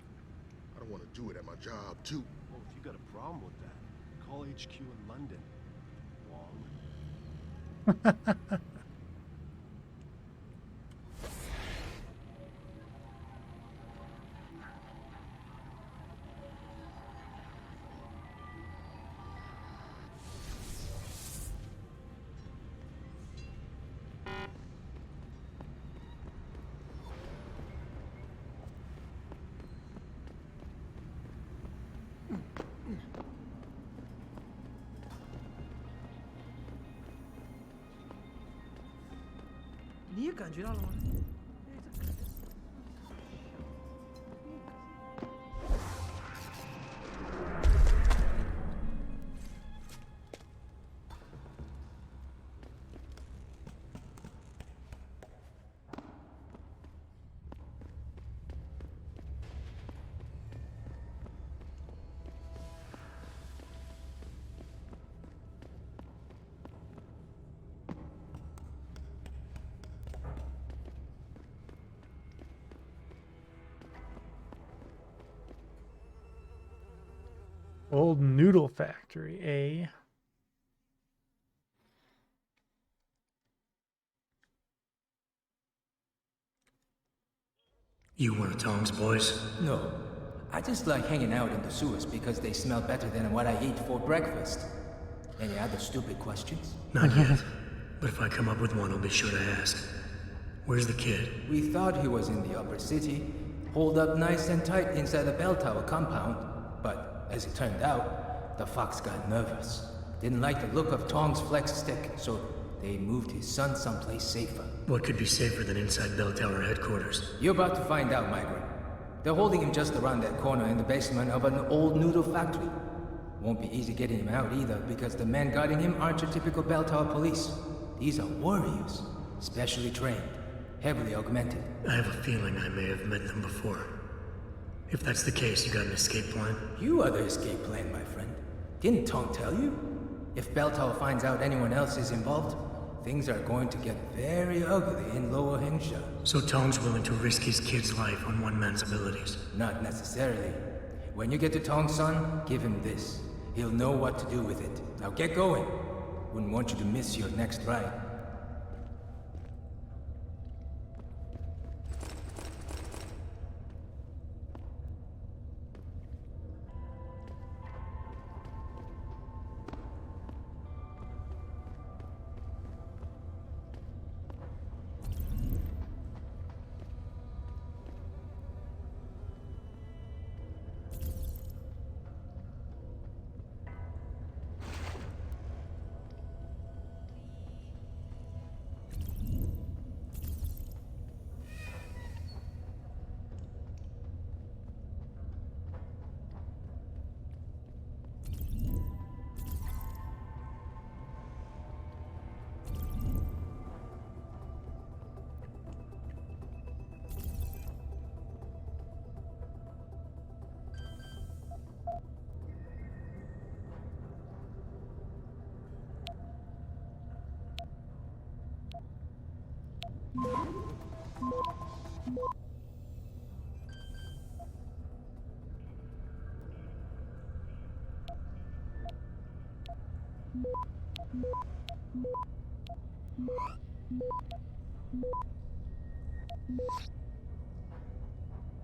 S11: I don't want to do it at my job, too.
S20: Well, if you got a problem with that, call HQ in London, Wong.
S12: 你也感觉到了吗？Old
S1: noodle factory, eh?
S13: You one of Tom's boys?
S4: No. I just like hanging out in the sewers because they smell better than what I eat for breakfast. Any other stupid questions?
S13: Not yet. But if I come up with one, I'll be sure to ask. Where's the kid?
S4: We thought he was in the upper city, holed up nice and tight inside the bell tower compound. But as it turned out, the fox got nervous. Didn't like the look of Tong's flex stick, so they moved his son someplace safer.
S13: What could be safer than inside bell tower headquarters?
S4: You're about to find out, migrant. They're holding him just around that corner in the basement of an old noodle factory. Won't be easy getting him out either, because the men guarding him aren't your typical bell tower police. These are warriors, specially trained, heavily augmented.
S13: I have a feeling I may have met them before. If that's the case, you got an escape plan?
S4: You are the escape plan, my friend. Didn't Tong tell you? If Bell Tower finds out anyone else is involved, things are going to get very ugly in Lower Hingsha.
S13: So Tong's willing to risk his kid's life on one man's abilities?
S4: Not necessarily. When you get to Tong's son, give him this. He'll know what to do with it. Now get going. Wouldn't want you to miss your next ride.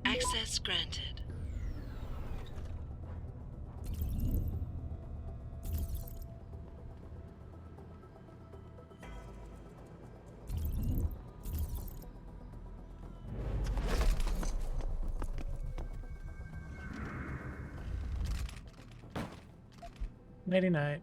S7: Access granted.
S1: Nighty night.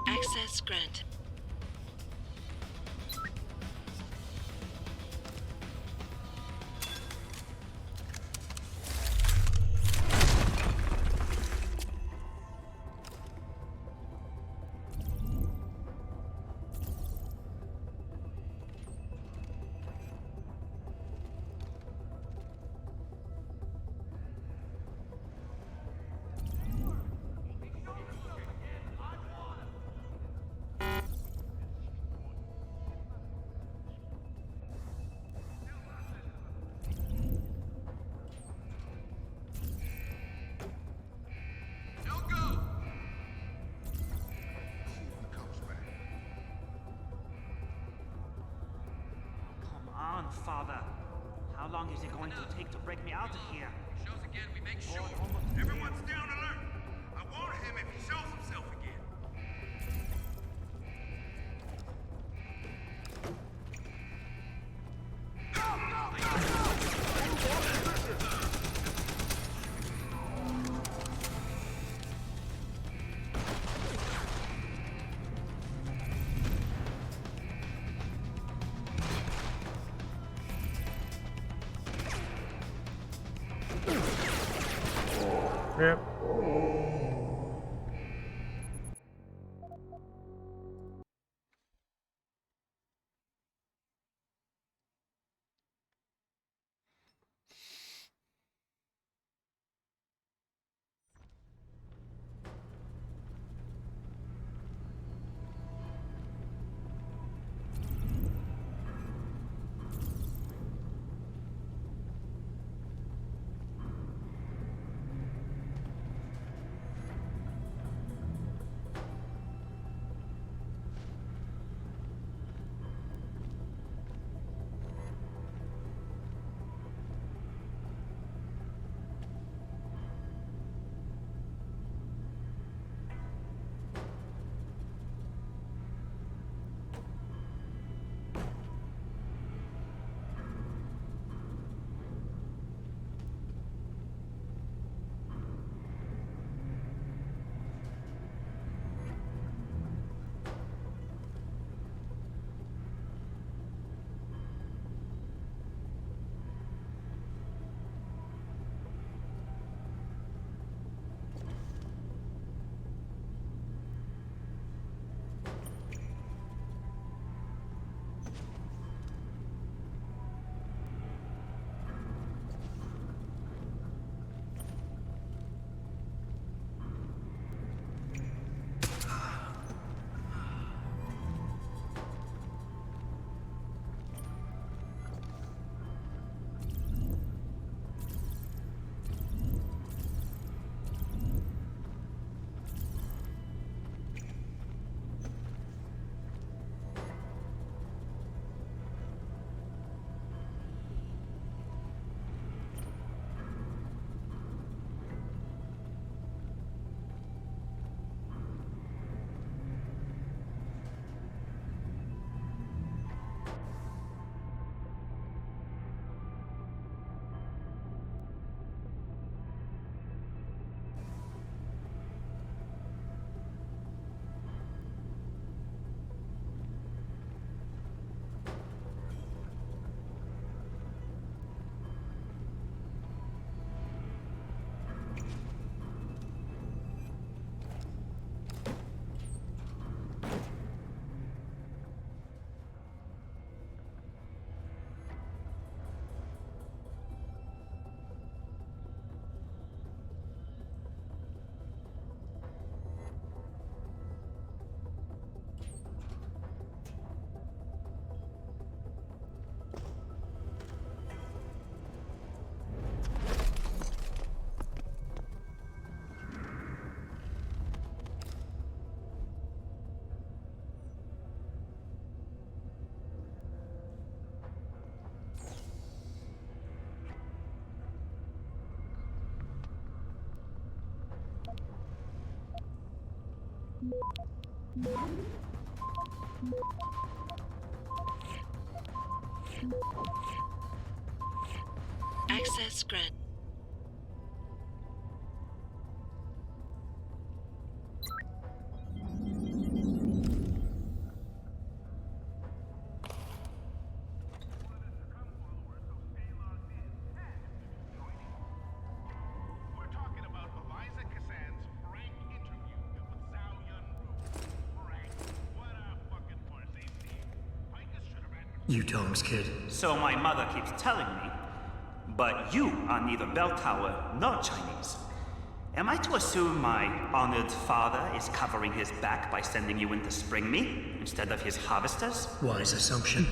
S7: Access granted.
S10: Come on, Father. How long is it going to take to break me out of here?
S21: Shows again, we make sure. Everyone's down alert. I want him if he shows himself again.
S1: Yep.
S7: Access granted.
S13: You Tom's kid.
S10: So my mother keeps telling me. But you are neither bell tower nor Chinese. Am I to assume my honored father is covering his back by sending you in to spring me instead of his harvesters?
S13: Wise assumption.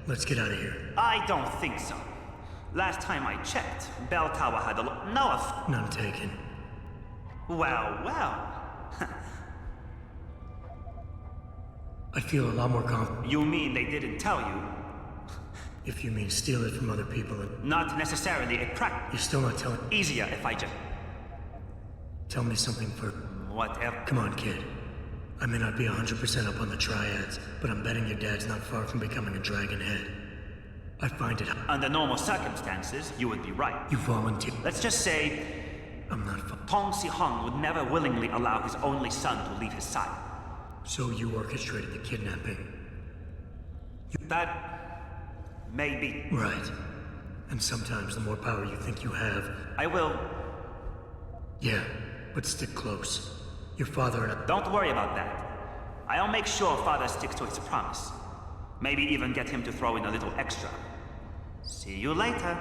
S13: Let's get out of here.
S10: I don't think so. Last time I checked, bell tower had a
S13: None taken.
S10: Well.
S13: I feel a lot more
S10: You mean they didn't tell you?
S13: If you mean steal it from other people and...
S10: Not necessarily a
S13: You're still not telling...
S10: Easier if I just...
S13: Tell me something for...
S10: Whatever.
S13: Come on, kid. I may not be 100% up on the triads, but I'm betting your dad's not far from becoming a dragon head. I find it...
S10: Under normal circumstances, you would be right.
S13: You volunteer.
S10: Let's just say...
S13: I'm not...
S10: Tong Si-hung would never willingly allow his only son to leave his side.
S13: So you orchestrated the kidnapping?
S10: That... maybe.
S13: Right. And sometimes the more power you think you have...
S10: I will...
S13: Yeah, but stick close. Your father and I...
S10: Don't worry about that. I'll make sure father sticks to his promise. Maybe even get him to throw in a little extra. See you later.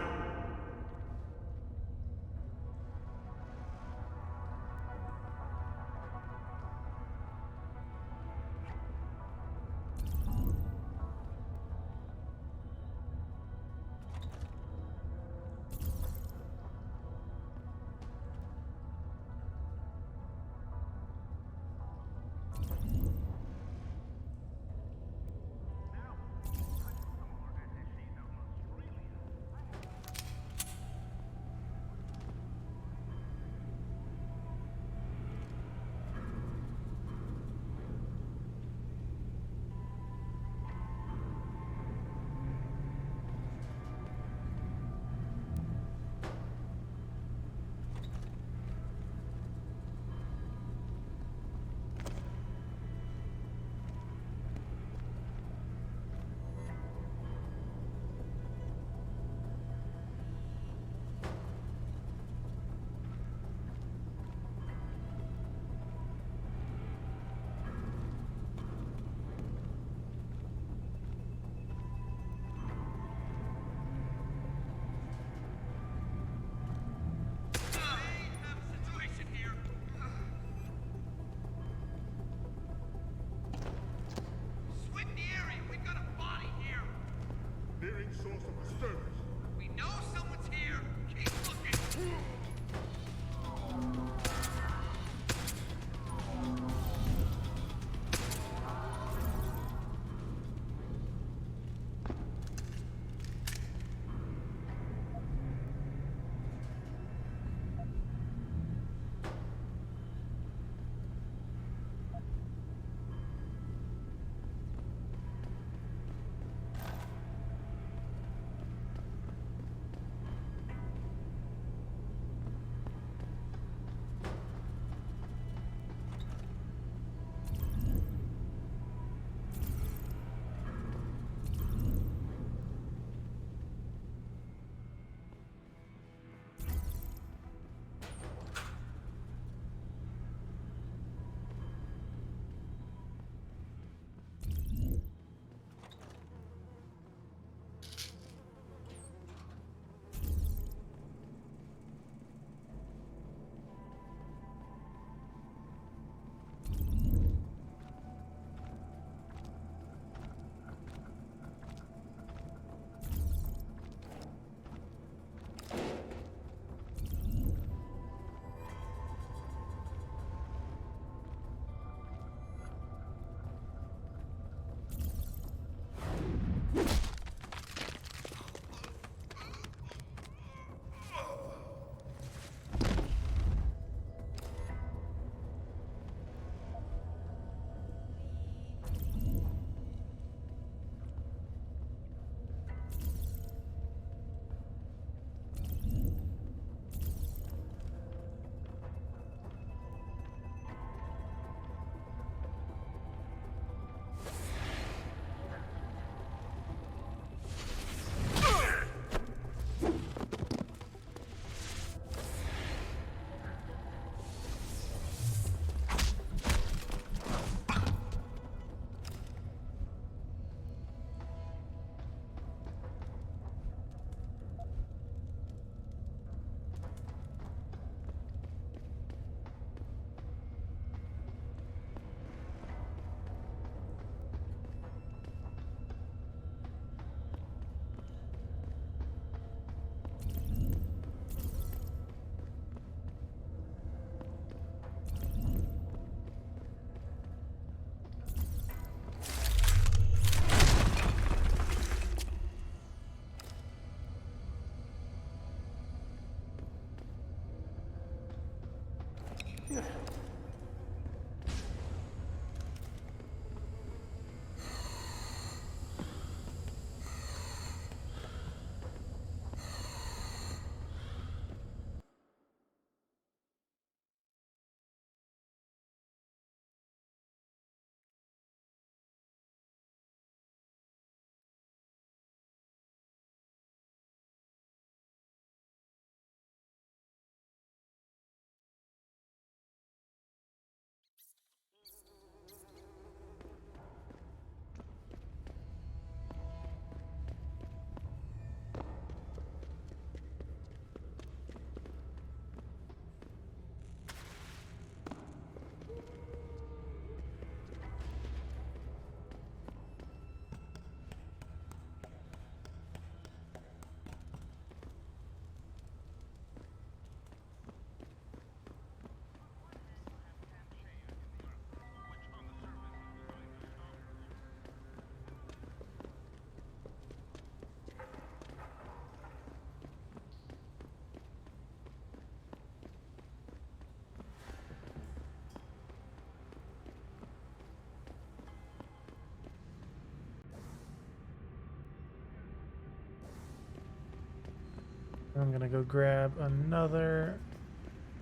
S1: I'm gonna go grab another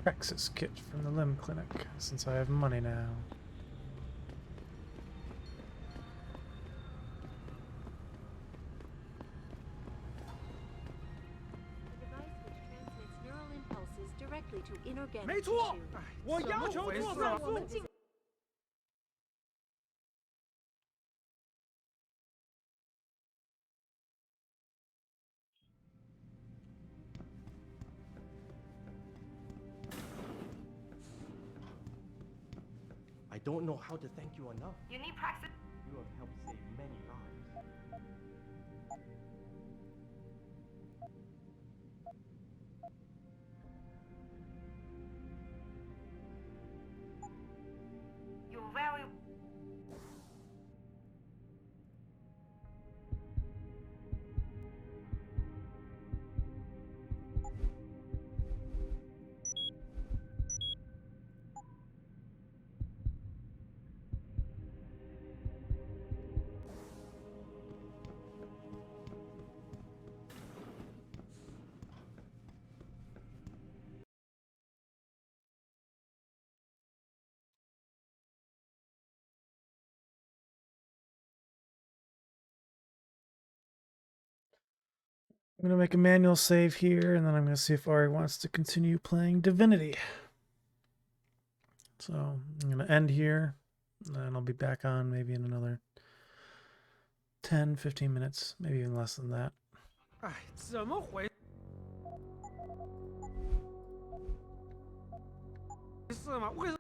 S1: Praxis kit from the limb clinic since I have money now.
S3: A device which transmits neural impulses directly to inorganic
S12: 没错
S3: tissue.
S12: 我要求做手术。
S18: I don't know how to thank you enough.
S19: You need praxis.
S18: You have helped save many lives.
S19: You're very.
S1: I'm gonna make a manual save here, and then I'm gonna see if Ari wants to continue playing Divinity. So I'm gonna end here, and I'll be back on maybe in another 10-15 minutes, maybe even less than that.
S12: 哎，怎么回事嘛？为什么？